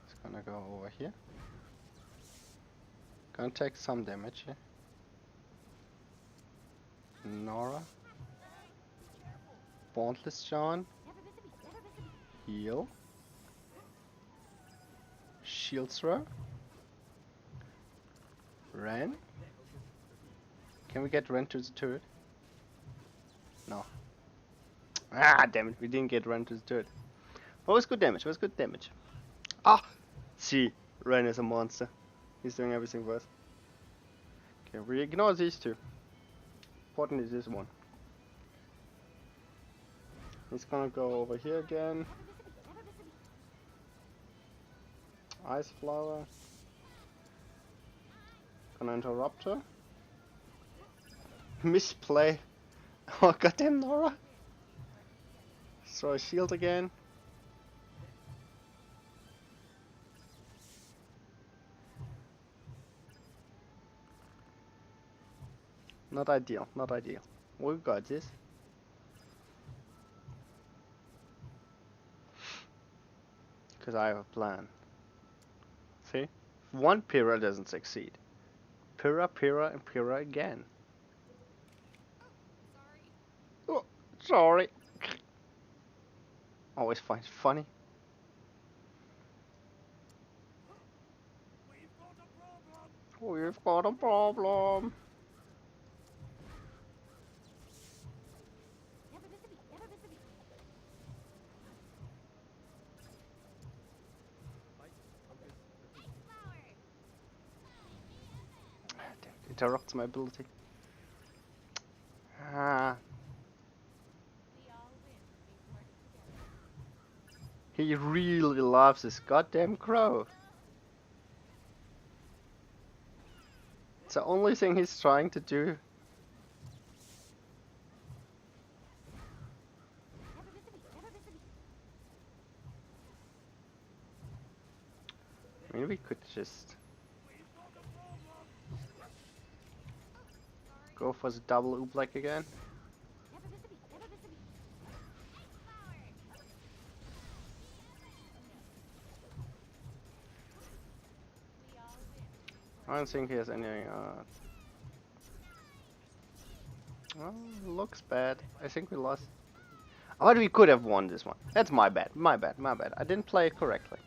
[SPEAKER 1] It's gonna go over here. Gonna take some damage here. Nora. Bondless John. Heal. Shield throw. Ren. Can we get Ren to the turret? No. Ah, damn it, we didn't get Ren to the turret. What was good damage? What was good damage? Ah! See, Ren is a monster. He's doing everything for us. Okay, we ignore these two. Important is this one. He's gonna go over here again. Ice Flower. Gonna interrupt her. Misplay. Oh goddamn Nora. Throw a shield again. Not ideal, not ideal. We got this. Because I have a plan. See? If one Pyrrha doesn't succeed. Pyrrha, Pyrrha, and Pyrrha again. Oh, sorry. Always find it funny. We've got a problem. Interrupts my ability. Ah. He really loves this goddamn crow. It's the only thing he's trying to do. I mean, we could just go for the double Oobleck again. I don't think he has any. Well, looks bad. I think we lost. But we could have won this one. That's my bad. My bad. My bad. I didn't play it correctly.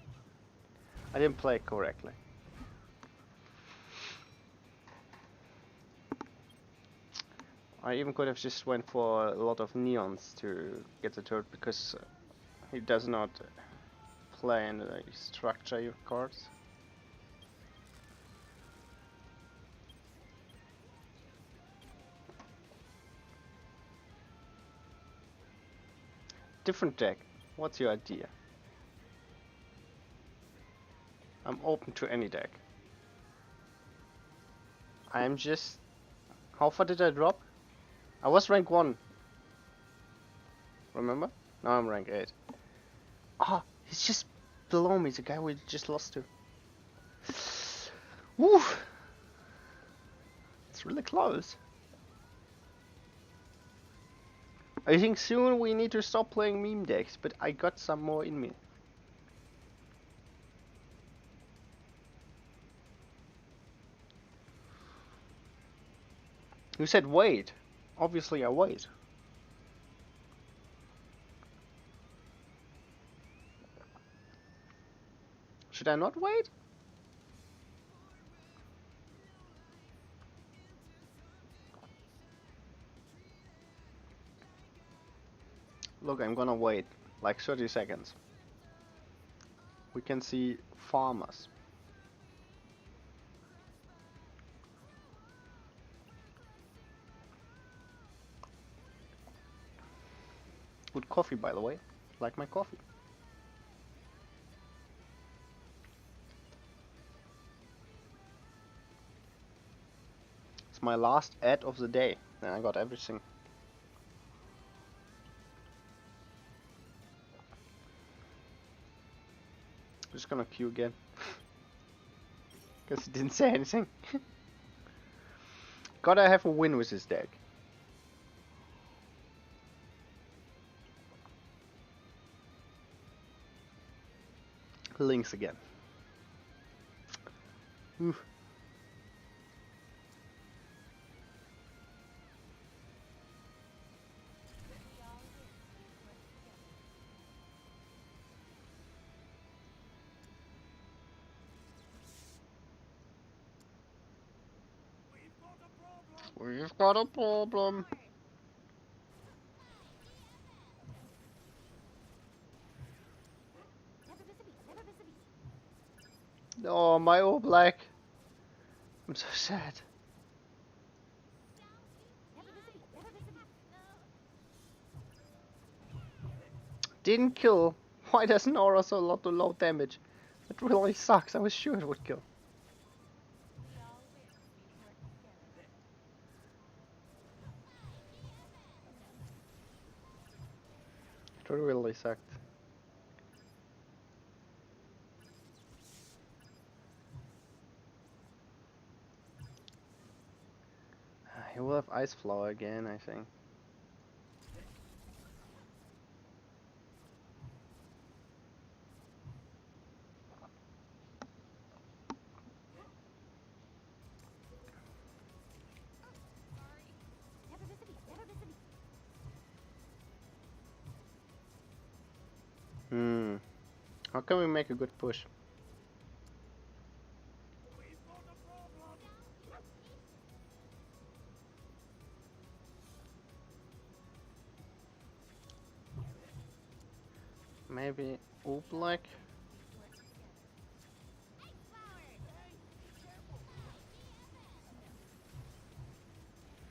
[SPEAKER 1] I didn't play it correctly. I even could have just went for a lot of neons to get the turret because he does not play in the structure cards. Different deck. What's your idea? I'm open to any deck. I'm just... How far did I drop? I was rank 1. Remember? Now I'm rank 8. Ah, he's just below me, the guy we just lost to. Woo! It's really close. I think soon we need to stop playing meme decks, but I got some more in me. You said wait. Obviously I wait. Should I not wait? Look, I'm gonna wait like 30 seconds. We can see farmers. Good coffee, by the way. Like my coffee. It's my last ad of the day. Then I got everything. Just gonna queue again. Because he didn't say anything. Gotta have a win with this deck. Links again. Ooh. We've got a problem. Oh, my all black. I'm so sad. Didn't kill. Why doesn't aura so lot of low damage? It really sucks. I was sure it would kill. It really sucked. He will have Ice Flower again, I think. How can we make a good push? Maybe Oblak?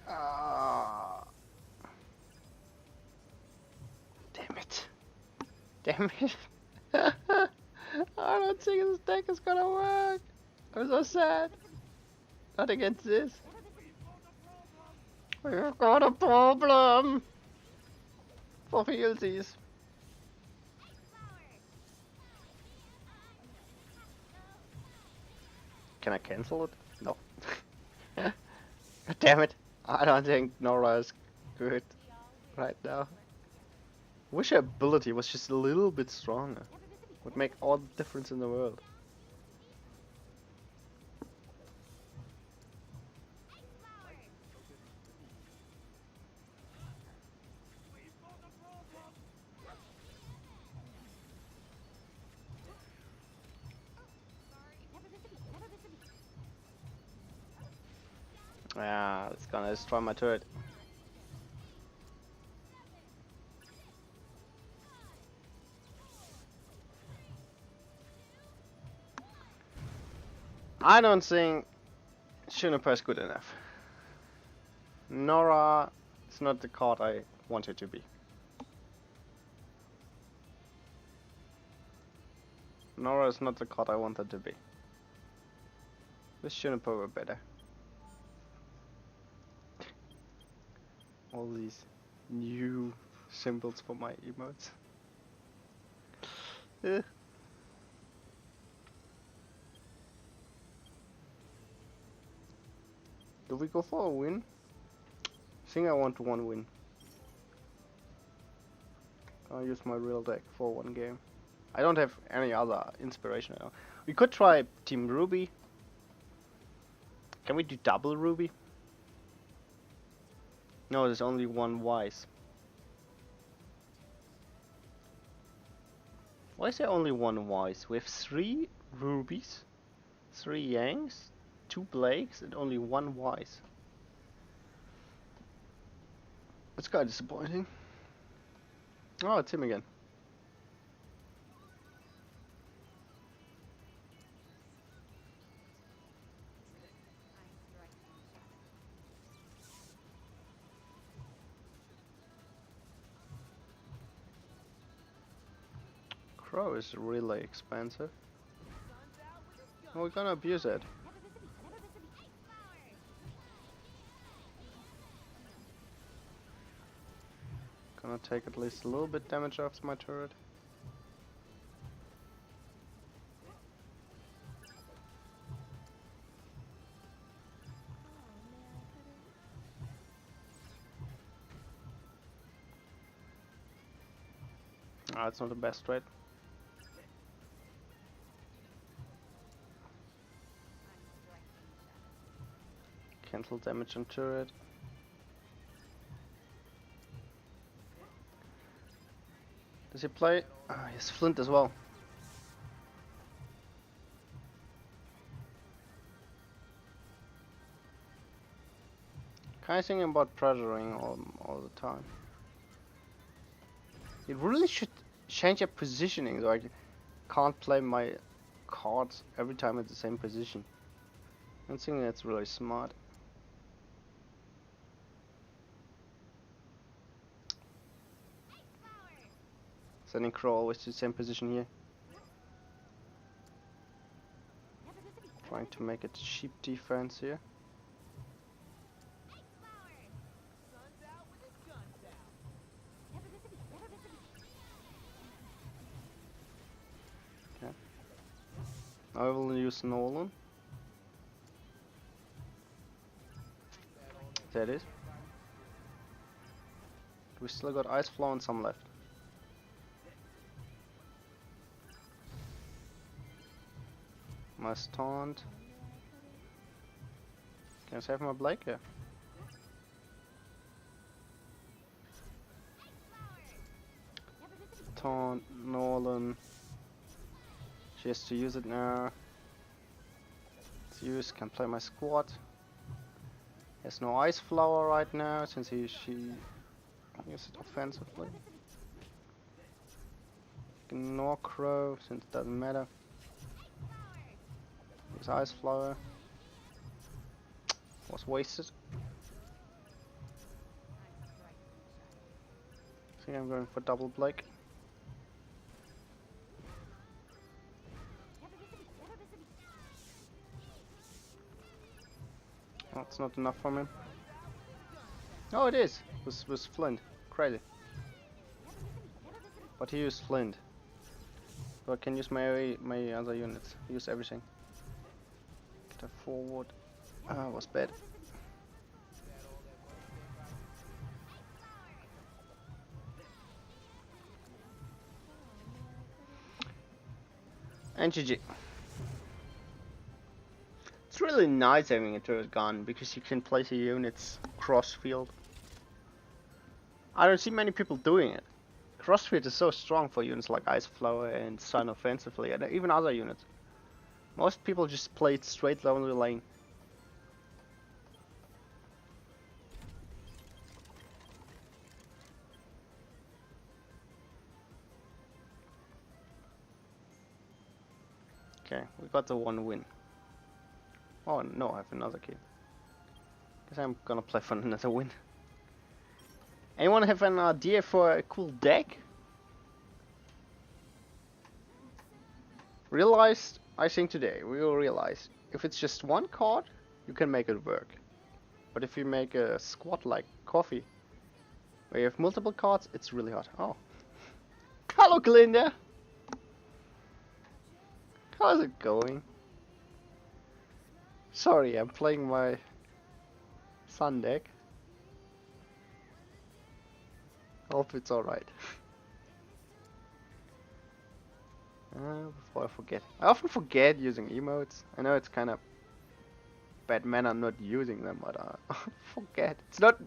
[SPEAKER 1] Ah! Damn it! Damn it! I don't think this deck is gonna work. I'm so sad. Not against this. We've got a problem. For realsies. Can I cancel it? No. God damn it. I don't think Nora is good right now. Wish her ability was just a little bit stronger. Would make all the difference in the world. Yeah, it's gonna destroy my turret. I don't think Juniper is good enough. Nora is not the card I want it to be. Nora is not the card I want it to be. This Juniper were better. All these new symbols for my emotes. Eh. Do we go for a win? I think I want one win. I'll use my real deck for one game. I don't have any other inspiration now. We could try Team RWBY. Can we do double RWBY? No, there's only one Wise. Why is there only one Wise? We have 3 Rubies, 3 Yangs, 2 Blakes, and only one Wise. It's kind of disappointing. Oh, it's him again. Crow is really expensive. We're gonna abuse it. Gonna take at least a little bit damage off my turret. Ah, it's not the best trade. Cancel damage on turret. Does he play? Ah, he has Flint as well. Kinda thinking about pressuring all the time. It really should change your positioning so I can't play my cards every time at the same position. I think that's really smart. Sending Crow always to the same position here. Trying to make it cheap defense here. Okay. I will use Nolan. There it is. We still got Ice Flow and some left. Must taunt. Can I save my Blake here? Taunt, Nolan. She has to use it now. Let's use, can play my squad. There's no Ice Flower right now since she used it offensively. Ignore Crow since it doesn't matter. Use Ice Flower. Was wasted. I think I'm going for double Blake. That's not enough from him. Oh, it is! With Flint. Crazy. But he used Flint. So I can use my other units. Use everything. Get a forward. Ah, was bad. And GG. It's really nice having a turret gun because you can place your units cross field. I don't see many people doing it. Crossfield is so strong for units like Ice Flower and Sun offensively, and even other units. Most people just play it straight down the lane. Okay, we got the one win. Oh no, I have another key. Guess I'm gonna play for another win. Anyone have an idea for a cool deck? Realized, I think today, we will realize, if it's just one card, you can make it work. But if you make a squad like Coffee, where you have multiple cards, it's really hard. Oh. Hello, Glinda! How's it going? Sorry, I'm playing my Sun deck. Hope it's alright. Before I forget. I often forget using emotes. I know it's kind of bad manner not using them, but I forget.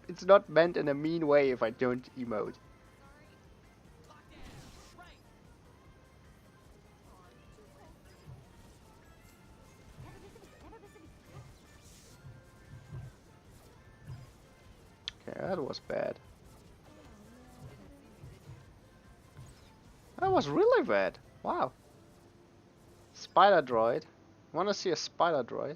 [SPEAKER 1] It's not meant in a mean way if I don't emote. Okay, that was bad. That was really bad. Wow. Spider droid. Wanna see a spider droid?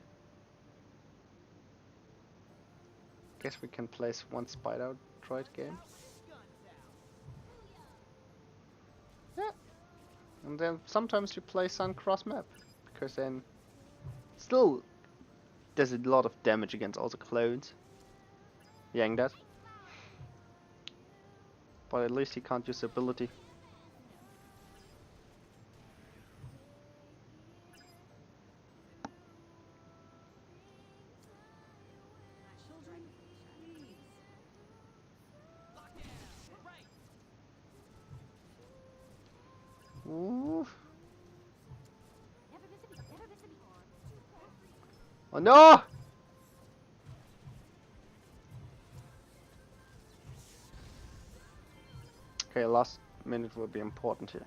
[SPEAKER 1] Guess we can place one spider droid game. Yeah. And then sometimes you play Sun cross map, because then still does a lot of damage against all the clones. Yang that. But at least he can't use the ability. Ooh. Oh no! Okay, last minute will be important here.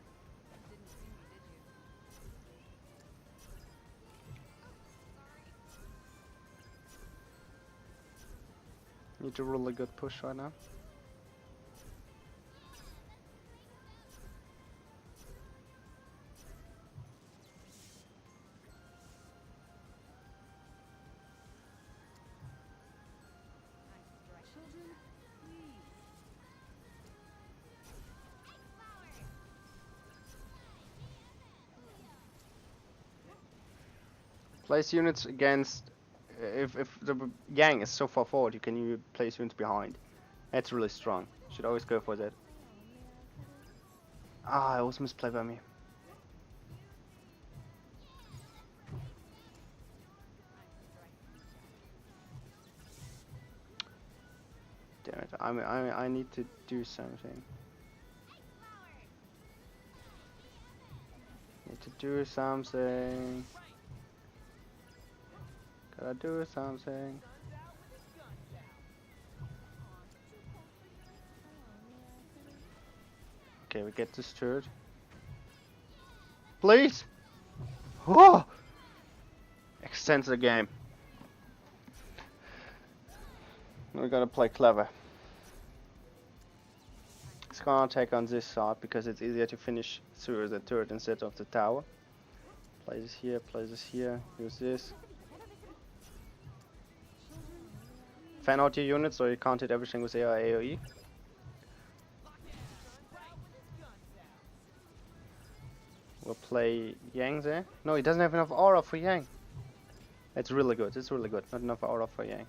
[SPEAKER 1] Need a really good push right now. Place units against, if the Yang is so far forward, you can place units behind. That's really strong. Should always go for that. Ah, it was misplayed by me. Damn it! I need to do something. Need to do something. Gotta do something. Okay, we get this turret. Please! Oh! Extends the game. We gotta play clever. It's gonna take on this side because it's easier to finish through the turret instead of the tower. Play this here, use this. Fan out your units so you can't hit everything with AoE. We'll play Yang there. No, he doesn't have enough aura for Yang. It's really good, it's really good. Not enough aura for Yang.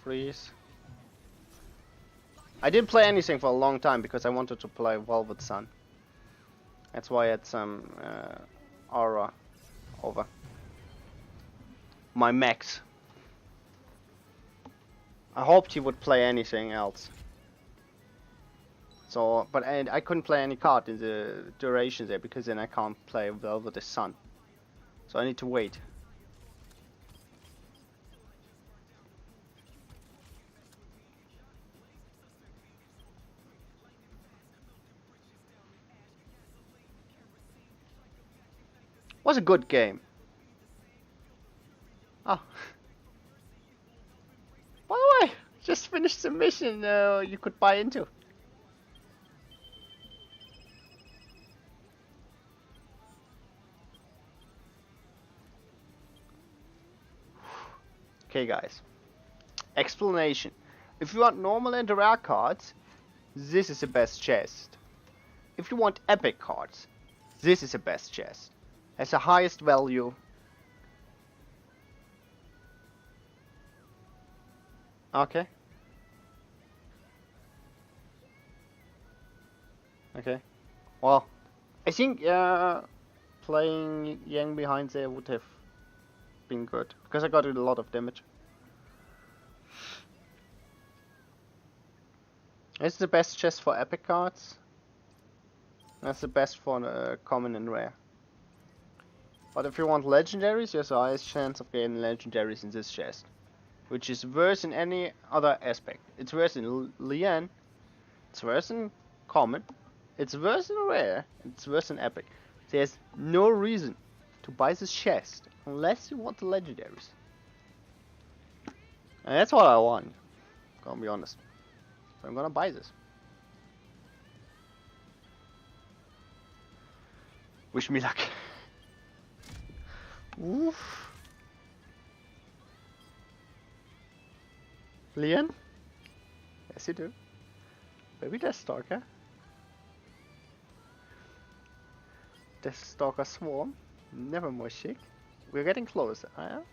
[SPEAKER 1] Freeze. I didn't play anything for a long time because I wanted to play Velvet Sun. That's why I had some aura over my max. I hoped he would play anything else. So, but I couldn't play any card in the duration there because then I can't play Velvet Sun. So I need to wait. Was a good game. Oh. By the way, just just finished the mission you could buy into. Okay, guys. Explanation. If you want normal and rare cards, this is the best chest. If you want epic cards, this is the best chest. Has the highest value. Okay. Okay. Well, I think playing Yang behind there would have been good, because I got a lot of damage. It's the best chest for epic cards. That's the best for common and rare. But if you want legendaries, there's the highest chance of getting legendaries in this chest, which is worse in any other aspect. It's worse in Lian, it's worse in common, it's worse in rare, it's worse in epic. There's no reason to buy this chest unless you want the legendaries. And that's what I want, gonna be honest. So I'm gonna buy this. Wish me luck. Oof. Lian? Yes you do. Maybe Death Stalker. Death Stalker Swarm. Never more chic. We're getting closer.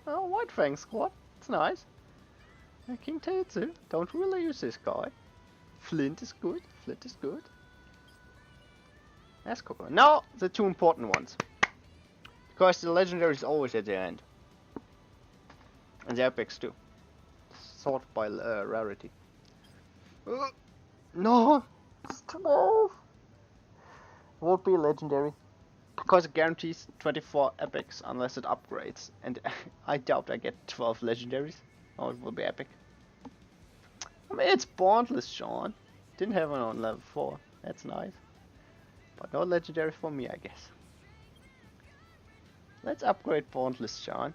[SPEAKER 1] Oh, White Fang Squad. It's nice. King Taitsu. Don't really use this guy. Flint is good. Flint is good. That's cool. Now, the two important ones. Because the legendary is always at the end. And the epics too. Sorted by rarity. No! No! Won't be legendary. Because it guarantees 24 epics unless it upgrades. And I doubt I get 12 legendaries. Oh, it will be epic. I mean, it's Bondless, Sean. Didn't have one on level 4. That's nice. But no legendary for me, I guess. Let's upgrade Bondless, Sean.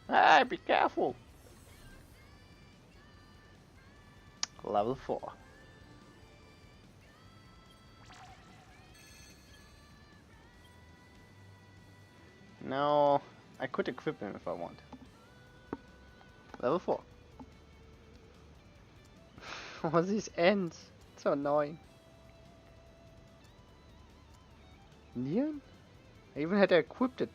[SPEAKER 1] Hey, be careful! Level 4. No, I could equip him if I want. Level 4. Oh, these ends. It's so annoying. Neon? I even had it equipped at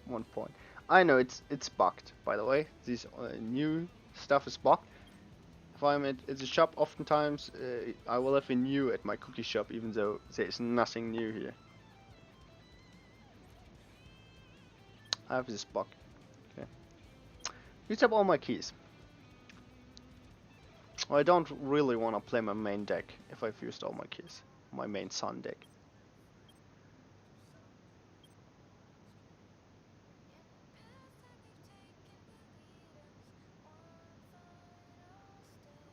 [SPEAKER 1] one point. I know it's bugged, by the way. This new stuff is bugged. If I'm at the shop, oftentimes I will have a new at my cookie shop, even though there is nothing new here. I have this bug. Okay. Use up all my keys. Well, I don't really want to play my main deck if I've used all my keys. My main Sun deck.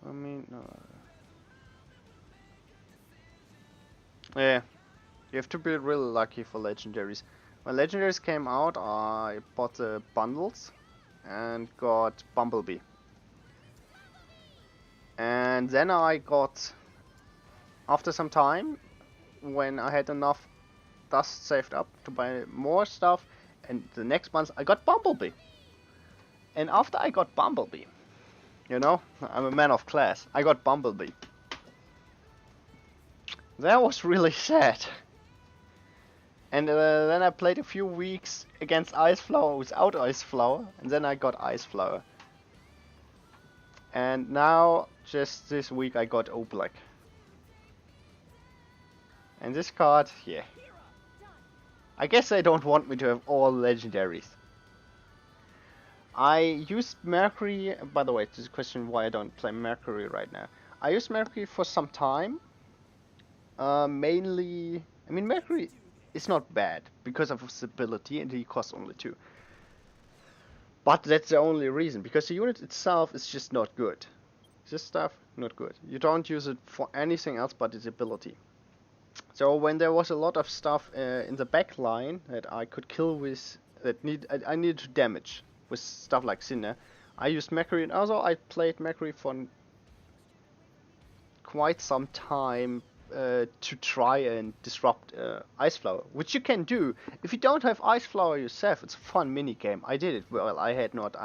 [SPEAKER 1] I mean, no. Yeah, you have to be really lucky for legendaries. When legendaries came out, I bought the bundles and got Bumblebee. And then I got, after some time, when I had enough dust saved up to buy more stuff, and the next month I got Bumblebee. And after I got Bumblebee, you know, I'm a man of class, I got Bumblebee. That was really sad. And then I played a few weeks against Ice Flower without Ice Flower, and then I got Ice Flower. And now, just this week, I got Oblak. And this card, yeah. I guess they don't want me to have all legendaries. I used Mercury, by the way, this is a question why I don't play Mercury right now. I used Mercury for some time. Mainly, I mean, Mercury is not bad because of his ability and he costs only 2. But that's the only reason, because the unit itself is just not good. This stuff, not good. You don't use it for anything else but its ability. So when there was a lot of stuff in the back line that I could kill with, I needed to damage with stuff like Cinder, I used Mercury, and also I played Mercury for quite some time to try and disrupt Ice Flower, which you can do. If you don't have Ice Flower yourself, it's a fun mini game. I did it. Well, I had not.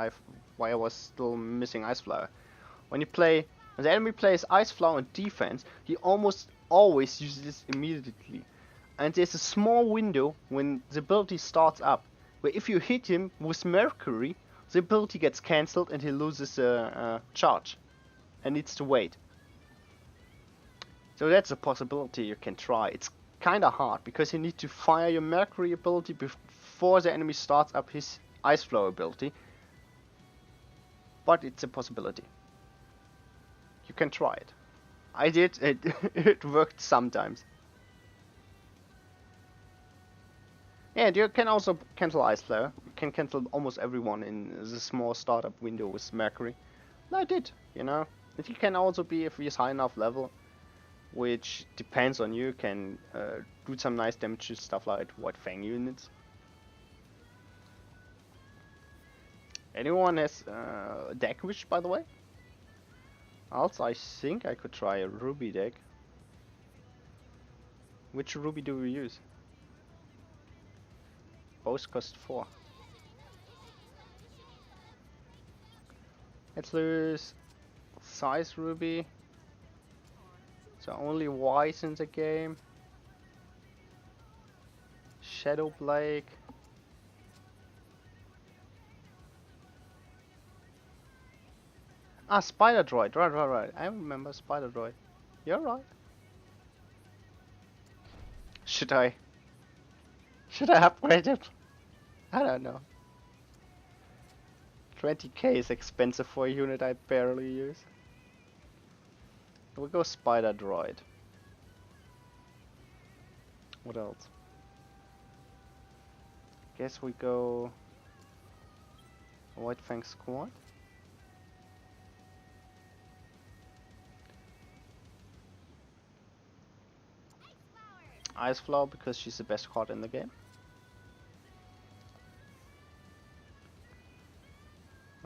[SPEAKER 1] Why I was still missing Ice Flower. When the enemy plays Ice Flower in defense, he almost always uses this immediately. And there's a small window when the ability starts up, where if you hit him with Mercury, the ability gets cancelled and he loses charge and needs to wait. So that's a possibility you can try. It's kinda hard because you need to fire your Mercury ability before the enemy starts up his Ice Flow ability. But it's a possibility. You can try it. I did, it worked sometimes. And you can also cancel Ice Flare. You can cancel almost everyone in the small startup window with Mercury. I did, you know. And you can also be, if he's high enough level, which depends on you, can do some nice damage, stuff like White Fang units. Anyone has deck wish, by the way? Also, I think I could try a RWBY deck. Which RWBY do we use? Both cost 4. Let's lose size RWBY. So only White in the game. Shadow Blake. Ah, Spider Droid. Right. I remember Spider Droid. You're right. Should I upgrade it? I don't know. 20k is expensive for a unit I barely use. We'll go Spider Droid. What else? Guess we go White Fang Squad. Ice Flower because she's the best card in the game.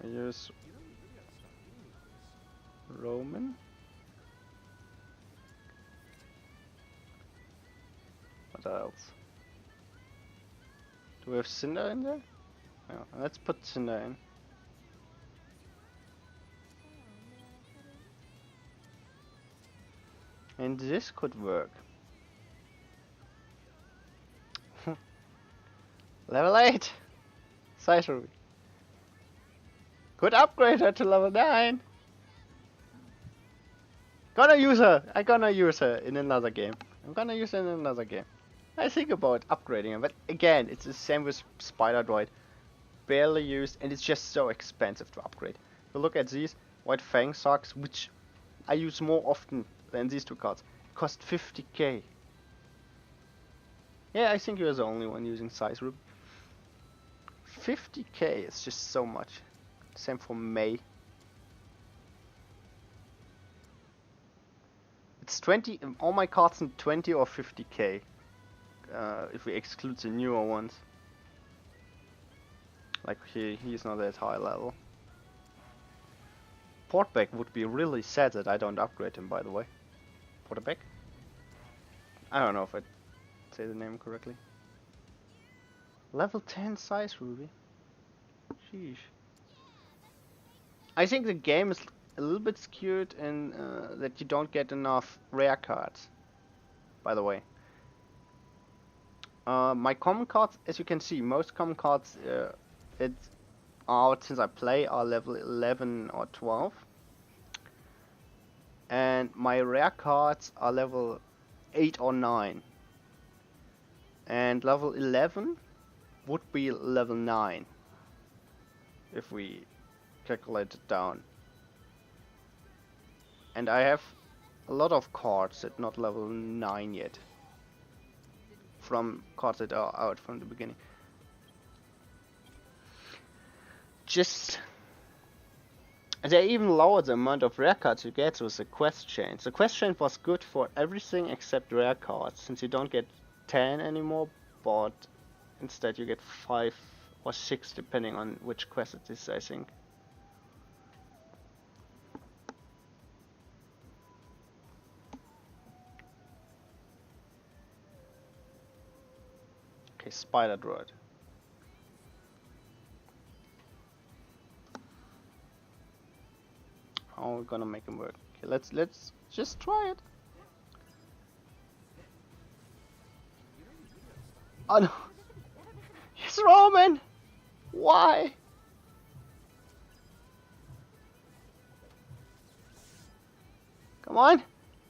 [SPEAKER 1] I use Roman. What else? Do we have Cinder in there? No, let's put Cinder in. And this could work. Level 8! Size RWBY. Could upgrade her to level 9! Gonna use her! I'm gonna use her in another game. I think about upgrading her, but again, it's the same with Spider Droid. Barely used, and it's just so expensive to upgrade. If you look at these, White Fang socks, which I use more often than these two cards, cost 50k. Yeah, I think you're the only one using size RWBY. 50k is just so much. Same for May. It's 20, all my cards in 20 or 50k. If we exclude the newer ones. Like he's not at high level. Portback would be really sad that I don't upgrade him, by the way. Portback? I don't know if I say the name correctly. Level 10 size RWBY. Sheesh. I think the game is a little bit skewed in that you don't get enough rare cards. By the way. My common cards, as you can see, most common cards it's out since I play are level 11 or 12. And my rare cards are level 8 or 9. And level 11 would be level 9. If we calculate it down. And I have a lot of cards that not level 9 yet. From cards that are out from the beginning. Just they even lowered the amount of rare cards you get with the quest chain. The quest chain was good for everything except rare cards, since you don't get 10 anymore, but instead you get 5 or 6 depending on which quest it is, I think. Okay, spider droid. How are we gonna make him work? Okay, let's just try it. Oh no! It's Roman! Why? Come on!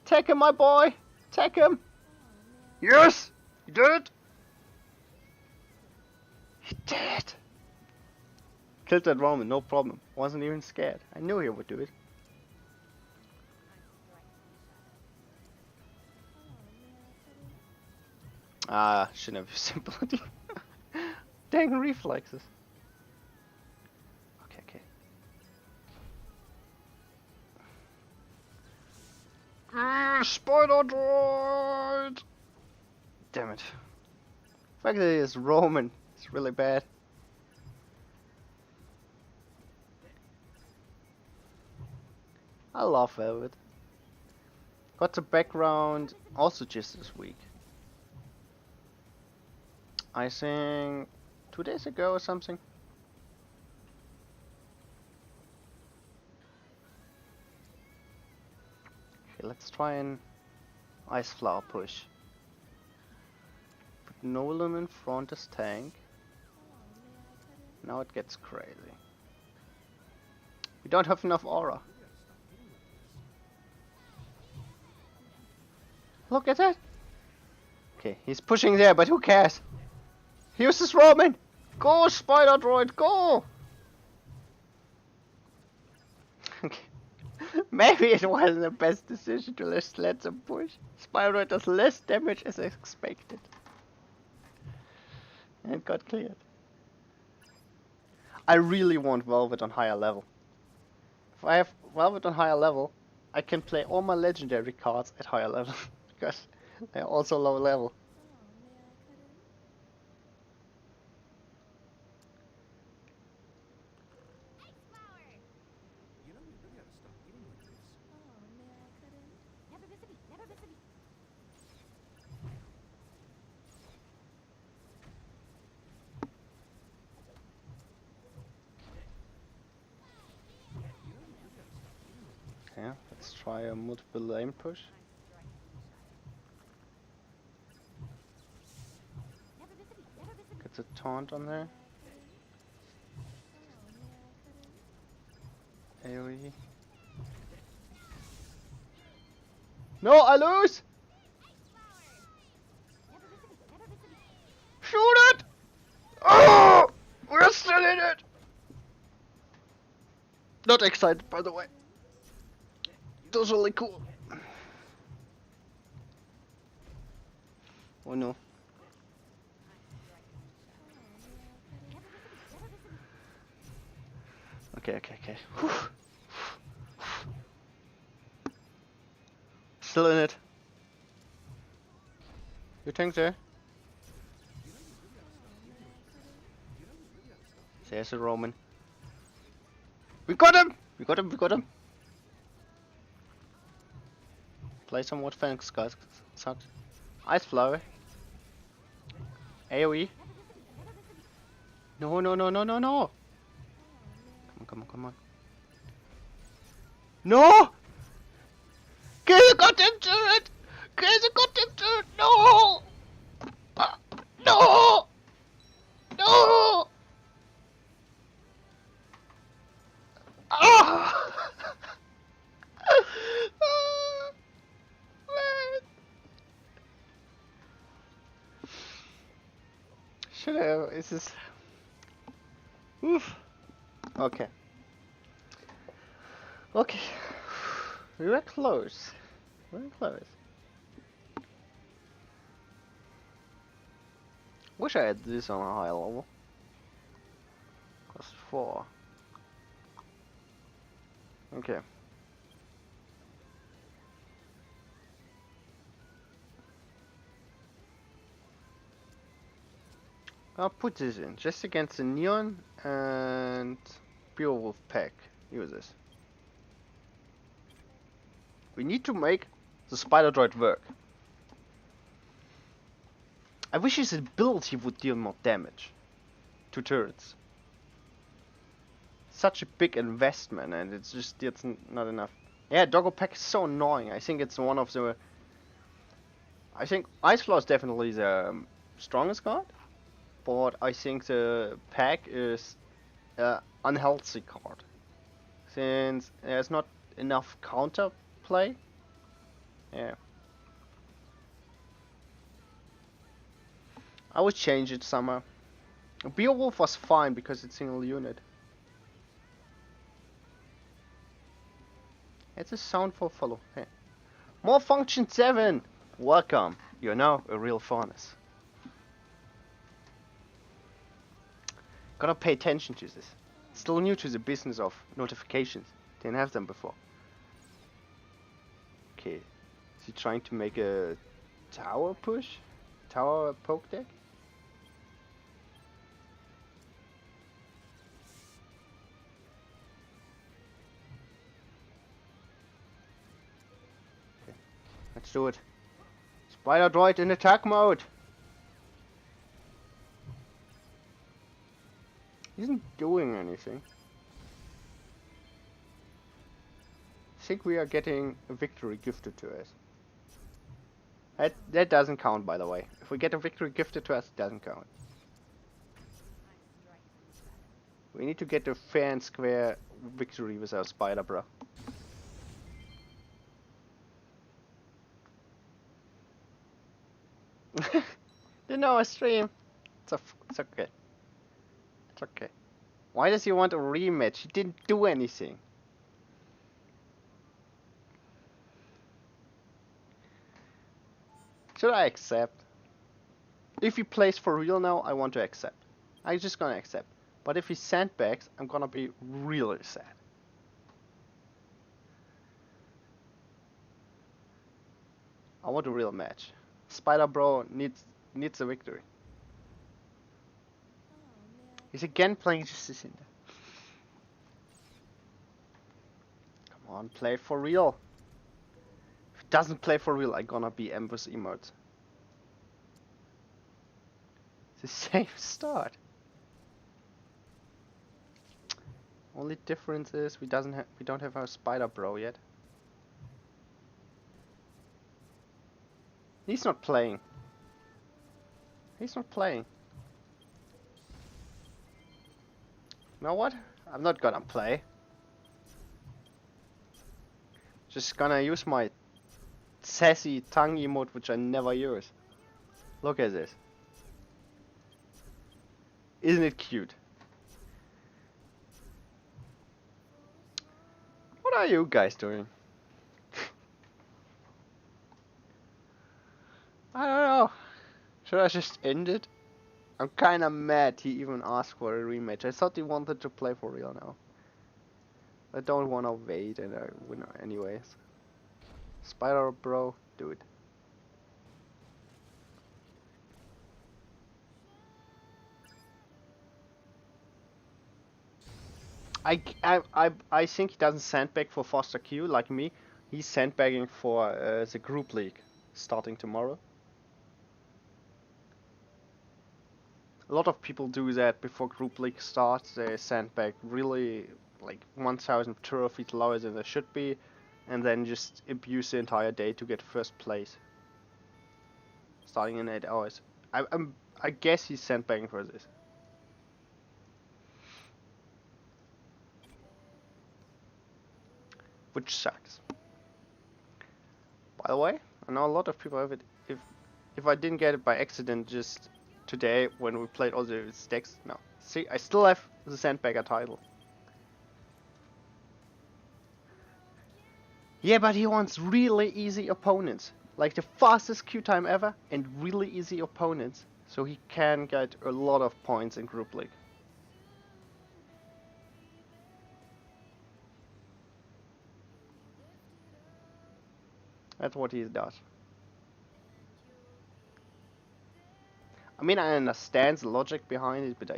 [SPEAKER 1] Take him, my boy! Take him! Yes! He did it! He did it! Killed that Roman, no problem. Wasn't even scared. I knew he would do it. Ah, shouldn't have used sympathy. Dang reflexes. Okay, okay. Spider droid! Damn it. The fact that he is Roman is really bad. I love Velvet. Got the background also just this week. I think 2 days ago or something. Okay, let's try an ice flower push. Put Nolan in front as tank. Now it gets crazy. We don't have enough aura. Look at that! Okay, he's pushing there, but who cares? He uses Roman! Go, Spider Droid, go! Okay. Maybe it wasn't the best decision to just let them push. Spider Droid does less damage as expected. And it got cleared. I really want Velvet on higher level. If I have Velvet on higher level, I can play all my legendary cards at higher level. Because they're also low level. Yeah, let's try a multiple lane push. Gets a taunt on there. AoE. No, I lose! Shoot it! Oh! We're still in it! Not excited, by the way. That was really cool. Oh no. Okay. Whew. Still in it. You think there? There's a Roman. We got him! We got him! Play some more thanks, guys. Sucks. Ice flower. AoE. No. Come on. No! Kill the goddamn turret! No! No! Ah! Man. Should I? Is this? Oof. Okay. We were close. Wish I had this on a high level. Cost 4. Okay. I'll put this in just against the Neon and Beowulf pack. Use this. We need to make the Spider Droid work. I wish his ability would deal more damage to turrets. Such a big investment, and it's not enough. Yeah, Doggo Pack is so annoying. I think it's one of the. I think Ice Claw is definitely the strongest card, but I think the pack is an unhealthy card since there's not enough counter play. Yeah. I would change it somehow. Beowulf was fine because it's single unit. It's a soundful follow. Hey. More function 7! Welcome. You're now a real furnace. Gotta pay attention to this. Still new to the business of notifications. Didn't have them before. Okay. Is he trying to make a tower push? Tower poke deck? Okay. Let's do it. Spider droid in attack mode! He isn't doing anything. I think we are getting a victory gifted to us. That doesn't count, by the way. If we get a victory gifted to us, it doesn't count. We need to get a fair and square victory with our spider, bro. You know, a stream. It's okay. It's okay. Why does he want a rematch? He didn't do anything. Should I accept? If he plays for real now, I want to accept. I'm just gonna accept. But if he sandbags, I'm gonna be really sad. I want a real match. Spider Bro needs a victory. He's again playing Justice in there. Come on, play for real. If he doesn't play for real, I'm gonna be ambush emote. The same start. Only difference is we don't have our Spider Bro yet. He's not playing. He's not playing. You know what? I'm not gonna play. Just gonna use my sassy tongue emote, which I never use. Look at this. Isn't it cute? What are you guys doing? I don't know. Should I just end it? I'm kinda mad he even asked for a rematch. I thought he wanted to play for real now. I don't wanna wait and I win anyways. Spider Bro, do it. I think he doesn't sandbag for Foster Q like me. He's sandbagging for the group league starting tomorrow. A lot of people do that before group league starts. They sandbag really like 1,000 trophies lower than they should be, and then just abuse the entire day to get first place. Starting in 8 hours. I guess he's sandbagging for this. Which sucks. By the way, I know a lot of people have it. If I didn't get it by accident just today when we played all the stacks, no. See, I still have the Sandbagger title. Yeah, but he wants really easy opponents. Like the fastest queue time ever and really easy opponents. So he can get a lot of points in group league. That's what he does. I mean, I understand the logic behind it, but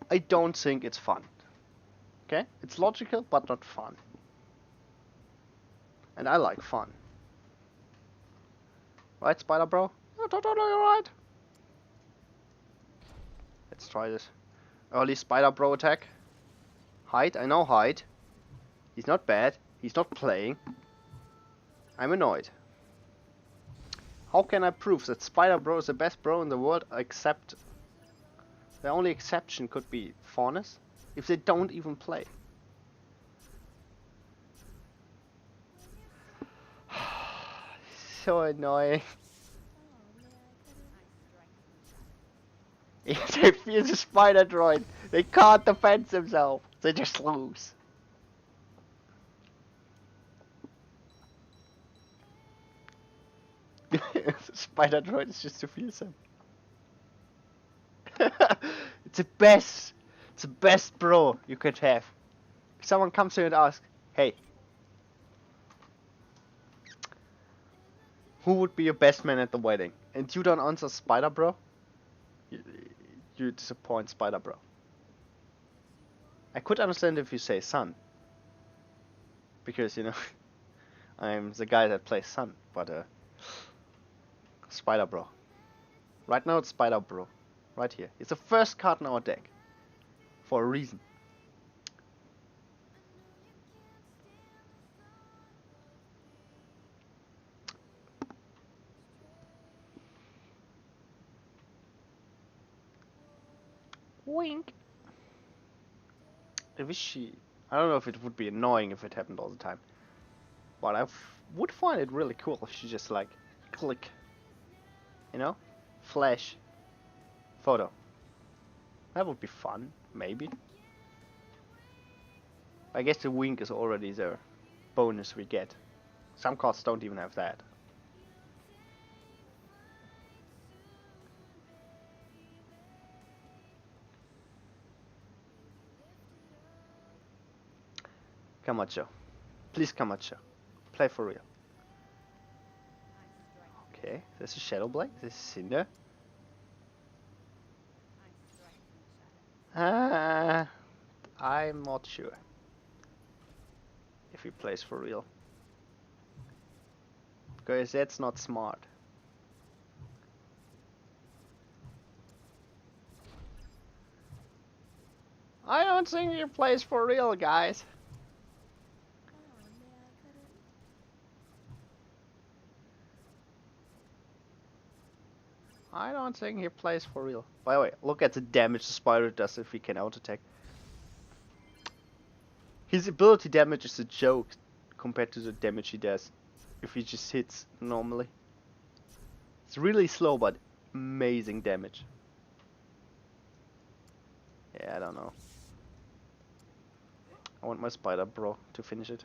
[SPEAKER 1] I don't think it's fun. Okay? It's logical, but not fun. And I like fun. Right, Spider Bro? You're totally right. Let's try this. Early Spider Bro attack. Hide, I know Hide. He's not bad. He's not playing. I'm annoyed. How can I prove that Spider Bro is the best bro in the world, except the only exception could be Faunus, if they don't even play. So annoying. If they feel the spider droid, they can't defend themselves. They just lose. The spider droid is just too fearsome. It's the best. It's the best bro you could have. If someone comes here and asks, hey, who would be your best man at the wedding? And you don't answer Spider Bro? You disappoint Spider Bro. I could understand if you say Sun. Because, you know, I'm the guy that plays Sun. But, Spider Bro. Right now it's Spider Bro. Right here. It's the first card in our deck. For a reason. Wink. I don't know if it would be annoying if it happened all the time. But I would find it really cool if she just like click. You know? Flash. Photo. That would be fun, maybe. I guess the wink is already the bonus we get. Some cards don't even have that. Camacho. Please, Camacho. Play for real. Okay, this is Shadow Blade. This is Cinder. I'm not sure if he plays for real. Because that's not smart. I don't think he plays for real, guys. I don't think he plays for real. By the way, look at the damage the spider does if he can out-attack. His ability damage is a joke compared to the damage he does if he just hits normally. It's really slow, but amazing damage. Yeah, I don't know. I want my Spider Bro to finish it.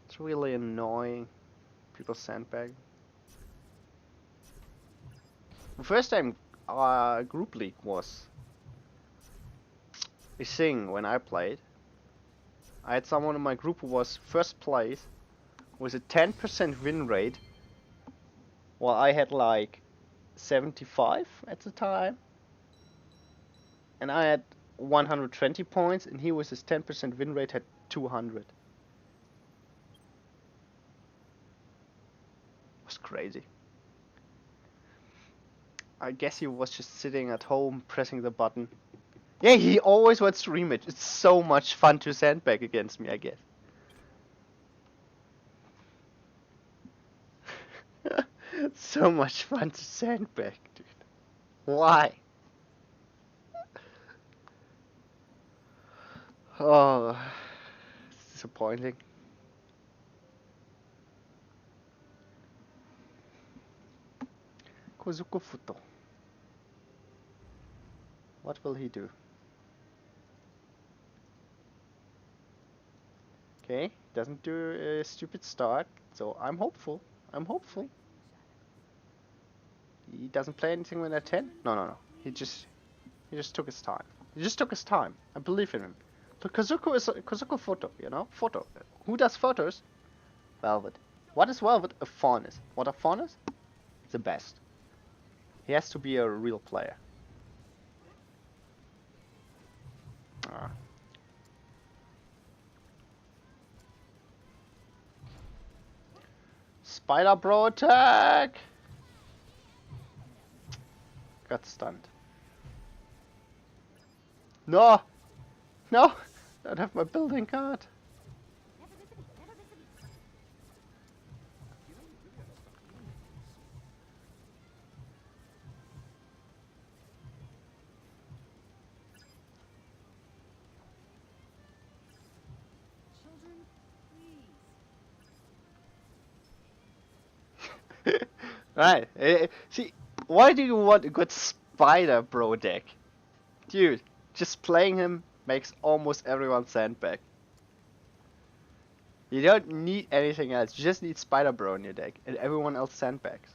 [SPEAKER 1] It's really annoying. People sandbag. The first time Group League was a thing when I played. I had someone in my group who was first place with a 10% win rate, while I had like 75 at the time. And I had 120 points, and he with his 10% win rate had 200. It was crazy. I guess he was just sitting at home pressing the button. Yeah, he always wants to rematch. It's so much fun to sandbag against me, I guess. So much fun to sandbag, dude. Why? Oh, it's disappointing. Kozuko Futo. What will he do? Okay, doesn't do a stupid start, so I'm hopeful. I'm hopeful. He doesn't play anything with that 10? No. He just took his time. He just took his time. I believe in him. So Kazuko is Kazuko Photo, you know? Photo. Who does photos? Velvet. What is Velvet? A Faunus. What a Faunus? The best. He has to be a real player. Ah. Spider Bro attack! Got stunned. No! No! Don't have my building card. Right. See, why do you want a good Spider Bro deck? Dude, just playing him makes almost everyone sandbag. You don't need anything else, you just need Spider Bro in your deck, and everyone else sandbags.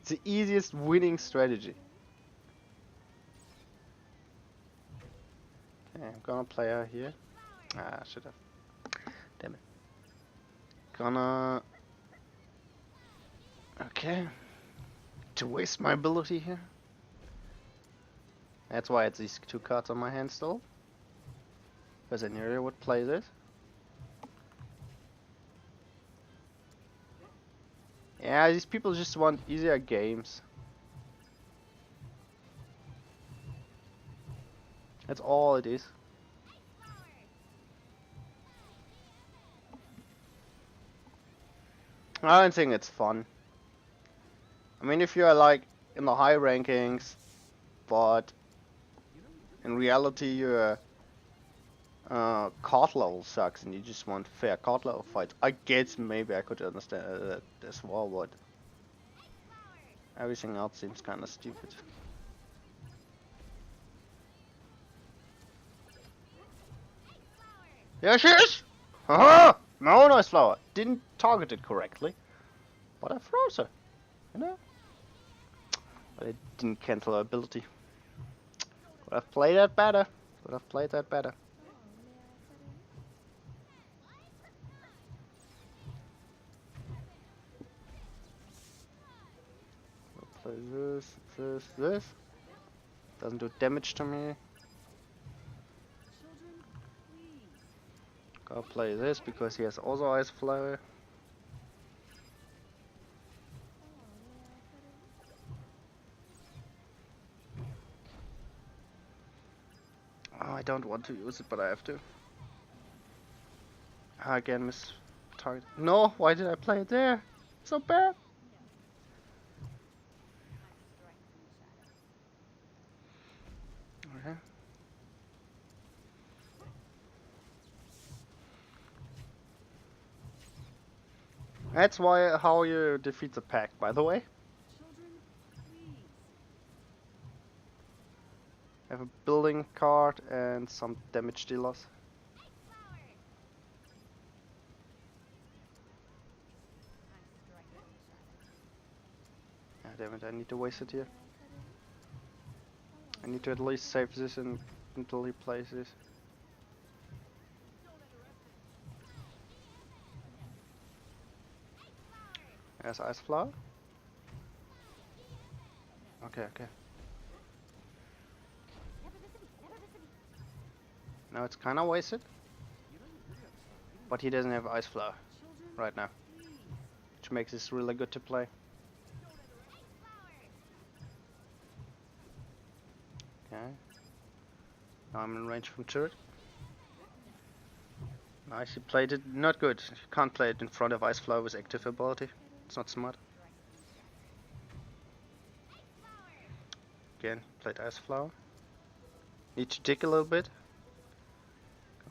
[SPEAKER 1] It's the easiest winning strategy. Okay, I'm gonna play her here. Ah, I should have. Damn it. Gonna... Okay. To waste my ability here. That's why it's these two cards on my hand still. Because I knew I would play this. Yeah, these people just want easier games. That's all it is. I don't think it's fun. I mean, if you're like in the high rankings, but in reality your card level sucks and you just want fair card level fights, I guess maybe I could understand that as well, but everything else seems kind of stupid. There she is! Haha! No, nice flower. Didn't target it correctly, but I froze her, you know? But it didn't cancel her ability. Could have played that better. Could have played that better. I'll play this. Doesn't do damage to me. Gotta play this because he has also Ice Flower. Oh, I don't want to use it, but I have to. Again, miss target. No, why did I play it there? So bad. Okay. That's why how you defeat the pack, by the way. Have a building card and some damage dealers. Ah, damn it, I need to waste it here. I need to at least save this until he plays this. There's Ice Flower. Okay. Now it's kinda wasted. But he doesn't have Ice Flower right now, which makes this really good to play. Okay. Now I'm in range from turret. Nice, he played it. Not good. You can't play it in front of Ice Flower with active ability. It's not smart. Again, played Ice Flower. Need to dig a little bit.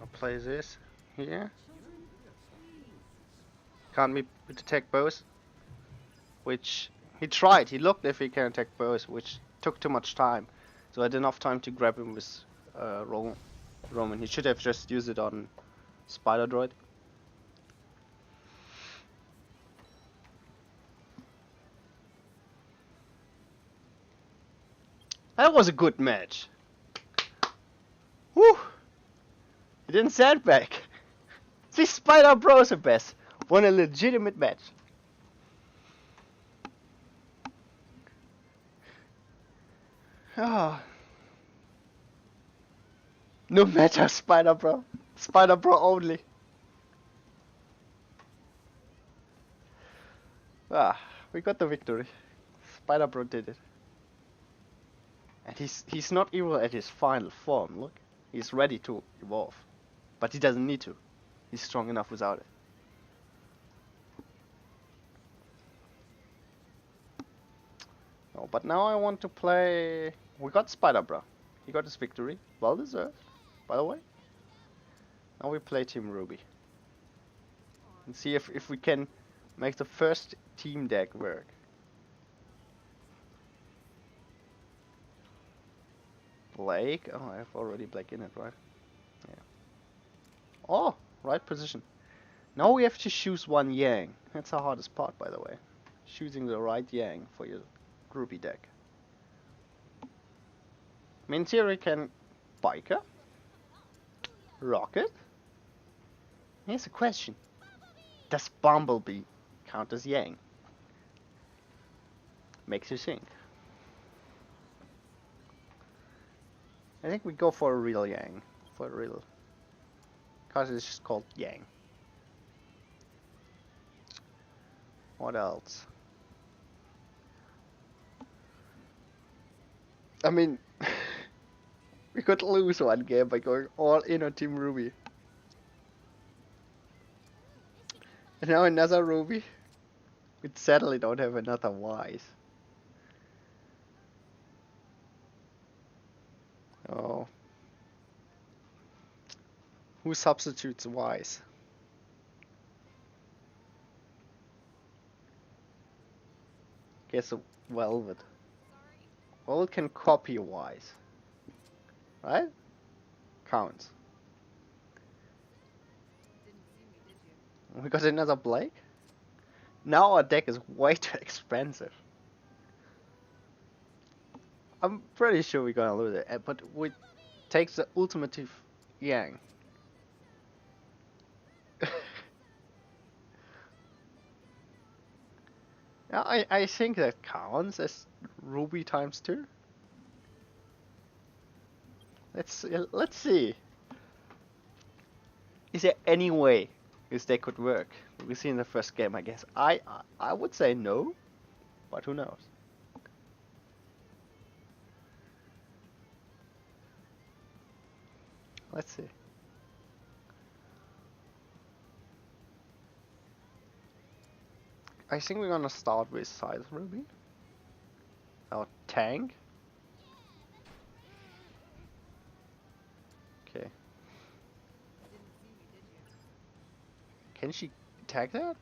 [SPEAKER 1] I'll play this here. Can't be attack both. Which he tried. He looked if he can attack both, which took too much time. So I had enough time to grab him with Roman. He should have just used it on Spider Droid. That was a good match. Woo! He didn't sandbag. These Spider Bros are best. Won a legitimate match. Ah. No matter, Spider Bro. Spider Bro only. Ah, we got the victory. Spider Bro did it. And he's not even at his final form, look. He's ready to evolve. But he doesn't need to. He's strong enough without it. Oh, but now I want to play... We got Spider Bro. He got his victory. Well deserved, by the way. Now we play Team RWBY. And see if we can make the first team deck work. Blake? Oh, I have already Blake in it, right? Yeah. Oh, right position. Now we have to choose one Yang. That's the hardest part, by the way. Choosing the right Yang for your RWBY deck. I mean, in theory, can Biker? Rocket? Here's a question. Does Bumblebee count as Yang? Makes you think. I think we go for a real Yang. For a real... Because it's just called Yang. What else? I mean... we could lose one game by going all in on Team RWBY. And now another RWBY. We sadly don't have another Wise. Oh. Who substitutes Wise? Guess a Velvet. Well, it can copy Wise. Right? Counts. We got another Blake? Now our deck is way too expensive. I'm pretty sure we're gonna lose it, but we take the ultimative Yang. Yeah, I think that counts as RWBY times 2. Let's see. Is there any way this deck could work? We'll see in the first game, I guess. I would say no, but who knows? Let's see. I think we're gonna start with Scythe RWBY. Our tank. Okay. Can she attack that?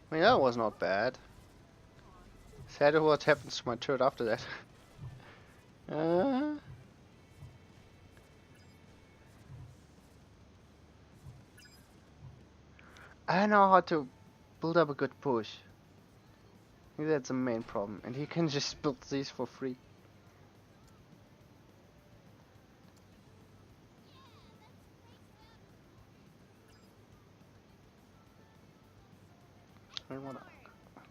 [SPEAKER 1] I mean, that was not bad. Sad what happens to my turret after that. I know how to build up a good push. Maybe that's the main problem. And he can just build these for free.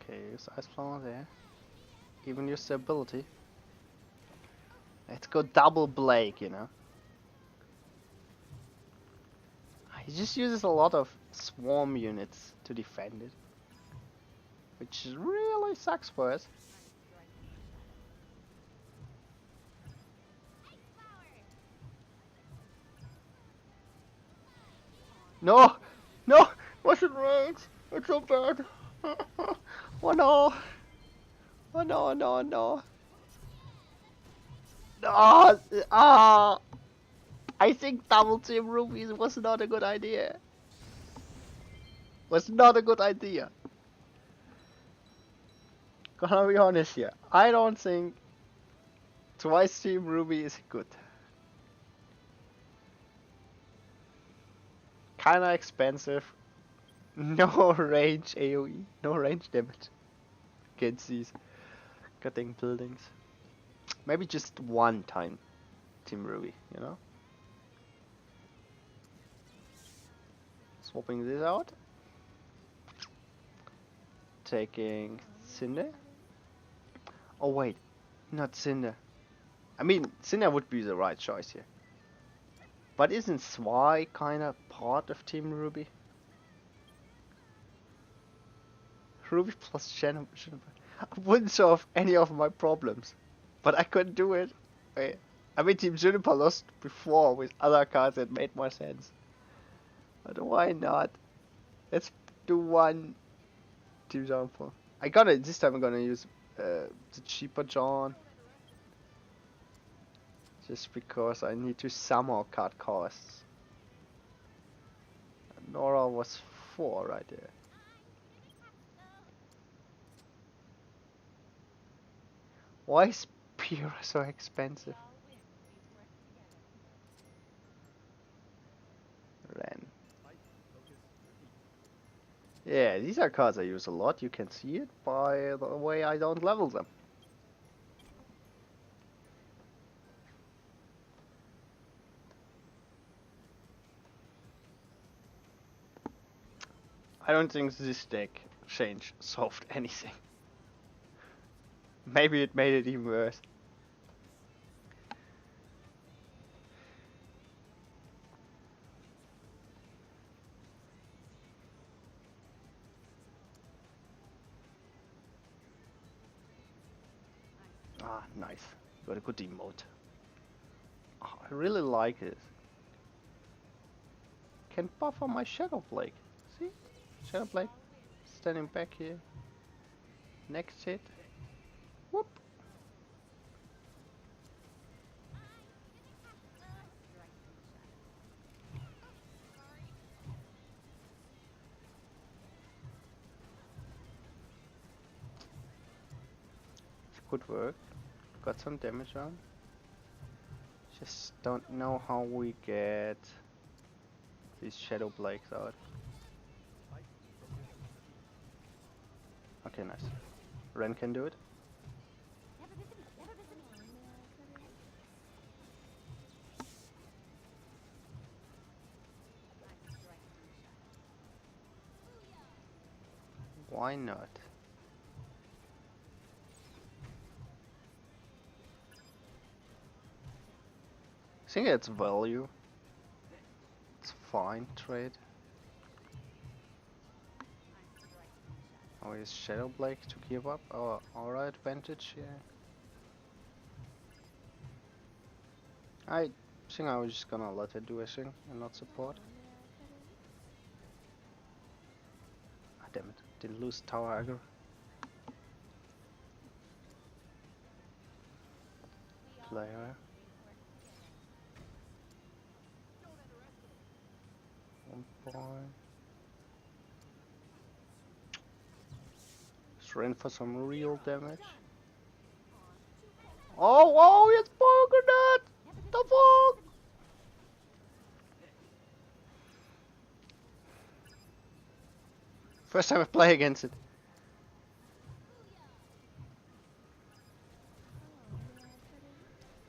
[SPEAKER 1] Okay, use Ice Flower there. Even use the ability. Let's go double Blake, you know. He just uses a lot of swarm units to defend it. Which really sucks for us. No! No! Wasn't range! It's so bad! Oh no! Oh no, no, no! No! Ah! I think double team RWBY was not a good idea. Was not a good idea. Gonna be honest here. I don't think twice team RWBY is good. Kinda expensive. No range AoE. No range damage against these cutting buildings. Maybe just one time team RWBY, you know? Swapping this out. taking Cinder. Oh wait, not Cinder. I mean, Cinder would be the right choice here. But isn't Zwei kinda part of Team RWBY? RWBY plus Shannon. I wouldn't solve any of my problems. But I couldn't do it. Wait. I mean, Team Juniper lost before with other cards that made more sense. But why not? Let's do one Team Juniper. This time I'm gonna use the cheaper John. Just because I need to somehow cut costs. Nora was 4 right there. Why is Pyrrha so expensive? Ren. Yeah, these are cards I use a lot. You can see it by the way I don't level them. I don't think this deck change solved anything. Maybe it made it even worse. Ah, nice. Got a good emote. Oh, I really like it. Can buffer my Shadow Blade. See? Shadow Blade standing back here. Next hit. Whoop. Good work. Got some damage on. Just don't know how we get these Shadow Blades out. Okay, nice. Ren can do it. Why not? I think it's value. It's fine trade. Oh, is Shadow Blade to give up our advantage here? I think I was just gonna let her do a thing and not support. Ah, damn it. Didn't lose tower aggro. Player. 1 point. Let's run for some real damage. Oh, it's broken that! The fuck? First time I play against it.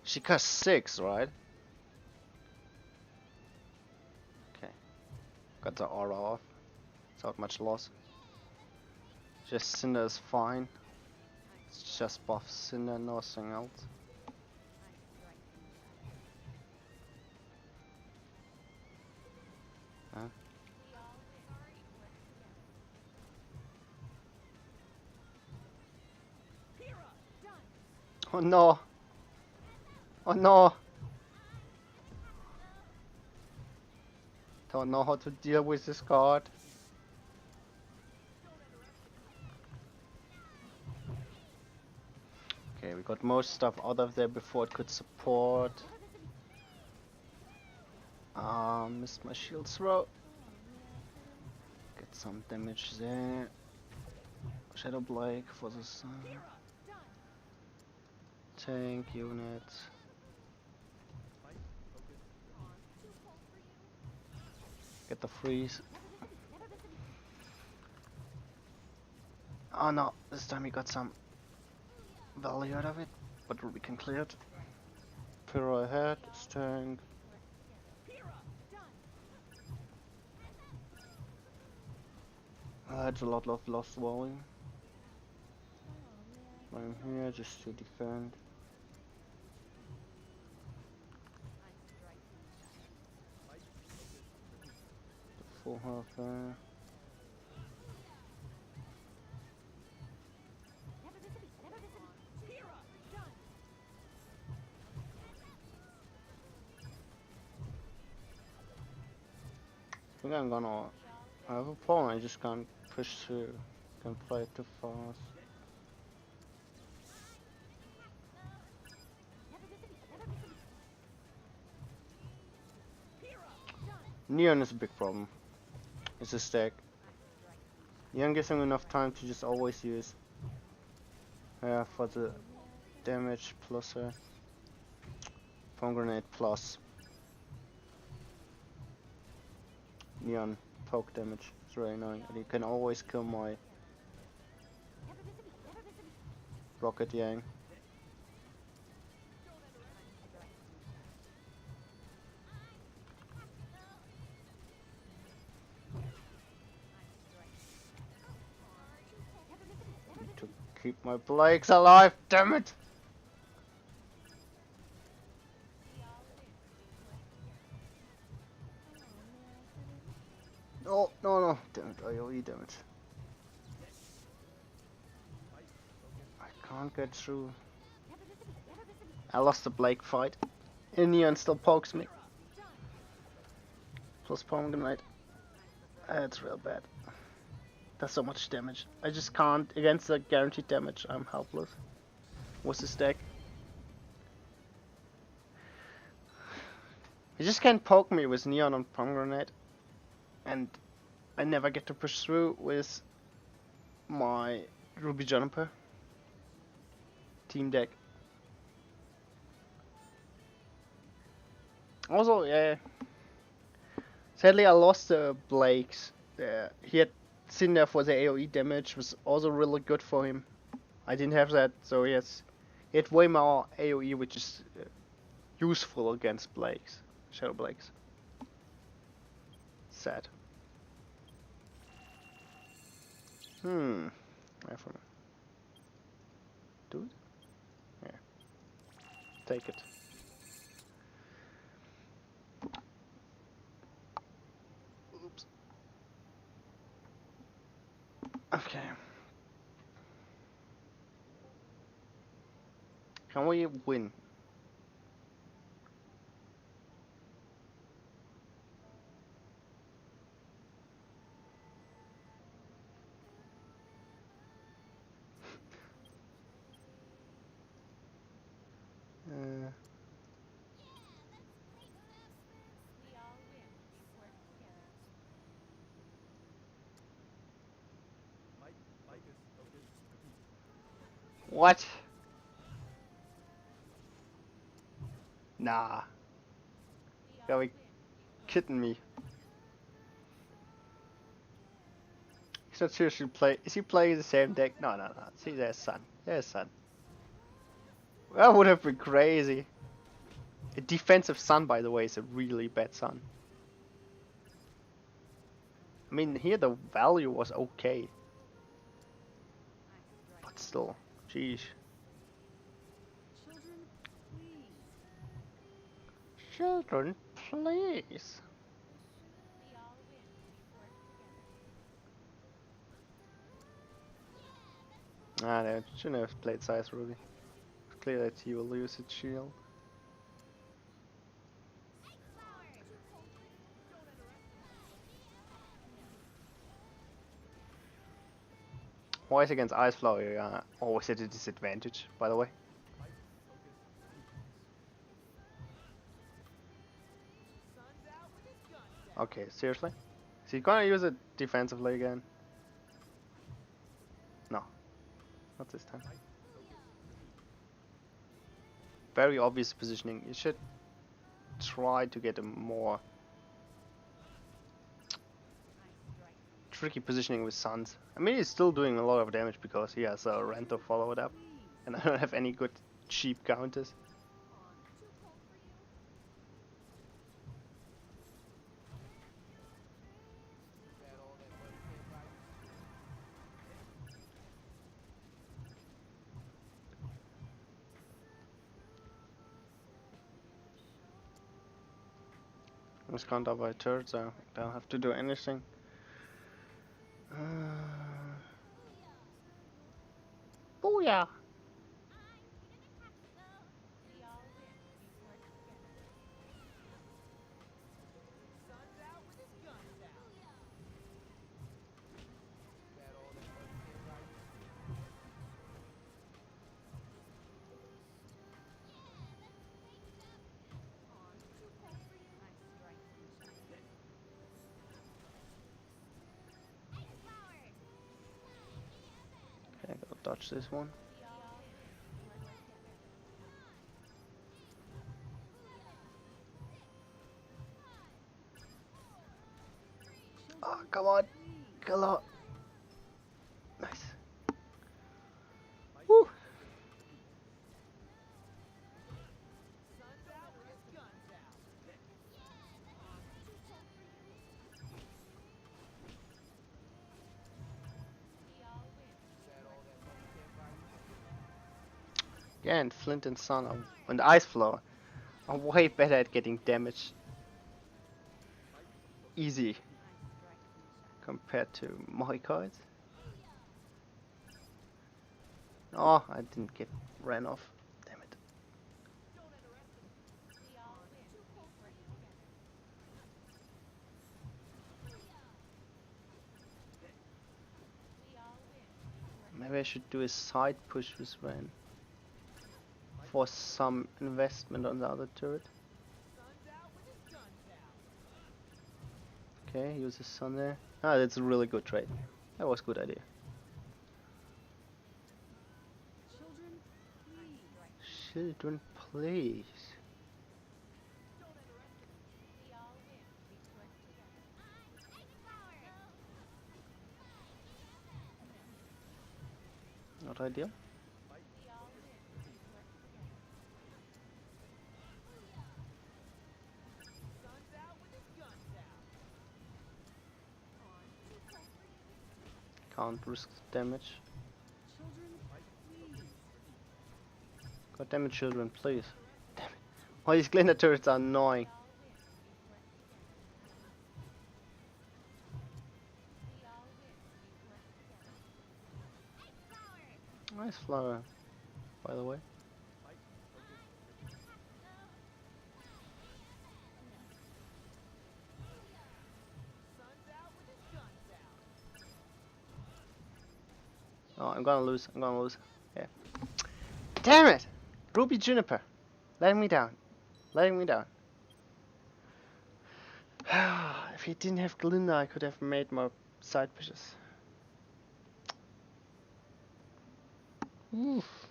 [SPEAKER 1] She cost 6, right? Okay. Got the aura off. Without much loss. Just Cinder is fine. It's just buff Cinder, nothing else. Huh? Oh no! Oh no! Don't know how to deal with this card. Okay, we got most stuff out of there before it could support. Missed my shield throw. Get some damage there. Shadow Blade for the sun. Tank unit. Get the freeze. Oh no, this time he got some value out of it, but we can clear it. Pyrrha ahead, tank. That's a lot of lost volume. I'm here just to defend. The full health there. I think I'm gonna. I have a problem. I just can't push through. Can't play it too fast. Neon is a big problem. It's a stack. Neon gives him enough time to just always use for the damage plus foam grenade plus Neon poke damage. It's really annoying. And you can always kill my Rocket Yang. Need to keep my Blakes alive, damn it! Oh, no, damn it, AoE damage. I can't get through. I lost the Blake fight. Neon still pokes me. Plus Palm Grenade. That's real bad. That's so much damage. I just can't. Against the guaranteed damage, I'm helpless. What's this deck? He just can't poke me with Neon on Palm Grenade. And I never get to push through with my RWBY Jumper. Team deck. Also, yeah. Sadly, I lost the Blakes. He had sitting there for the AoE damage, was also really good for him. I didn't have that, so he had way more AoE, which is useful against Blakes, Shadow Blakes. Sad. I don't know. Do it? Yeah. Take it. Oops. Okay. Can we win? What? Nah. Gotta be kidding me. He's not seriously play. Is he playing the same deck? No. See, there's Sun. There's Sun. That would have been crazy. A defensive Sun, by the way, is a really bad Sun. I mean, here the value was okay. But still, jeez. Children, please. Ah, no, shouldn't have played Size Ruby. It's clear that he will lose his shield. Why is against Ice Flower always at a disadvantage, by the way? Okay, seriously? Is he gonna use it defensively again? No. Not this time. Very obvious positioning. You should try to get a more tricky positioning with Suns. I mean, he's still doing a lot of damage because he has a Rent to follow it up. And I don't have any good cheap counters. I'm just counter by a turret, so I don't have to do anything. Booyah! Okay, I gotta dodge this one. Oh, come on! Come on! Nice. Woo! Yeah, and Flint and Sun and Ice Flower are way better at getting damage easy compared to Mohicai's. Oh, I didn't get ran off. Damn it. Maybe I should do a side push with Ren for some investment on the other turret. Okay, use the sun there. Ah, that's a really good trade. That was a good idea. Children, please. Not ideal. Can't risk damage. God damn it, children, please. Damn it. All these Glinda turrets are annoying. Nice flower, by the way. Oh, I'm gonna lose. I'm gonna lose. Yeah. Damn it! Ruby Juniper, letting me down. Letting me down. If he didn't have Glinda, I could have made more side pushes. Oof.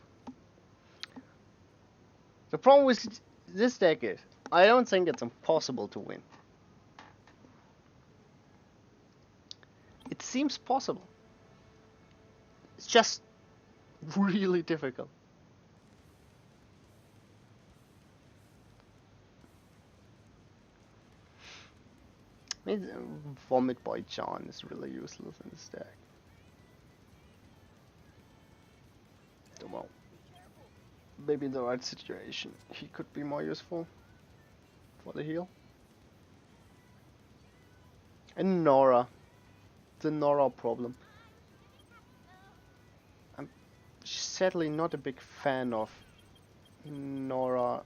[SPEAKER 1] The problem with this deck is, I don't think it's impossible to win. It seems possible. It's just really difficult. I mean, Vomit Boy John is really useless in this deck. Well, maybe in the right situation, he could be more useful for the heal. And Nora. The Nora problem. I'm sadly not a big fan of Nora,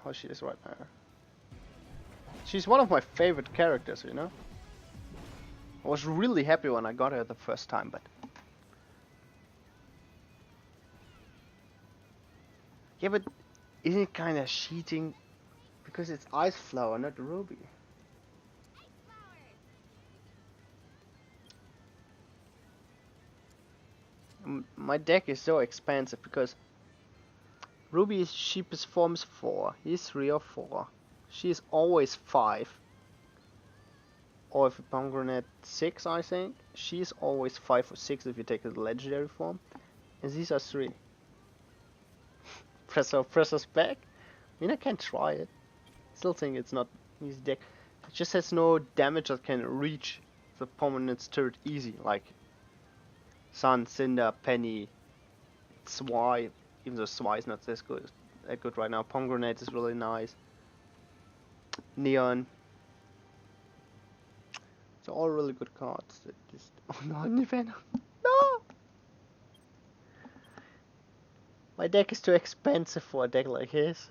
[SPEAKER 1] how she is right now. She's one of my favorite characters, you know? I was really happy when I got her the first time, but... Yeah, but isn't it kinda cheating? Because it's Ice Flower, not Ruby. My deck is so expensive because Ruby's cheapest form is 4. He's 3 or 4. She's always 5. Or if a Pomegranate 6, I think. She's always 5 or 6 if you take the legendary form. And these are 3. Presser's back? I mean, I can try it. Still think it's not his deck. It just has no damage that can reach the Pomegranate turret easy. Like Sun, Cinder, Penny, Swy. Even though Swy is not that good right now. Pomegranate is really nice. Neon. It's all really good cards that just... Oh no, Nivena! No! My deck is too expensive for a deck like his.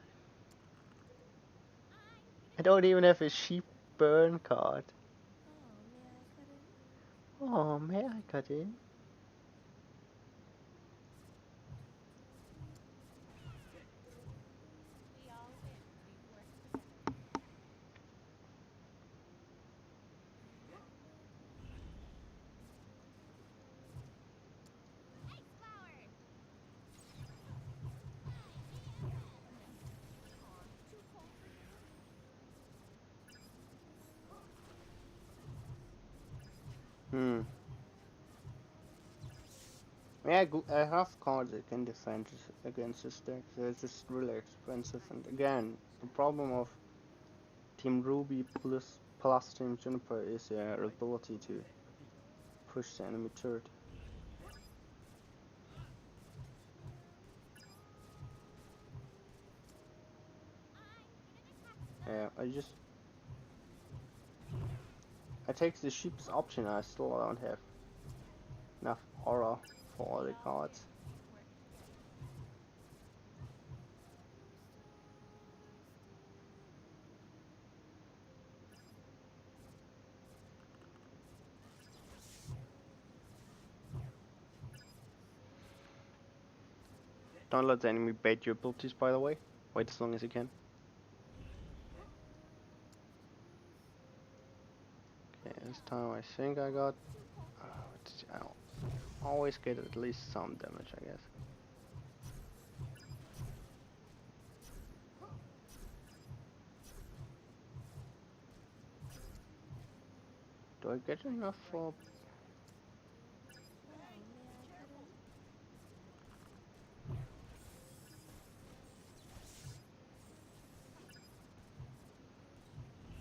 [SPEAKER 1] I don't even have a sheep burn card. Oh, may I cut in? Hmm. Yeah, I have cards that can defend against this deck. So it's just really expensive. And again, the problem of Team Ruby plus Team Juniper is their ability to push the enemy turret. Yeah, I take the sheep's option. I still don't have enough aura for all the cards. Don't let the enemy bait your abilities, by the way. Wait as long as you can. Okay, this time I think I got... I'll always get at least some damage, I guess. Do I get enough for...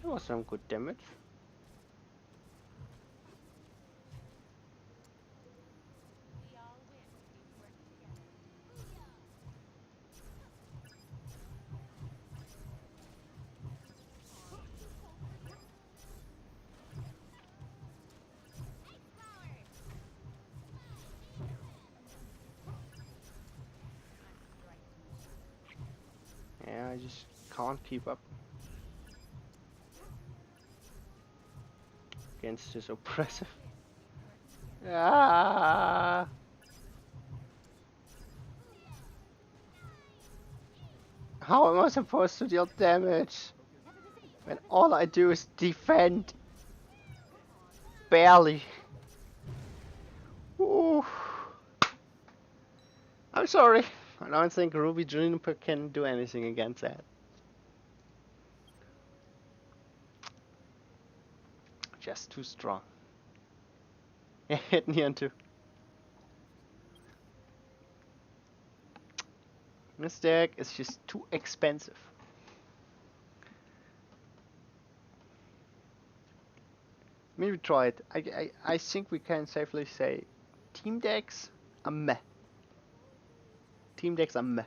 [SPEAKER 1] That was some good damage. Yeah, I just can't keep up against this oppressive. Ah! How am I supposed to deal damage when all I do is defend? Barely. Ooh. I'm sorry. I don't think Ruby Juniper can do anything against that. Just too strong. Hit Neon too. This deck is just too expensive. Maybe try it. I think we can safely say team decks are meh. Team decks are meh.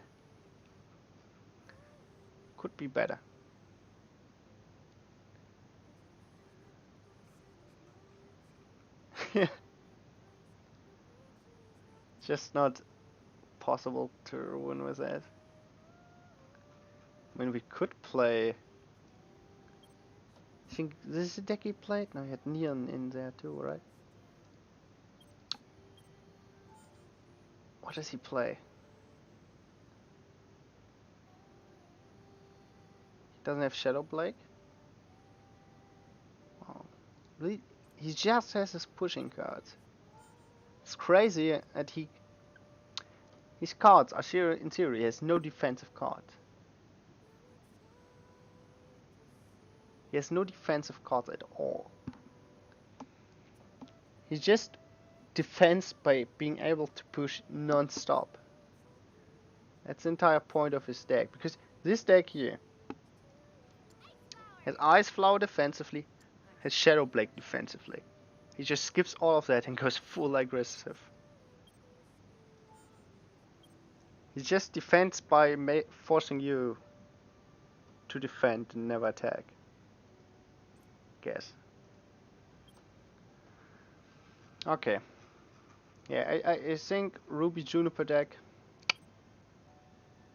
[SPEAKER 1] Could be better. Just not possible to win with that. I mean, we could play... I think this is the deck he played? No, he had Neon in there too, right? What does he play? He doesn't have Shadow Blake? Oh, really? He just has his pushing cards. It's crazy that his cards are in theory, he has no defensive cards. He has no defensive cards at all. He just defends by being able to push non-stop. That's the entire point of his deck. Because this deck here has Ice Flower defensively, has Shadow Blade defensively. He just skips all of that and goes full aggressive. He just defends by forcing you to defend and never attack. Guess. Okay. Yeah, I think Ruby Juniper deck.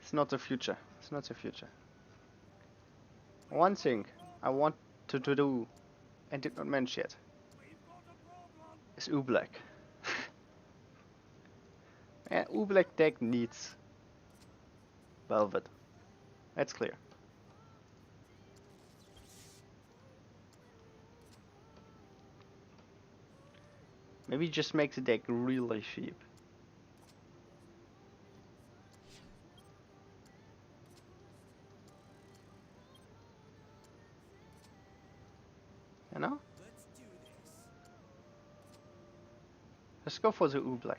[SPEAKER 1] It's not the future. It's not the future. One thing I want to do and did not mention yet is Oobleck. Yeah, Oobleck deck needs Velvet. That's clear. Maybe just make the deck really cheap. You know? Let's go for the Oobleck.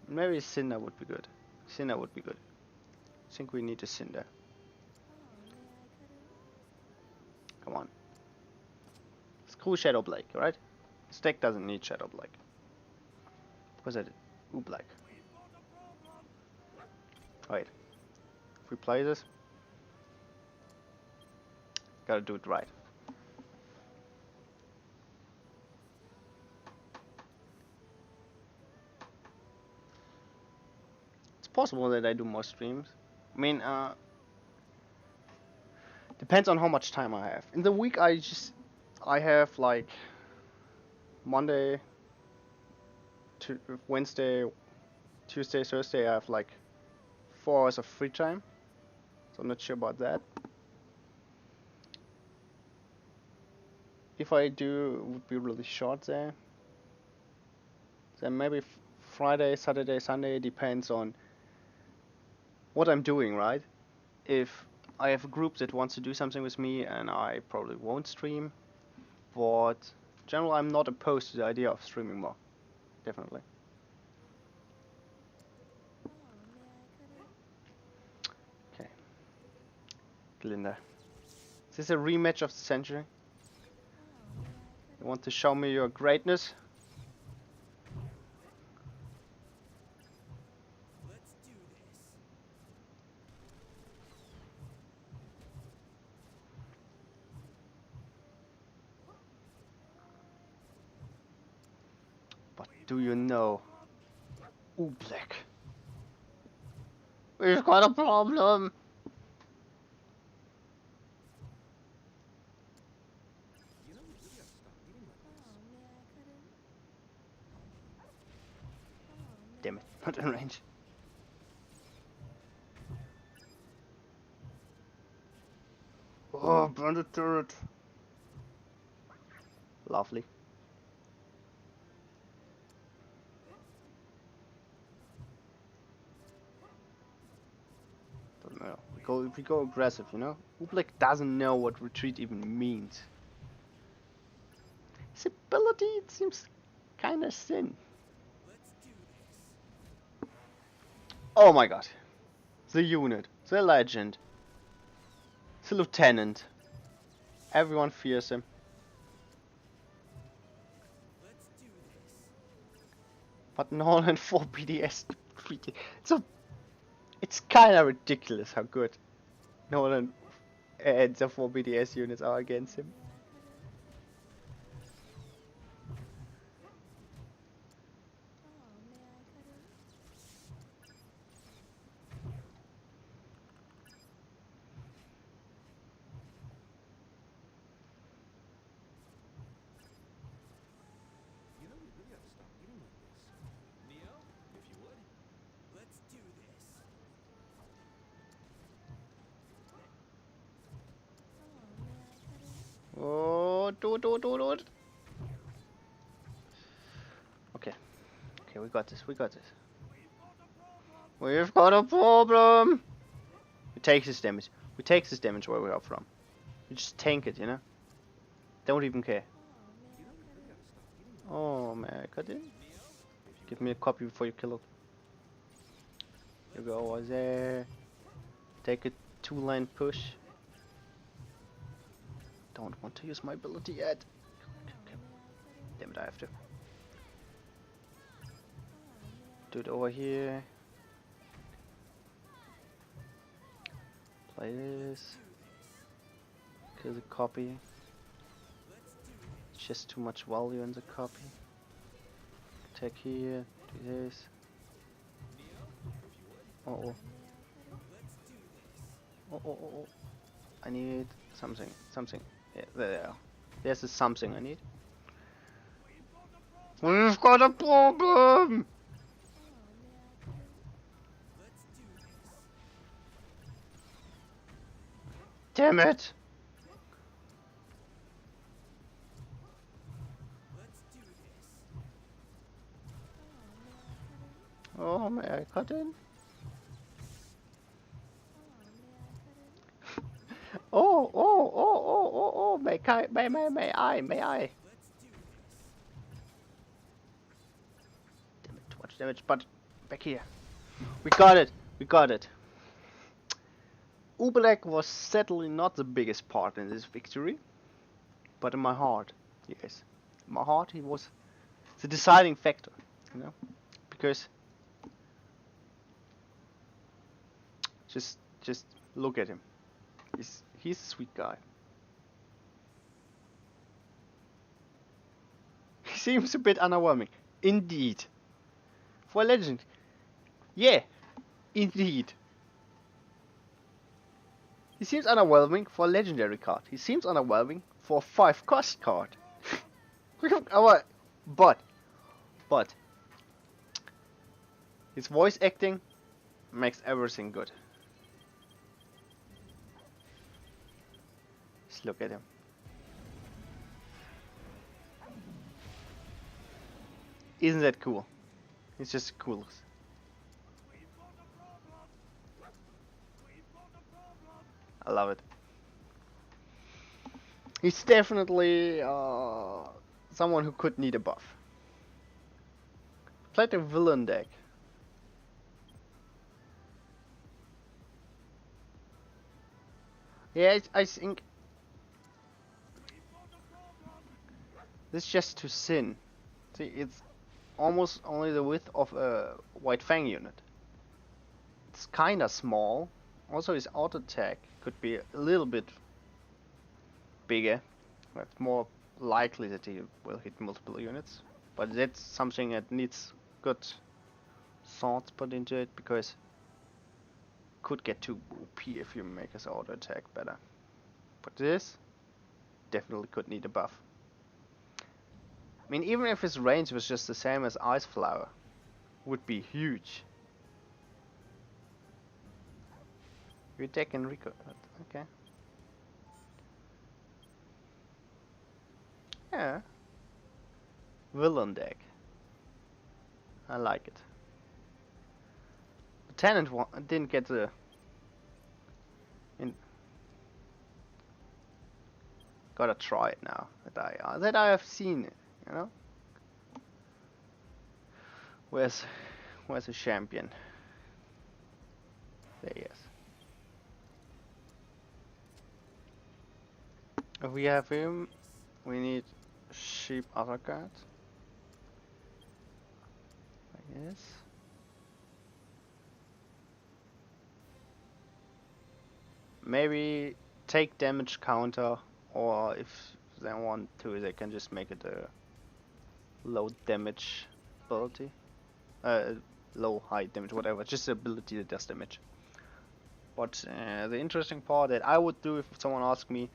[SPEAKER 1] Maybe Cinder would be good. Cinder would be good. I think we need a Cinder. Come on. Screw Shadow Blake, right? This deck doesn't need Shadow Blake. Because I did Oobleck. Wait. If we play this, gotta do it right. It's possible that I do more streams. I mean, depends on how much time I have. In the week, I have like Monday, Wednesday, Tuesday, Thursday. I have like 4 hours of free time, so I'm not sure about that. If I do, it would be really short there. Then maybe Friday, Saturday, Sunday, depends on what I'm doing, right? If I have a group that wants to do something with me, and I probably won't stream, but in general, I'm not opposed to the idea of streaming more. Definitely. Okay. Glinda. Is this a rematch of the century? You want to show me your greatness? But do you know? Oobleck. We've got a problem! Damn it, not in range. Oh, burn the turret. Lovely. Don't know. We go aggressive, you know? Oobleck doesn't know what retreat even means. His ability, it seems kinda thin. Oh my god. The unit, the legend, the lieutenant. Everyone fears him. But Nolan 4 BDS. It's kinda ridiculous how good Nolan and the 4 BDS units are against him. Oh, do it. Okay. Okay, we got this. We've got a problem! We take this damage. We take this damage where we are from. We just tank it, you know? Don't even care. Oh man, cut it. Give me a copy before you kill it. You go over there. Take a 2-line push. Don't want to use my ability yet. Okay. Damn it, I have to. Do it over here. Play this. Kill the copy. Just too much value in the copy. Attack here, do this. Oh oh. Oh oh oh oh. I need something. Yeah, there. There's a something I need. We've got a problem! Damn it! Oh, may I cut in? Oh, may I? Damn it, too much damage, but back here. We got it. Ubelek was certainly not the biggest part in this victory, but in my heart, yes. In my heart, he was the deciding factor, you know, because just look at him. He's a sweet guy. He seems a bit underwhelming, indeed. For a legend, yeah, indeed. He seems underwhelming for a legendary card. He seems underwhelming for a 5-cost card. But his voice acting makes everything good. Just look at him. Isn't that cool? It's just cool. I love it. He's definitely someone who could need a buff. Played a villain deck. Yeah, I think this is just to sin. See, it's almost only the width of a White Fang unit. It's kinda small. Also, his auto attack could be a little bit bigger. It's more likely that he will hit multiple units. But that's something that needs good thoughts put into it, because could get too OP if you make his auto attack better. But this definitely could need a buff. I mean, even if his range was just the same as Ice Flower, would be huge. You attack and recoil. Okay. Yeah. Villain deck. I like it. The Tenant didn't get the. Gotta try it now that I have seen it. You know. Where's the champion? There he is. If we have him, we need Sheep Avakat. I guess. Maybe take damage counter, or if they want to, they can just make it a low damage ability. Low, high damage, whatever. Just the ability that does damage. But the interesting part that I would do if someone asked me,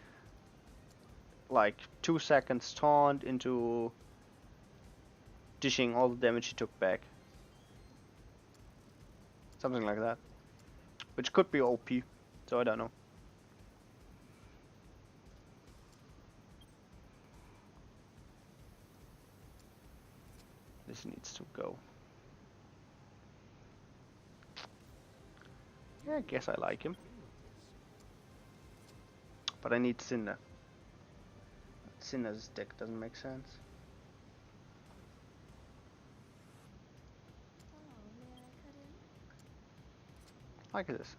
[SPEAKER 1] like 2 seconds taunt into dishing all the damage he took back. Something like that. Which could be OP, so I don't know. This needs to go. Yeah, I guess I like him. But I need Cinder. Cinder's deck doesn't make sense. Like this.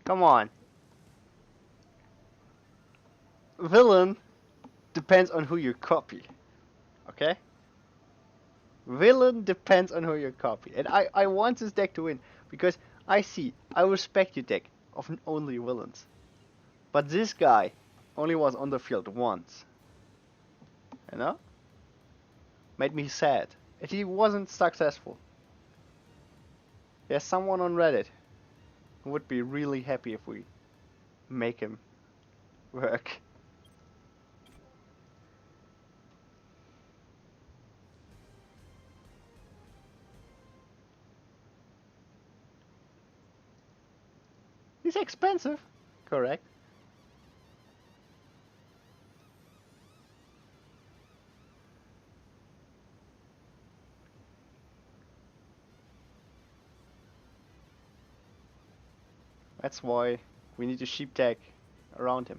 [SPEAKER 1] Come on. Villain depends on who you copy. Okay? Villain depends on who you copy. And I want this deck to win, because I respect your deck of only villains. But this guy only was on the field once. You know? Made me sad. And he wasn't successful. There's someone on Reddit who would be really happy if we make him work. He's expensive. Correct. That's why we need a sheep tag around him.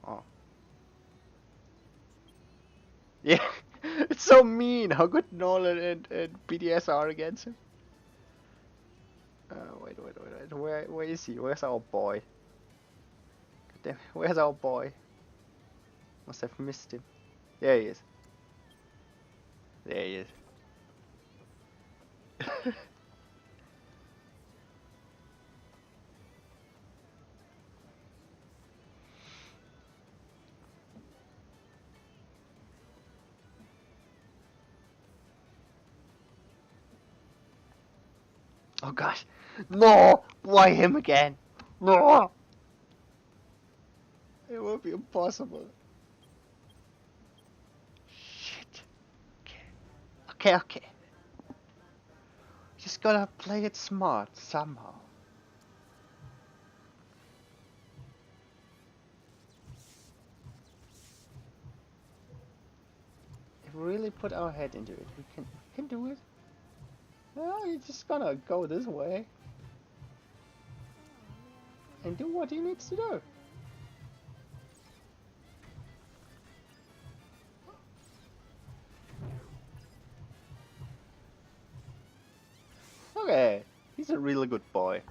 [SPEAKER 1] Oh. Yeah, it's so mean how good Nolan and BDS are against him. Wait. Where is he? Where's our boy? Damn, where's our boy? Must have missed him. There he is. There he is. Oh gosh. No! Why him again? No! It will be impossible. Shit. Okay. Just gotta play it smart somehow. If we really put our head into it, we can do it. Well, you're just gonna go this way and do what he needs to do. Okay, he's a really good boy.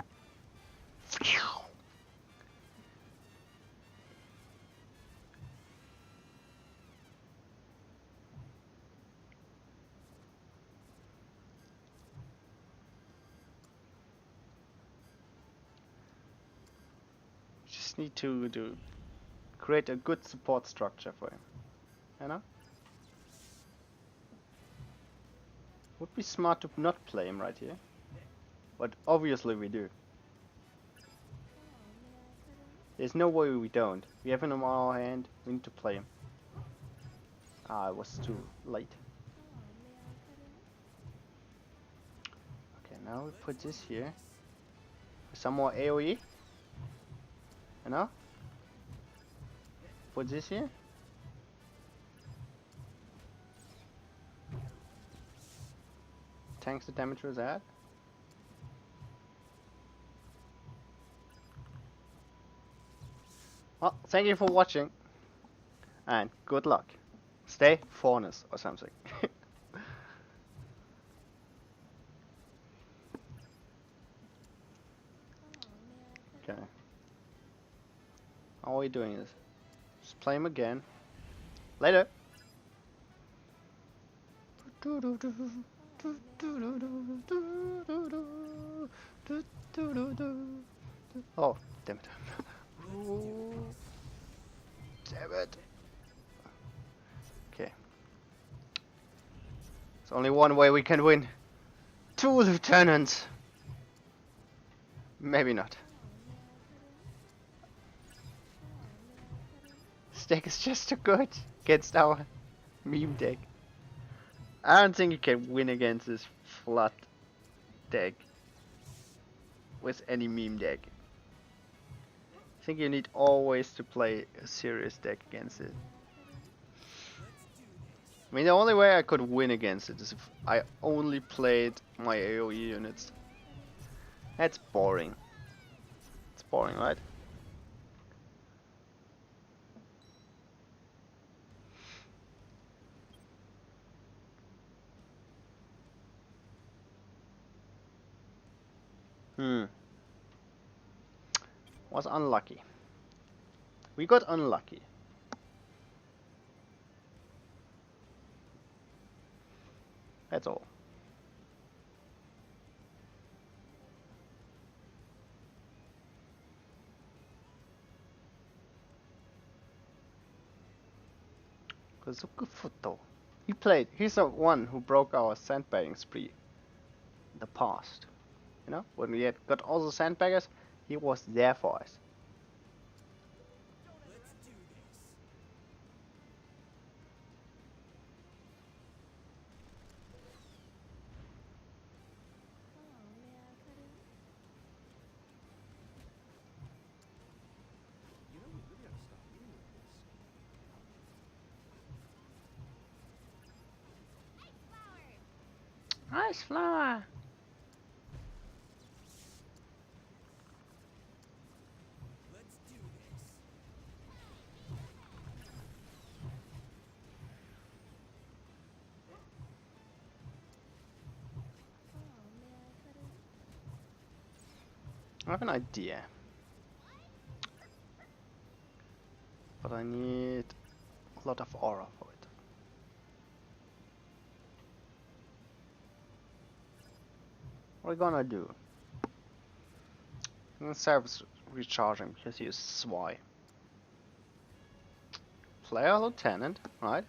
[SPEAKER 1] Just need to create a good support structure for him, you know? Would be smart to not play him right here, but obviously we do. There's no way we don't. We have him in our hand, we need to play him. Ah, it was too late. Okay, now we put this here. Some more AoE. You know? Put this here. Tanks the damage with that. Well, thank you for watching. And good luck. Stay fairness or something. Okay. How are we doing this? Just play him again. Later. Oh, damn it. Damn it. Okay. There's only one way we can win. 2 lieutenants. Maybe not. This deck is just too good against our meme deck. I don't think you can win against this flat deck with any meme deck. I think you need always to play a serious deck against it. I mean, the only way I could win against it is if I only played my AoE units. That's boring. It's boring, right? Was unlucky. We got unlucky. That's all. Cause so good foot though. He's the one who broke our sandbagging spree in the past. You know, when we had got all the sandbaggers, he was there for us. Nice flower. I have an idea, but I need a lot of aura for it. What are we gonna do? I'm gonna service recharging because he is Swy. Player Lieutenant, right?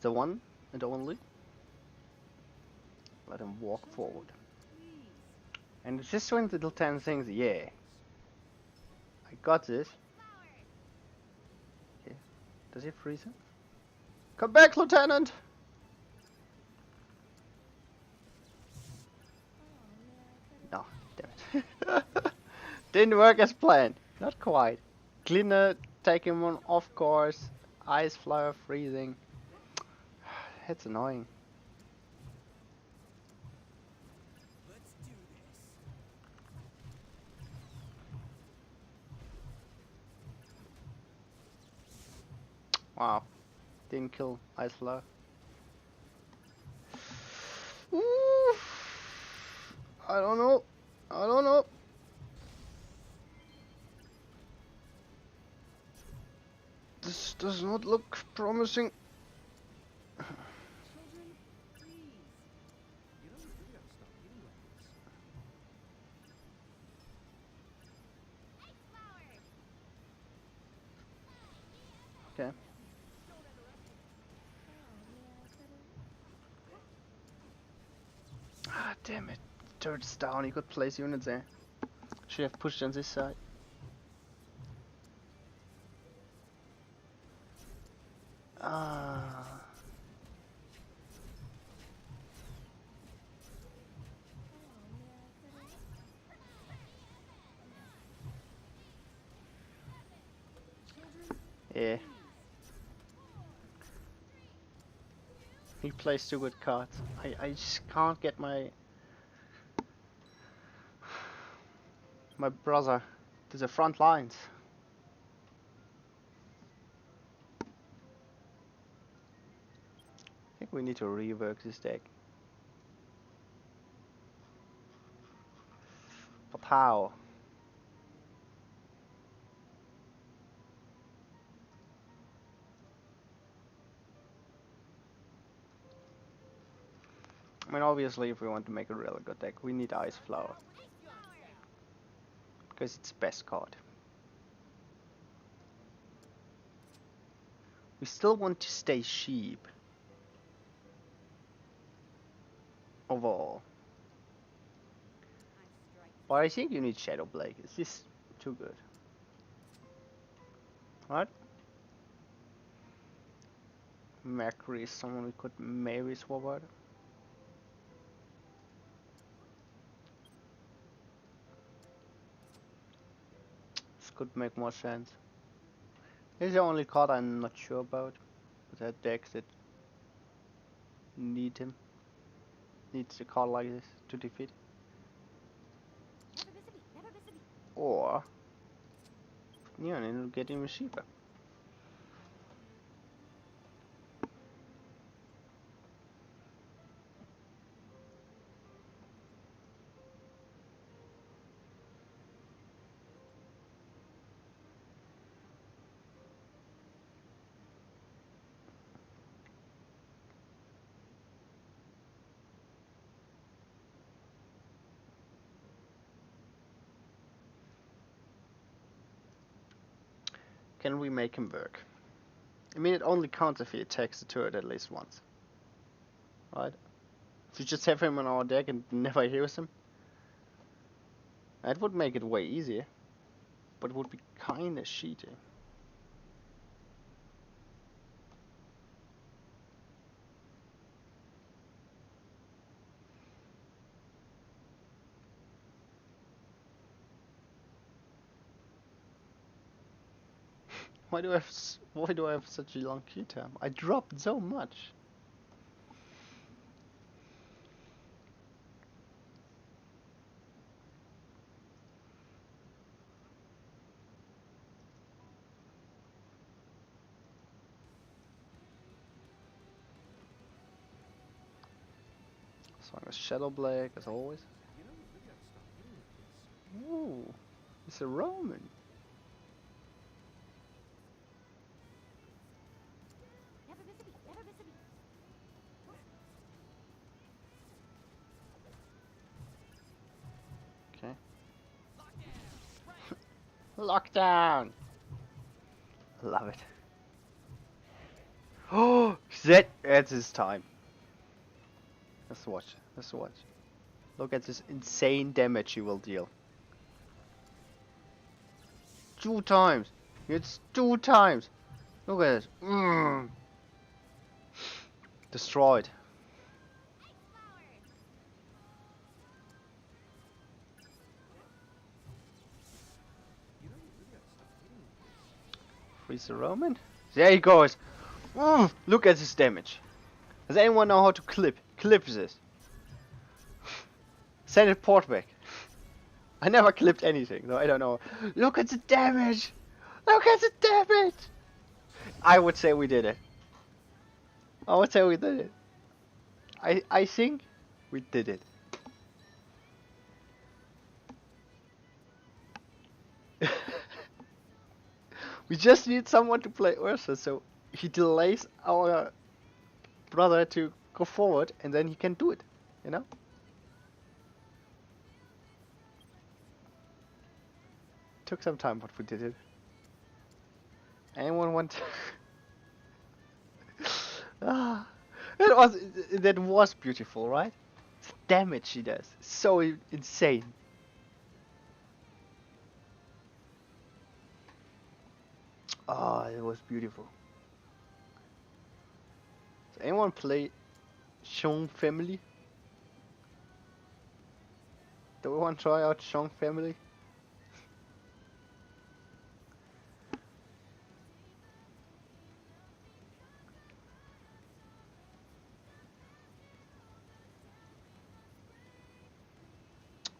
[SPEAKER 1] The one and only. Let him walk forward. And it's just doing the lieutenant things, yeah. I got this. Okay. Does he freeze him? Come back, Lieutenant! No, damn it. Didn't work as planned. Not quite. Cleaner taking him on off course. Ice flower freezing. It's annoying. Wow. Didn't kill Ice flower. Ooh. I don't know. I don't know. This does not look promising. Okay. Ah, damn it. Turret's down. He could place units there. Should have pushed on this side. Ah. Yeah. He plays two good cards. I just can't get my brother to the front lines. I think we need to rework this deck. But how? I mean, obviously, if we want to make a really good deck, we need Ice Flower. Because it's the best card. We still want to stay sheep. Overall. But I think you need Shadow Blade. It's just too good. Right? Mercury is someone we could maybe swap out. This could make more sense. He's the only card I'm not sure about. But there are decks that need him. Needs a card like this to defeat. Or yeah, and it'll get him cheaper. Can we make him work? I mean, it only counts if he attacks the turret at least once. Right? If you just have him on our deck and never heals him, that would make it way easier. But it would be kinda cheating. Why do I have such a long queue time? I dropped so much. So I'm a Shadow Black as always. Ooh, it's a Roman. Okay. Lockdown. Love it. Oh, that's his time. Let's watch. Let's watch. Look at this insane damage he will deal. 2 times. It's 2 times. Look at this. Destroyed. Freeze the Roman. There he goes. Look at this damage. Does anyone know how to clip this? Send it port back. I never clipped anything, so I don't know. Look at the damage! Look at the damage! I would say we did it. I would say we did it. I think we did it. We just need someone to play Ursa, so he delays our brother to go forward, and then he can do it, you know? Took some time, but we did it. Anyone want? That was beautiful, right? The damage he does, so insane. Ah, it was beautiful. Does anyone play Shong Family? Do we want to try out Shong Family?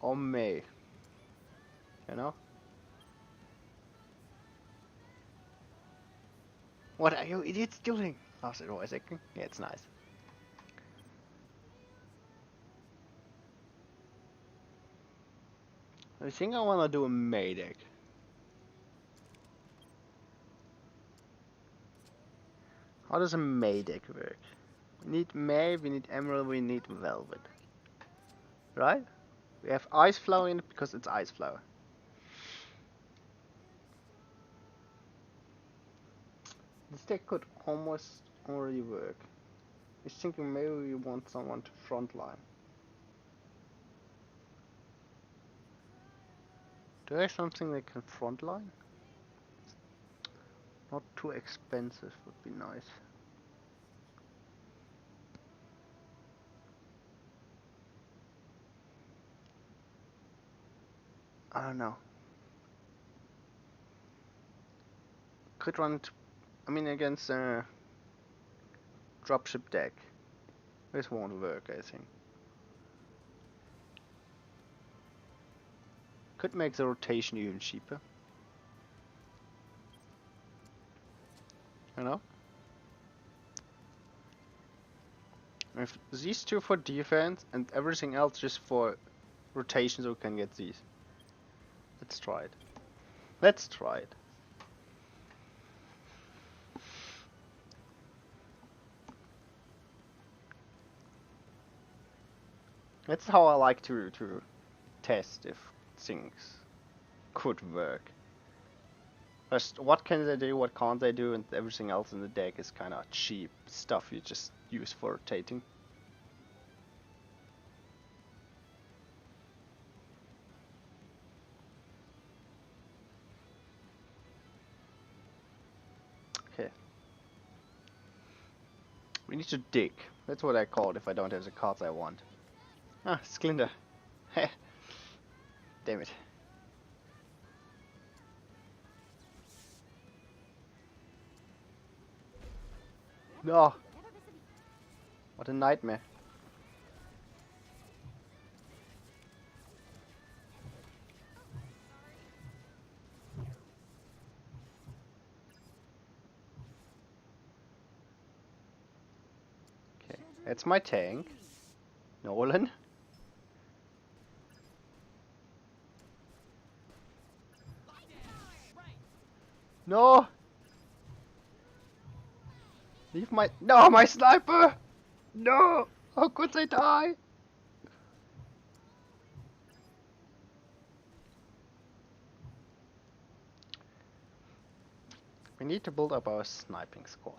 [SPEAKER 1] Or May? You know? What are you idiots doing? Last it was a second. Yeah, it's nice. I think I wanna do a May deck. How does a May deck work? We need May, we need Emerald, we need Velvet. Right? We have Ice Flower in it because it's Ice Flower. This deck could almost already work. I was thinking maybe we want someone to frontline. Do I have something that can frontline? Not too expensive would be nice. I don't know. Could run it, I mean, against a dropship deck. This won't work, I think. Could make the rotation even cheaper. You know? If these 2 for defense and everything else just for rotation so we can get these. Let's try it. Let's try it. That's how I like to test if things could work. Just what can they do, what can't they do, and everything else in the deck is kind of cheap stuff you just use for rotating. Okay. We need to dig. That's what I call it if I don't have the cards I want. Ah, Sklinder. Heh. Damn it. No! What a nightmare. Okay, that's my tank. Nolan. No! Leave my— No, my sniper! No! How could they die? We need to build up our sniping squad.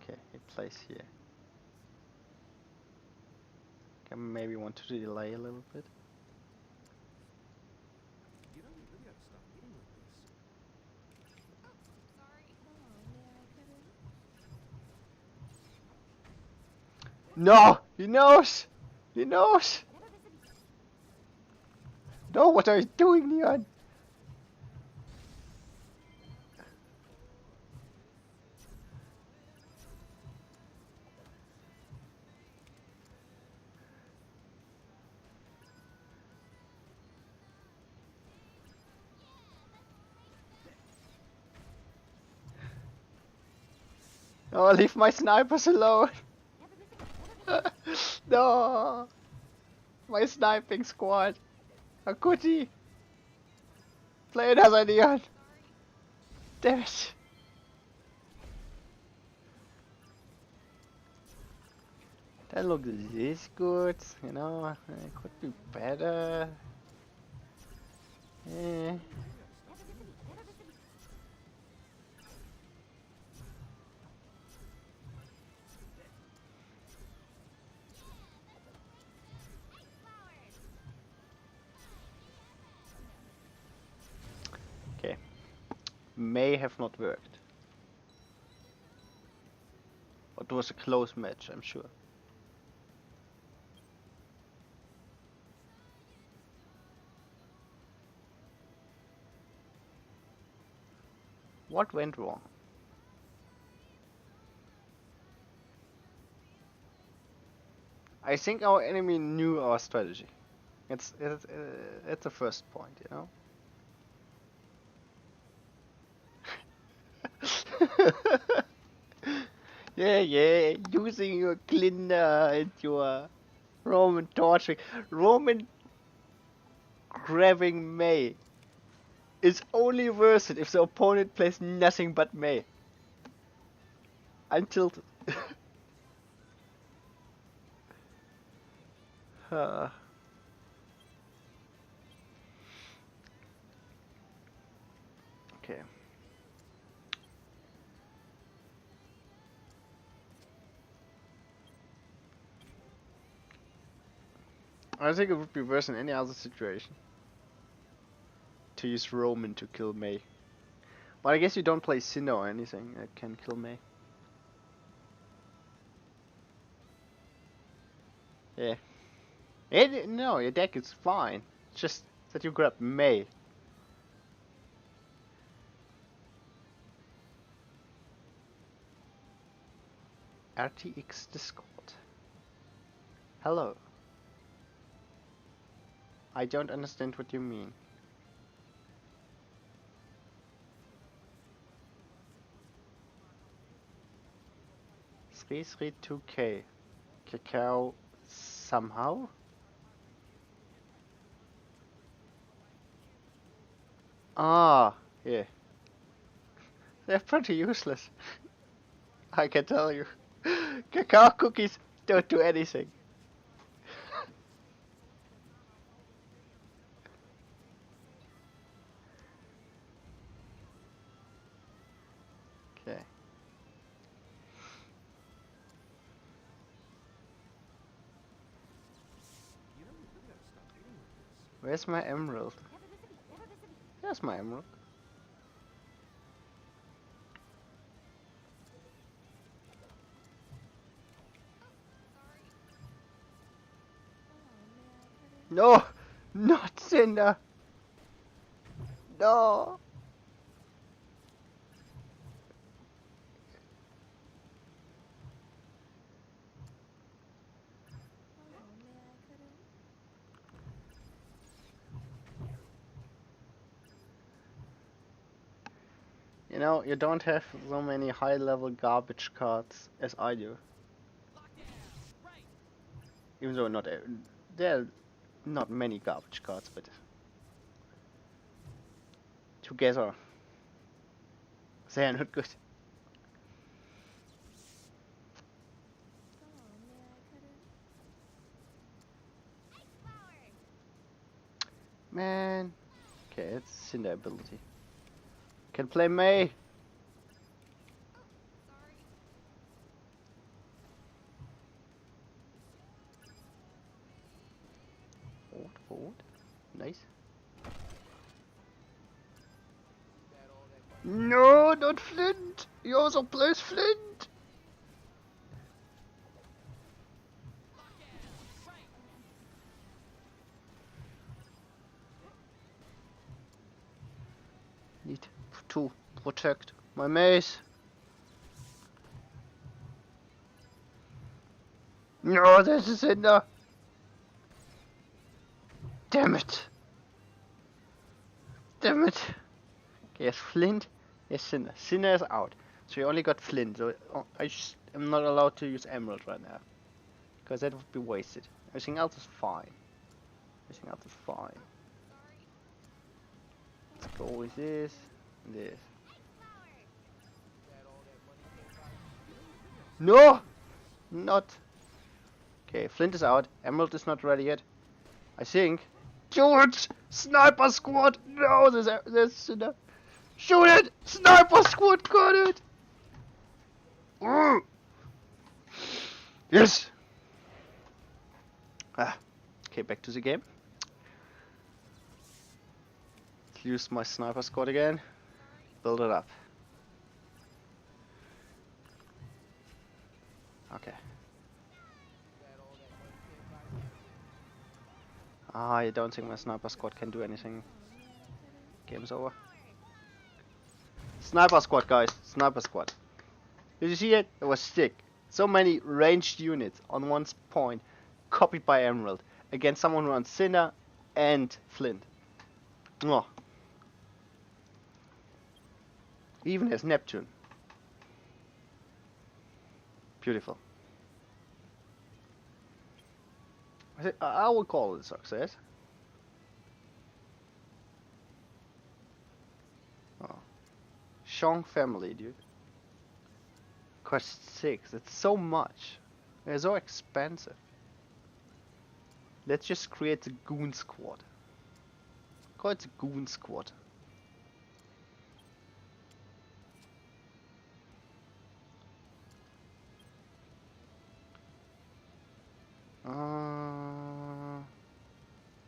[SPEAKER 1] Okay, it plays here. Okay, maybe want to delay a little bit. No! He knows! He knows! No, what are you doing, Leon? Oh, leave my snipers alone! No! My sniping squad! How could he? Play another Neon! Damn it! That looks this good, you know, it could be better. Eh. Okay. May have not worked. It was a close match, I'm sure. What went wrong? I think our enemy knew our strategy. It's the first point, you know. Yeah, using your Glinda and your Roman torturing, Roman grabbing May is only worth it if the opponent plays nothing but May. I'm tilted. Okay. I think it would be worse in any other situation to use Roman to kill May. But I guess you don't play Sinnoh or anything that can kill May. Yeah. No, your deck is fine. It's just that you grab May. RTX Discord. Hello. I don't understand what you mean. Space Read 2K. Cacao somehow? Ah, yeah. They're pretty useless. I can tell you. Cacao cookies don't do anything. Okay. Where's my emerald? There's my emerald. No! Not Cinder! No! You know, you don't have so many high-level garbage cards as I do. Even though there are not many garbage cards, but together they are not good. Man. Okay, it's Cinder ability. Can play May. Forward. Nice. No, not Flint. He also plays Flint. Need to protect my mace. No, this is Cinder. Damn it. Damn it. Okay, yes, Flint. Yes, Cinder. Cinder is out. So you only got Flint. So I'm not allowed to use Emerald right now. Because that would be wasted. Everything else is fine. Everything else is fine. Let's go with this and this. No! Not. Okay, Flint is out. Emerald is not ready yet. I think. George! Sniper squad! No, there's Cinder. Shoot it! Sniper squad got it! Yes! Okay, back to the game. Let's use my sniper squad again. Build it up. Okay. I don't think my sniper squad can do anything. Game's over. Sniper squad, guys. Sniper squad. Did you see it? It was sick. So many ranged units on one point, copied by Emerald, against someone who runs Cinder and Flint. Oh. Even as Neptune. Beautiful. I would call it a success. Oh. Shong family, dude. Cost 6. It's so much. They're so expensive. Let's just create the Goon Squad. Call it the Goon Squad.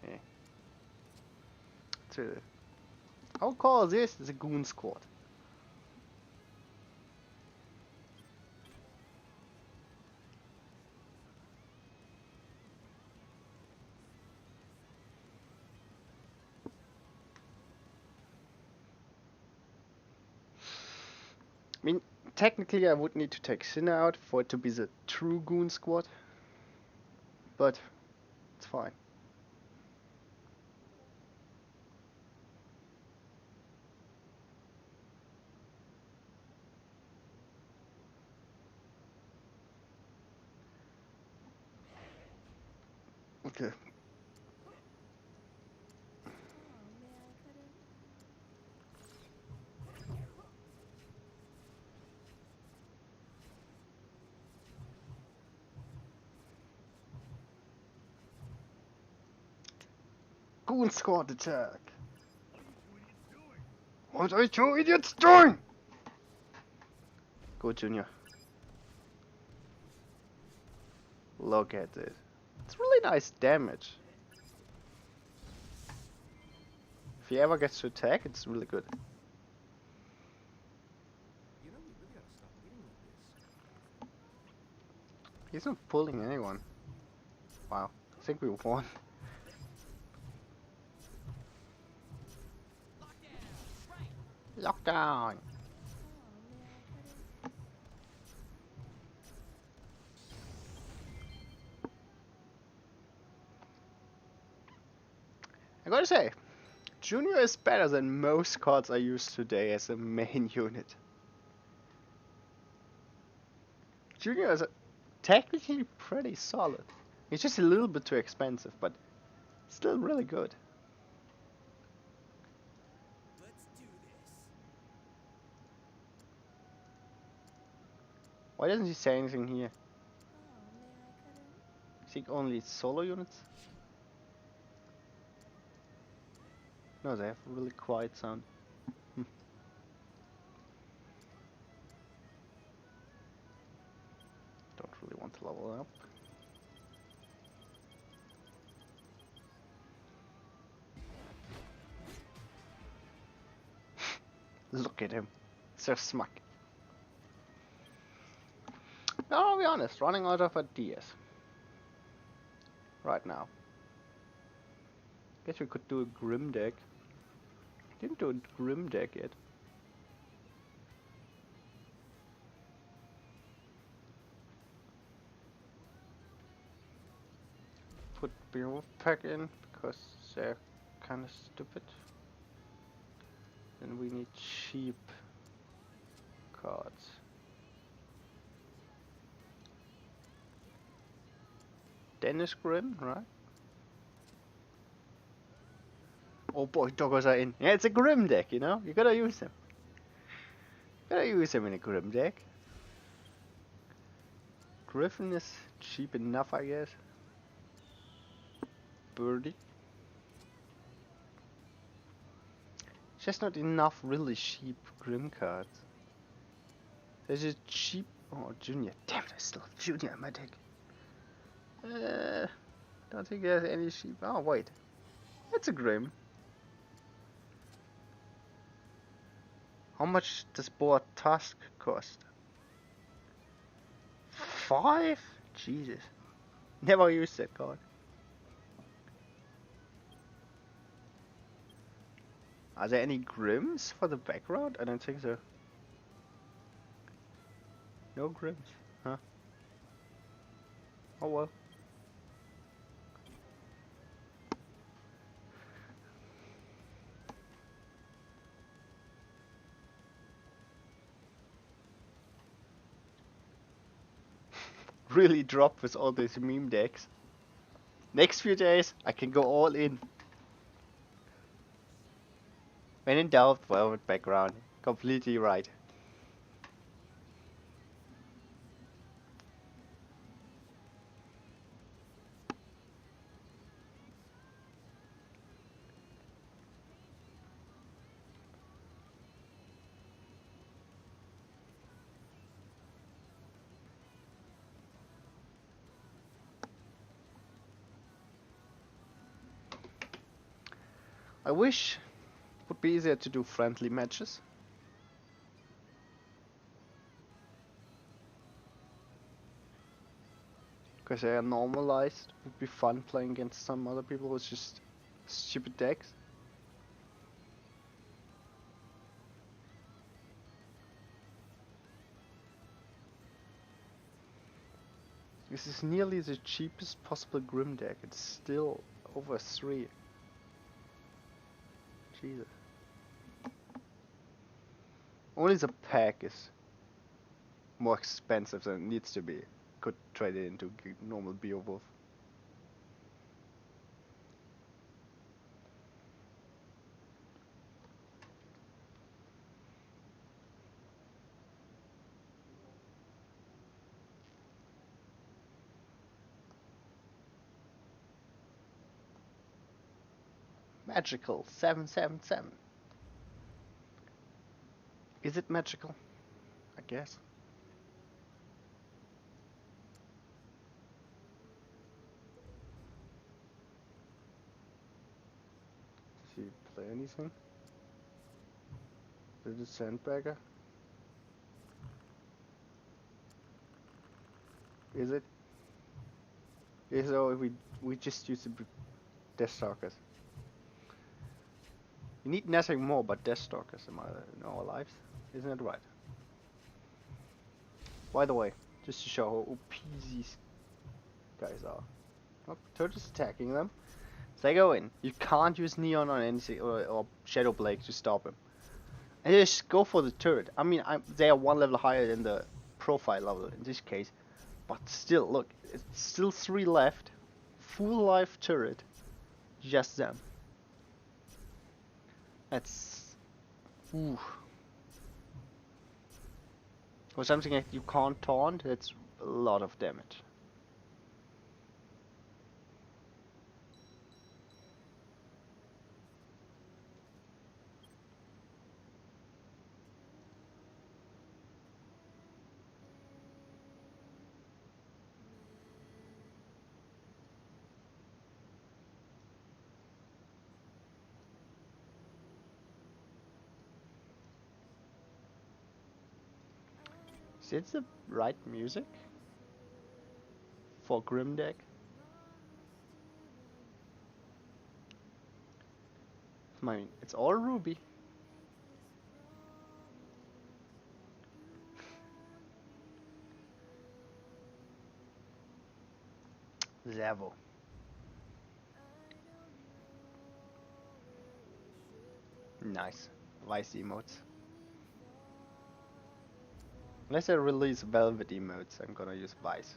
[SPEAKER 1] Yeah. So, I'll call this the Goon Squad. I mean, technically I would need to take Cinder out for it to be the true Goon Squad. But, it's fine. Okay. Goon Squad attack! What are you idiots doing? Go, Junior. Look at it. It's really nice damage. If he ever gets to attack, it's really good.
[SPEAKER 2] You know, we really gotta stop waiting like this.
[SPEAKER 1] He's not pulling anyone. Wow. I think we won. Lockdown! I gotta say, Junior is better than most cards I use today as a main unit. Junior is technically pretty solid. He's just a little bit too expensive, but still really good.
[SPEAKER 2] Let's do this.
[SPEAKER 1] Why doesn't he say anything here? Seek only solo units? No, they have really quiet sound. Don't really want to level up. Look at him. So smug. I'll be honest, running out of ideas. Right now. Guess we could do a Grim deck. Didn't do a Grim deck yet. Put Beowulf pack in because they're kind of stupid. Then we need cheap cards. Dennis Grim, right? Oh boy, doggos are in. Yeah, it's a Grim deck, you know? You gotta use them. Gotta use them in a Grim deck. Griffin is cheap enough, I guess. Birdie. Just not enough really cheap Grim cards. There's a cheap... Oh, Junior. Damn it, I still have Junior in my deck. Don't think there's any cheap... Oh, wait. That's a Grim. How much does Boar Tusk cost? 5? Jesus. Never used that card. Are there any Grims for the background? I don't think so. No Grims, huh? Oh well. Really drop with all these meme decks. Next few days, I can go all in. When in doubt, velvet background. Completely right. I wish it would be easier to do friendly matches. Because they are normalized. It would be fun playing against some other people with just stupid decks. This is nearly the cheapest possible Grim deck. It's still over 3. Jesus. Only the pack is more expensive than it needs to be. Could trade it into normal Beowulf. Magical 777. Is it magical? I guess. he play anything? Did it sandbagger? Is it? Is so we just use the Deathstalkers. We need nothing more but Deathstalkers in our lives, isn't that right? By the way, just to show how OP these guys are. Oh, Turtle's attacking them. So they go in. You can't use Neon on anything or Shadow Blade to stop him. And just go for the turret. I mean, they are one level higher than the profile level in this case. But still, look, it's still 3 left. Full life turret. Just them. That's... Ooh. For something that you can't taunt, that's a lot of damage. Is it the right music for Grim deck? I mean, it's all Ruby. Zavo. Nice. Vice emotes. Unless I release Velvet emotes, I'm gonna use Vice.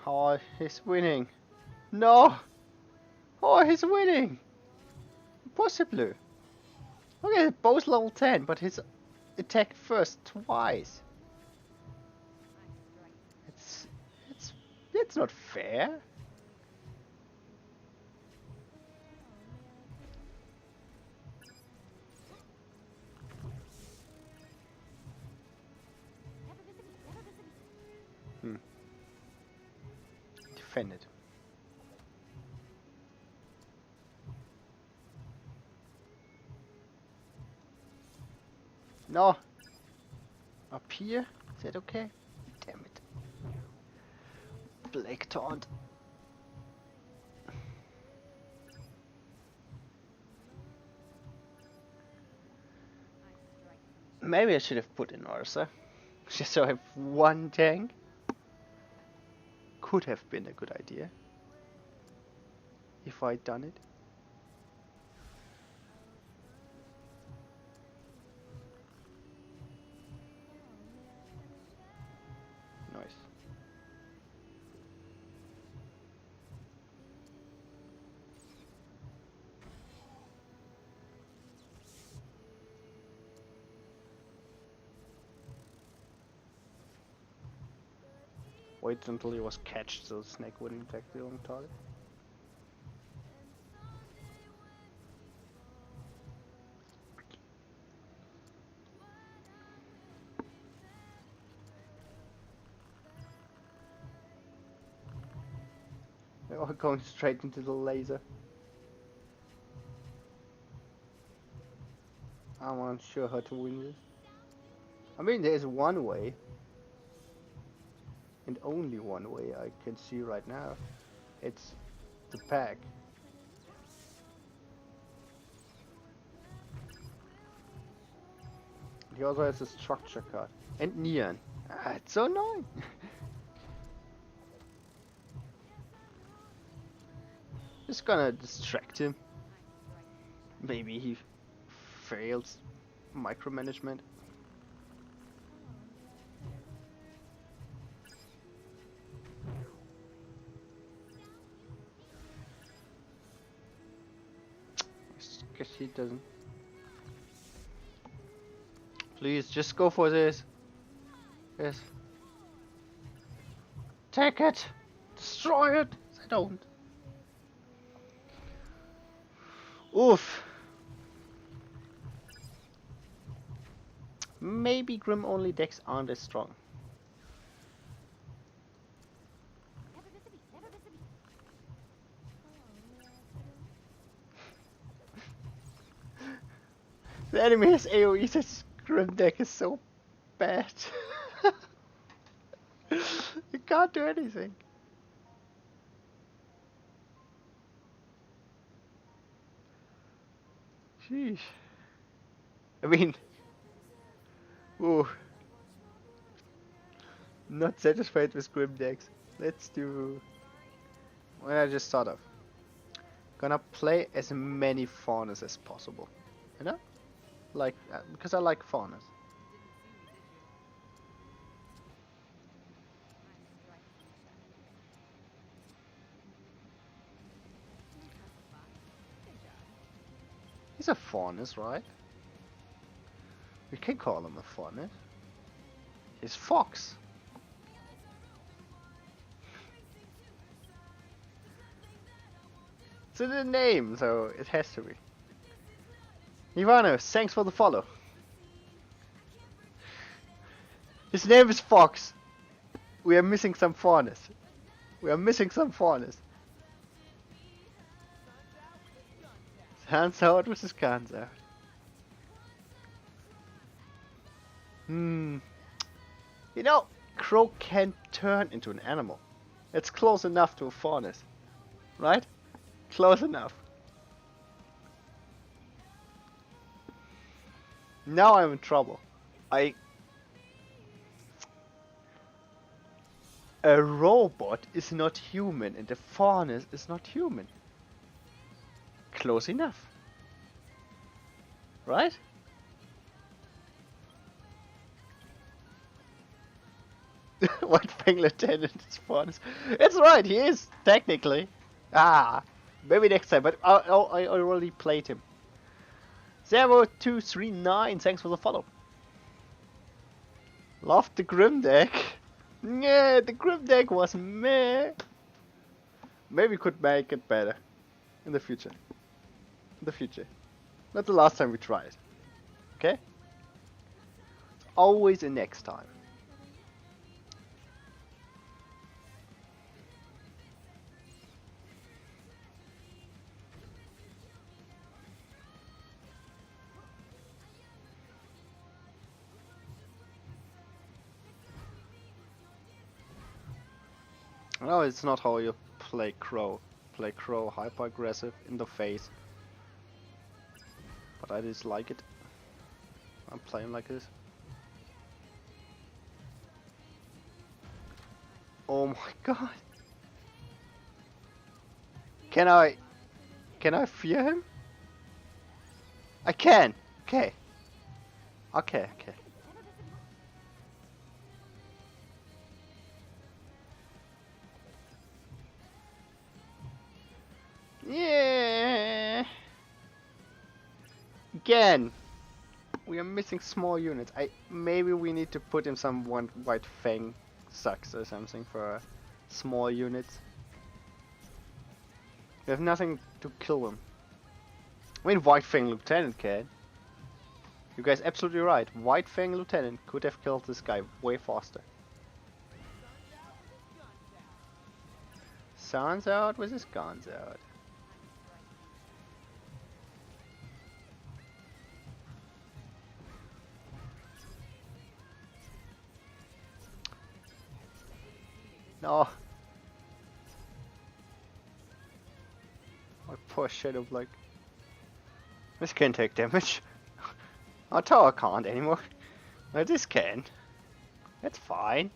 [SPEAKER 1] Oh, he's winning. No! Oh, he's winning! Possibly. Look at it, both level 10, but his attack first twice. It's not fair. Defend it. No. Up here? Is that okay? Damn it. Blake taunt. Maybe I should have put in Ursa. Just so I have one tank. Could have been a good idea. If I'd done it. Nice. Wait until he was catched so the snake wouldn't attack the wrong target. They are going straight into the laser. I'm unsure how to win this. I mean, there's one way. And only one way I can see right now. It's the pack. He also has a structure card. And Neon. Ah, it's so annoying. Just gonna distract him. Maybe he fails micromanagement. I guess he doesn't. Please, just go for this. Yes. Take it! Destroy it! I don't. Oof. Maybe Grim only decks aren't as strong. The enemy has AoE, this Grim deck is so bad. You can't do anything. Sheesh. I mean, ooh, not satisfied with Grim decks. Let's do what I just thought of. Gonna play as many faunas as possible. You know? Like, because I like faunas. He's a faunus, right? We can call him a faunus. He's fox. It's in the name, so it has to be. Ivano, thanks for the follow. His name is Fox. We are missing some faunus. We are missing some faunus. Hands out with his guns out. You know, Crow can't turn into an animal. It's close enough to a faunus. Right? Close enough. Now I'm in trouble. A robot is not human and a faunus is not human. Close enough. Right? White Fang Lieutenant is faunus. It's right, he is, technically. Maybe next time, but I already played him. 0239, thanks for the follow. Love the Grim deck. Yeah, the Grim deck was meh. Maybe we could make it better in the future. In the future. Not the last time we tried. Okay? Always a next time. No, it's not how you play Crow. Play Crow hyper aggressive in the face. But I just like it. I'm playing like this. Oh my god. Can I fear him? I can. Okay. Okay. Yeah. Again, we are missing small units. Maybe we need to put in some White Fang sucks or something for small units. We have nothing to kill them. I mean, White Fang Lieutenant can. You guys absolutely right. White Fang Lieutenant could have killed this guy way faster. Sun's out with his guns out. No. My poor Shadow Black. This can take damage. Our tower can't anymore. No, this can. That's fine.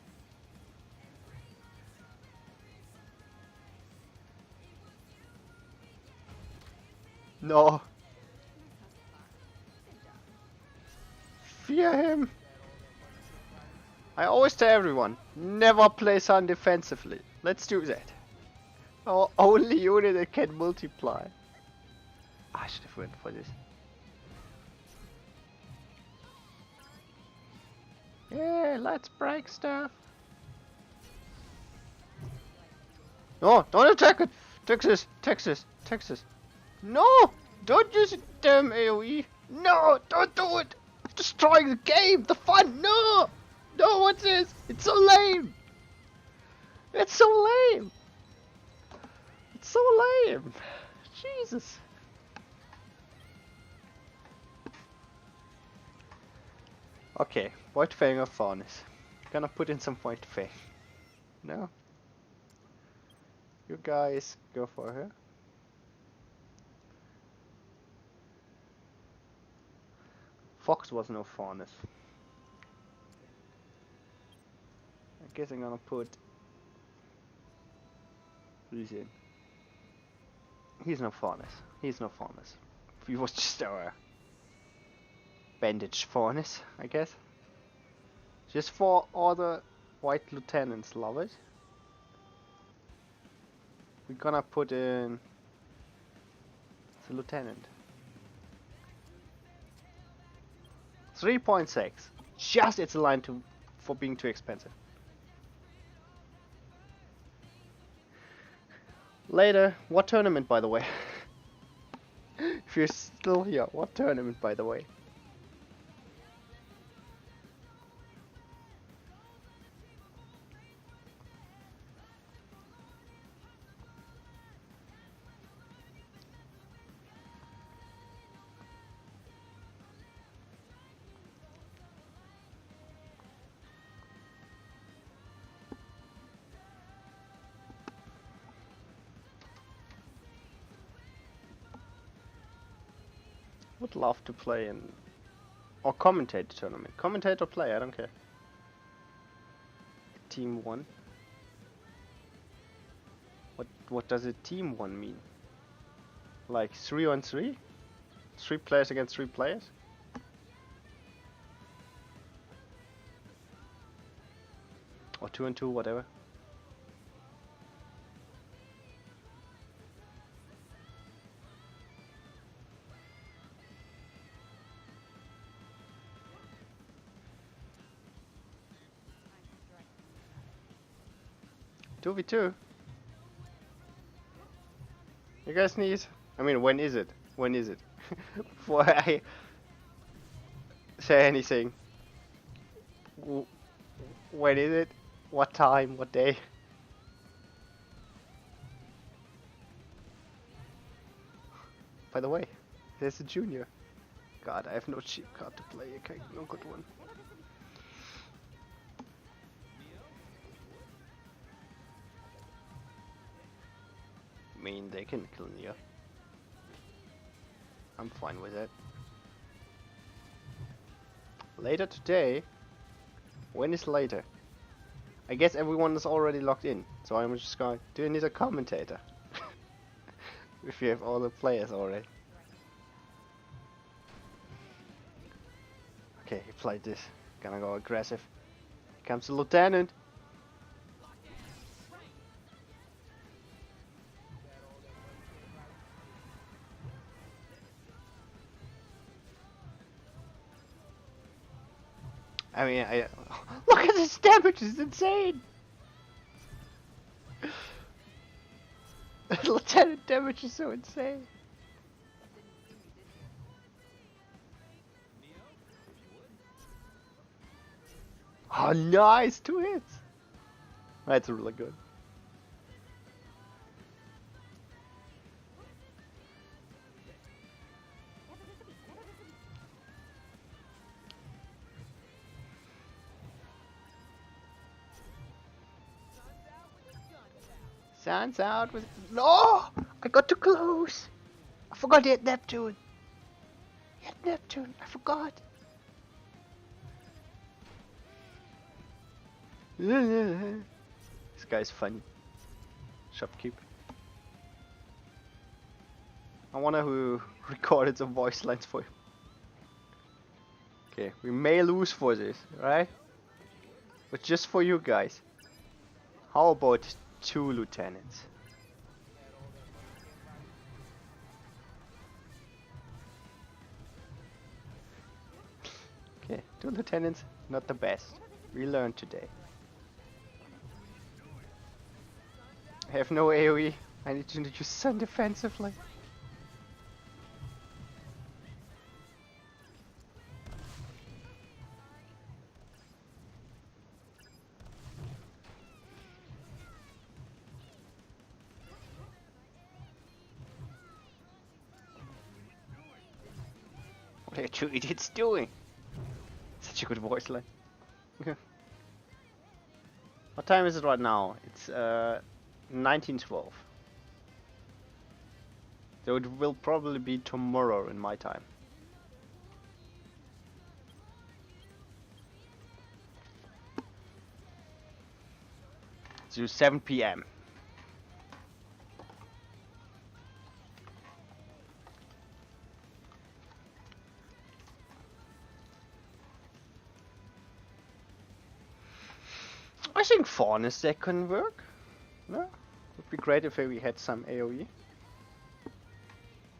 [SPEAKER 1] No. Fear him. I always tell everyone, never play Sun defensively. Let's do that. Our only unit that can multiply. I should have went for this. Yeah, let's break stuff. No, don't attack it! Texas. No! Don't use it, damn AoE! No, don't do it! It's destroying the game, the fun! No! No, what's this? It's so lame! It's so lame! It's so lame! Jesus! Okay, White Fang or Faunus? Gonna put in some White Fang. No? You guys go for her. Fox was no Faunus. I guess I'm gonna put who's in. He's no Faunus. He's no Faunus. He was just our bandage Faunus, I guess. Just for all the white lieutenants, love it. We're gonna put in the lieutenant. 3.6. Just it's a line to for being too expensive. Later, what tournament by the way? If you're still here, what tournament by the way? Would love to play in or commentate the tournament. Commentate or play, I don't care. Team 1. What does a team 1 mean? Like 3 on 3? 3 players against 3 players? Or 2 on 2, whatever. Two v two. You guys need. I mean, when is it? When is it? Before I say anything. When is it? What time? What day? By the way, there's a junior. God, I have no cheap card to play. Okay, no good one. I mean, they can kill Nia. I'm fine with it. Later today? When is later? I guess everyone is already logged in, so I'm just going. Do you need a commentator? If you have all the players already. Okay, he played this. Gonna go aggressive. Here comes the lieutenant. I mean, look at this damage, it's insane! Lieutenant damage is so insane. Oh, nice! 2 hits! That's really good. Sun's out with. No! I got too close! I forgot he had Neptune! He had Neptune, I forgot! This guy's funny. Shopkeep. I wonder who recorded some voice lines for him. Okay, we may lose for this, right? But just for you guys. How about 2 lieutenants? Okay, 2 lieutenants, not the best. We learned today. I have no AoE. I need to use Sun defensively. What are you 2 idiots doing? Such a good voice line. What time is it right now? It's 1912. So it will probably be tomorrow in my time. So 7 p.m. I think Faunus deck can work. No? Would be great if we had some AoE.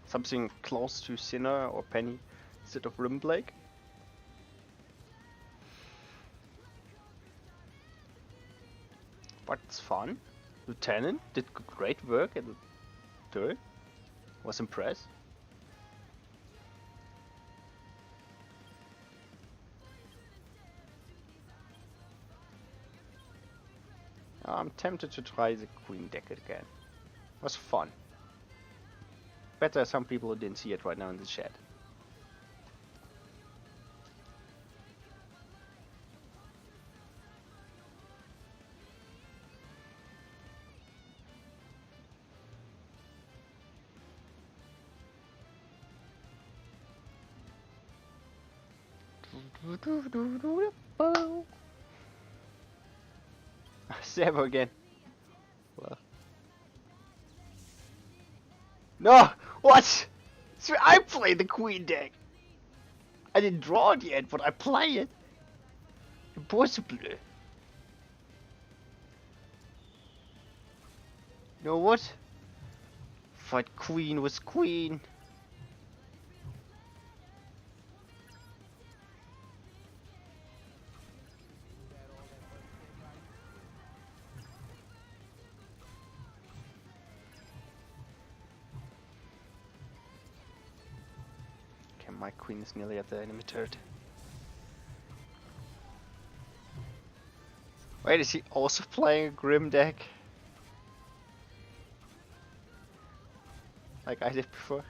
[SPEAKER 1] Something close to Sinner or Penny instead of Rimblake. But it's fun. Lieutenant did great work at the turret. Was impressed. I'm tempted to try the Queen deck again. It was fun. Better some people who didn't see it right now in the chat. Servo again. Well. No! What? So I play the Queen deck! I didn't draw it yet, but I play it! Impossible! You know what? Fight Queen with Queen! Okay, my Queen is nearly at the enemy turret. Wait, is he also playing a Grim deck? Like I did before?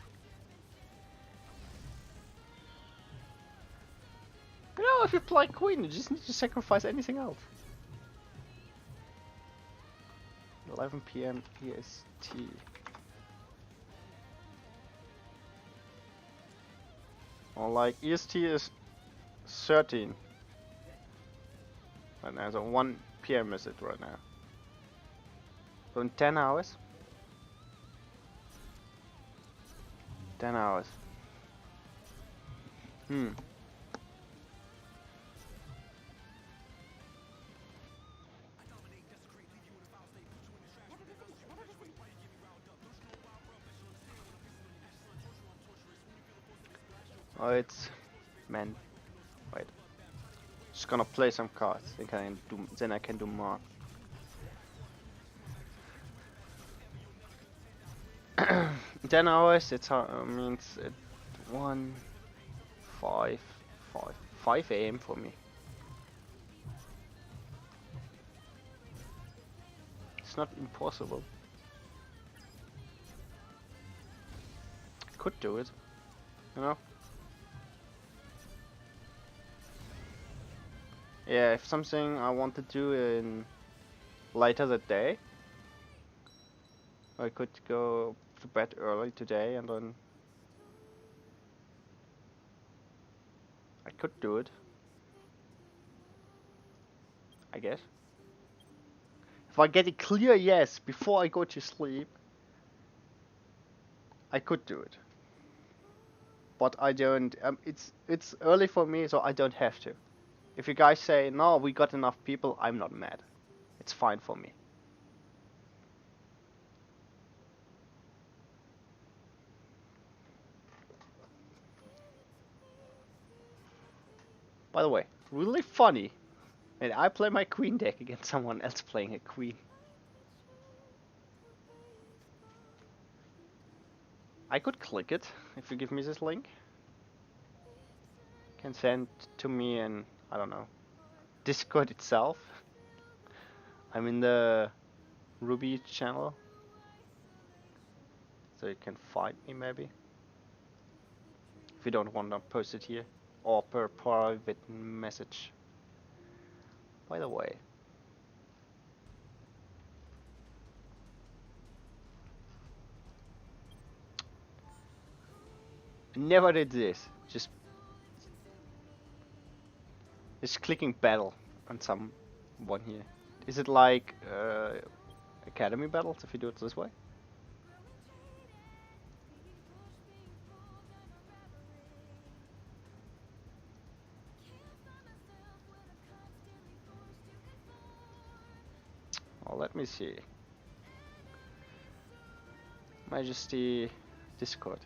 [SPEAKER 1] You know, if you play Queen, you just need to sacrifice anything else. 11 p.m. EST. Or like EST is 13. Right now, so 1 p.m. is it right now. So in 10 hours? 10 hours. Hmm. Oh, it's... Man. Wait. Just gonna play some cards. Then I can do more. 10 hours, it means at 1, 5, 5 a.m. for me. It's not impossible. Could do it, you know? Yeah, if something I want to do in later that day, I could go to bed early today and then I could do it. I guess. If I get a clear yes before I go to sleep, I could do it. But I don't. It's early for me, so I don't have to. If you guys say no, we got enough people, I'm not mad. It's fine for me. By the way, really funny. And I play my queen deck against someone else playing a queen. I could click it if you give me this link. You can send to me in, I don't know, Discord itself. I'm in the RWBY channel, so you can find me maybe. If you don't want to post it here. or per private message. By the way, I never did this. Just clicking battle on someone here. Is it like academy battles if you do it this way? Well, let me see. Majesty Discord.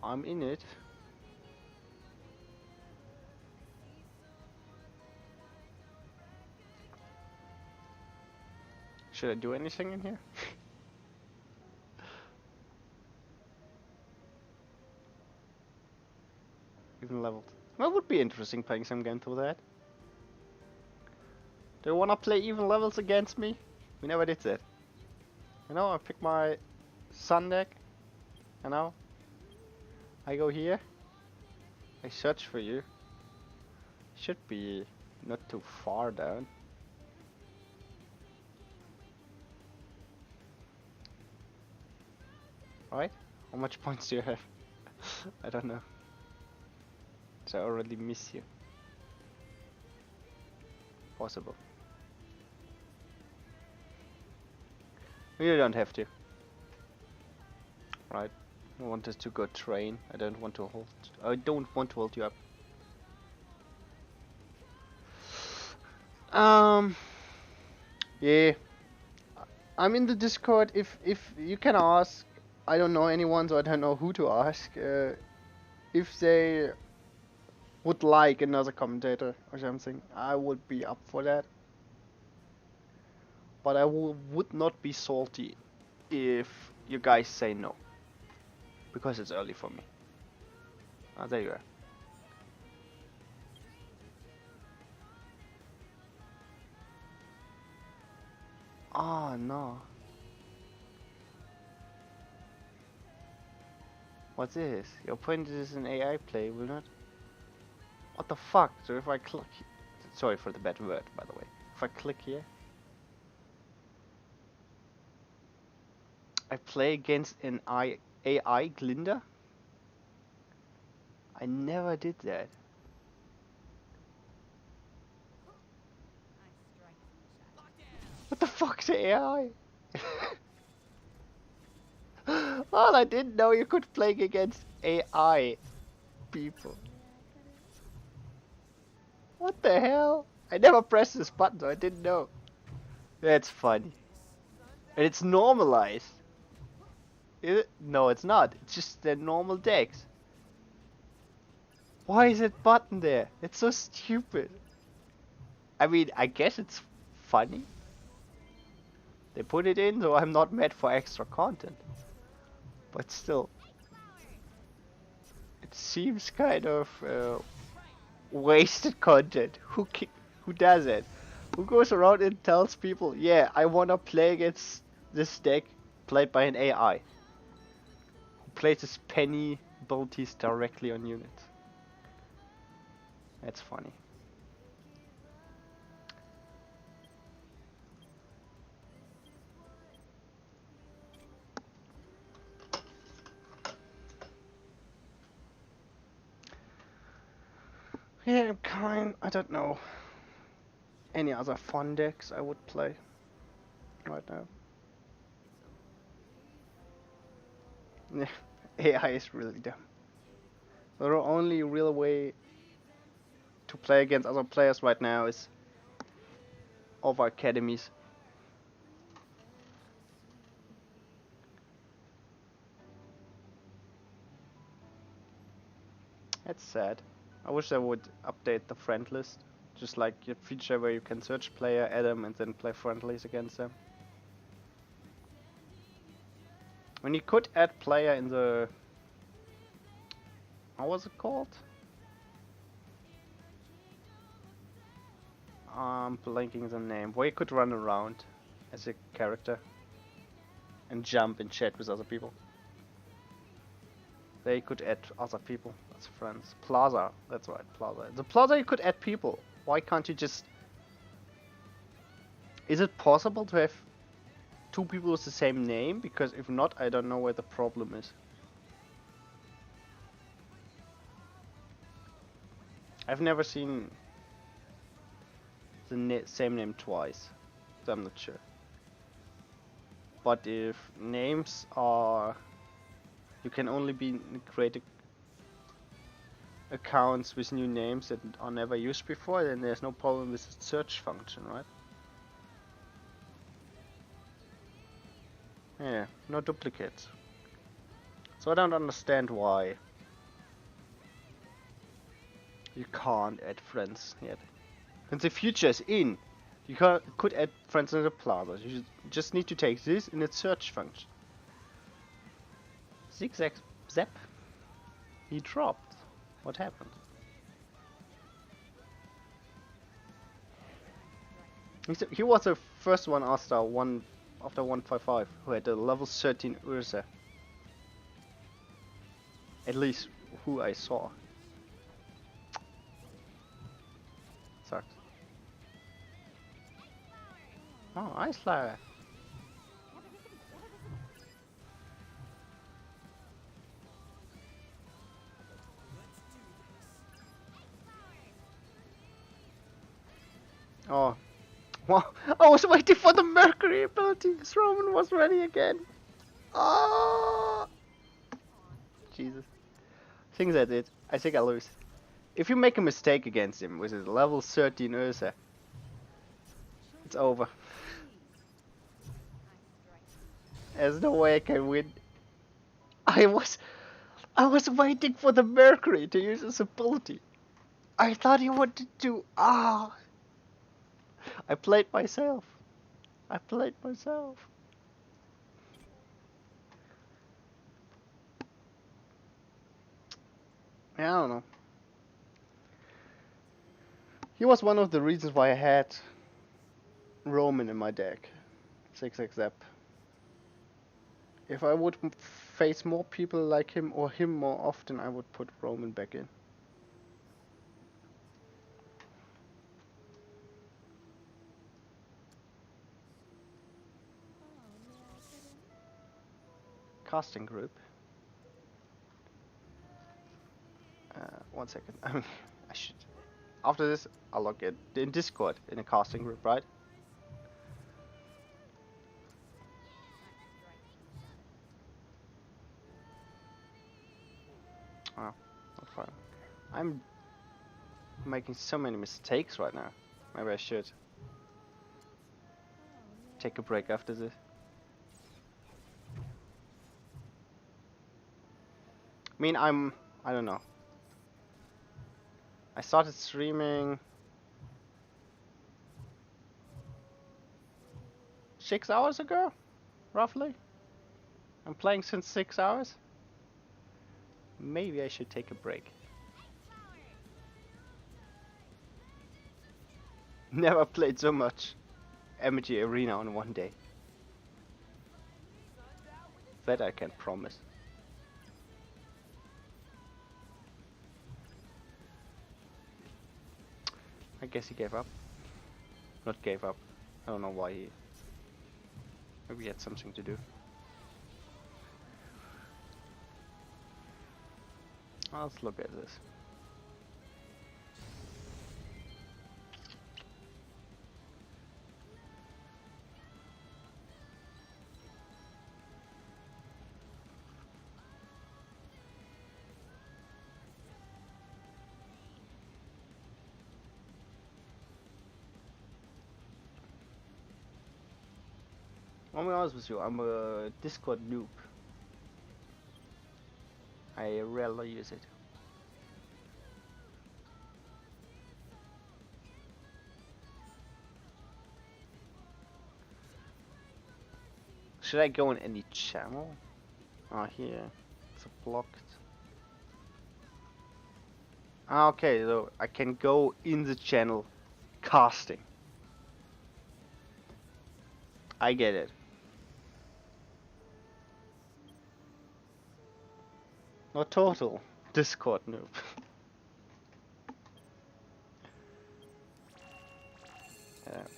[SPEAKER 1] I'm in it. Should I do anything in here? Even leveled. That would be interesting playing some games with that. Do you wanna play even levels against me? We never did that. You know, I pick my sun deck. You know, I go here. I search for you. Should be not too far down. Right? How much points do you have? I don't know. So I already miss you. Possible. You don't have to. Right? I want us to go train. I don't want to hold. I don't want to hold you up. Yeah. I'm in the Discord. If you can ask, I don't know anyone, so I don't know who to ask. If they would like another commentator or something, I would be up for that. But I would not be salty if you guys say no, because it's early for me. Ah, there you are. Ah, no. What's this? Your point is an AI play, will not? What the fuck? So if I click... Sorry for the bad word, by the way. If I click here... I play against an AI Glinda? I never did that. What the fuck's AI? Well, I didn't know you could play against AI people. What the hell? I never pressed this button, so I didn't know. That's funny. And it's normalized. Is it? No, it's not. It's just the normal decks. Why is that button there? It's so stupid. I mean, I guess it's funny. They put it in, so I'm not mad for extra content. But still, it seems kind of wasted content. Who does it? Who goes around and tells people, yeah, I wanna play against this deck played by an AI? Who places penny abilities directly on units? That's funny. Yeah, I don't know any other fun decks I would play right now. Yeah, AI is really dumb. The only real way to play against other players right now is over academies. That's sad. I wish they would update the friend list. Just like a feature where you can search player, add them, and then play friendlies against them. When you could add player in the... How was it called? I'm blanking the name. Where you could run around as a character and jump and chat with other people. There you could add other people as friends. Plaza, that's right, Plaza. The Plaza you could add people. Why can't you just... Is it possible to have two people with the same name? Because if not, I don't know where the problem is. I've never seen the same name twice, so I'm not sure. But if names are... You can only be create accounts with new names that are never used before, then there's no problem with the search function, right? Yeah, no duplicates. So I don't understand why you can't add friends yet. And the future is in. You could add friends in the plaza. You just need to take this in its search function. Zigzag zap. He dropped. What happened? He was the first one after 155 who had a level 13 Ursa. At least who I saw. Sucks. Oh, Ice Flyer. Oh. Wow. I was waiting for the Mercury ability. Roman was ready again. Oh. Jesus. I think that's it. I think I lose. If you make a mistake against him with his level 13 Ursa, it's over. There's no way I can win. I was waiting for the Mercury to use his ability. I thought he wanted to. Ah. I played myself. I played myself. I don't know. He was one of the reasons why I had Roman in my deck. 6x Zap. If I would face more people like him or him more often, I would put Roman back in. Casting group. 1 second. I should. After this, I'll log in Discord in a casting group, right? Oh, not fine. I'm making so many mistakes right now. Maybe I should take a break after this. I mean, I don't know. I started streaming 6 hours ago, roughly. I'm playing since 6 hours. Maybe I should take a break. Never played so much Amity Arena on one day. That I can promise. I guess he gave up. Not gave up. I don't know why he... Maybe he had something to do. Let's look at this. I'll be honest with you, I'm a Discord noob. I rarely use it. Should I go in any channel? Ah, here. It's blocked. Ah, okay, so I can go in the channel casting. I get it. Not total Discord noob. And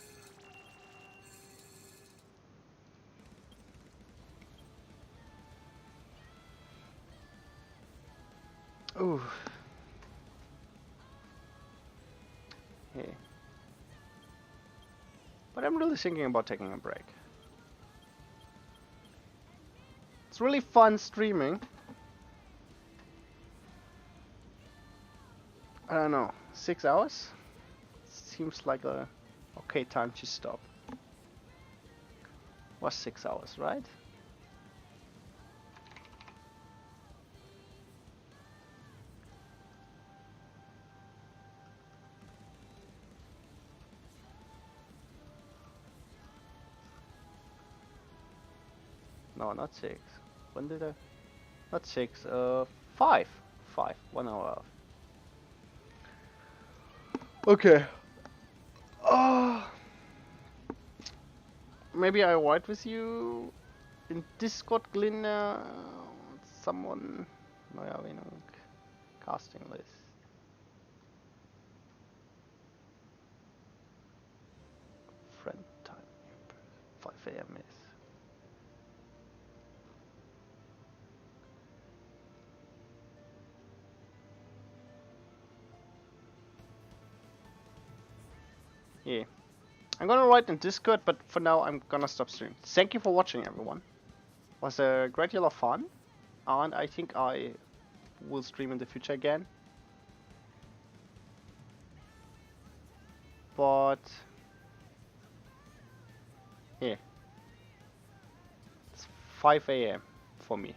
[SPEAKER 1] ooh. Hey. But I'm really thinking about taking a break. It's really fun streaming. I don't know, 6 hours? Seems like a okay time to stop. Was 6 hours, right? No, not 6. When did I? Not 6. 5. 5. 1 hour. Okay. Maybe I write with you in Discord, Glinda. Someone. Naja, Erwähnung. Casting list. Friend time. 5 a.m. is. Yeah. I'm gonna write in Discord, but for now I'm gonna stop streaming. Thank you for watching, everyone. It was a great deal of fun, and I think I will stream in the future again. But yeah, it's 5 a.m. for me.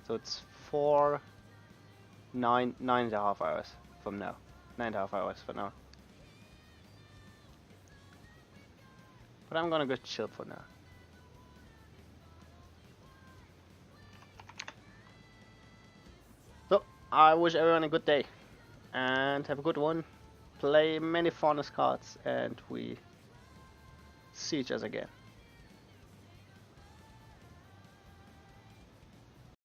[SPEAKER 1] So it's 9.5 hours from now. 9.5 hours for now. But I'm gonna go chill for now. So, I wish everyone a good day. And have a good one. Play many funnest cards. And we see each other again.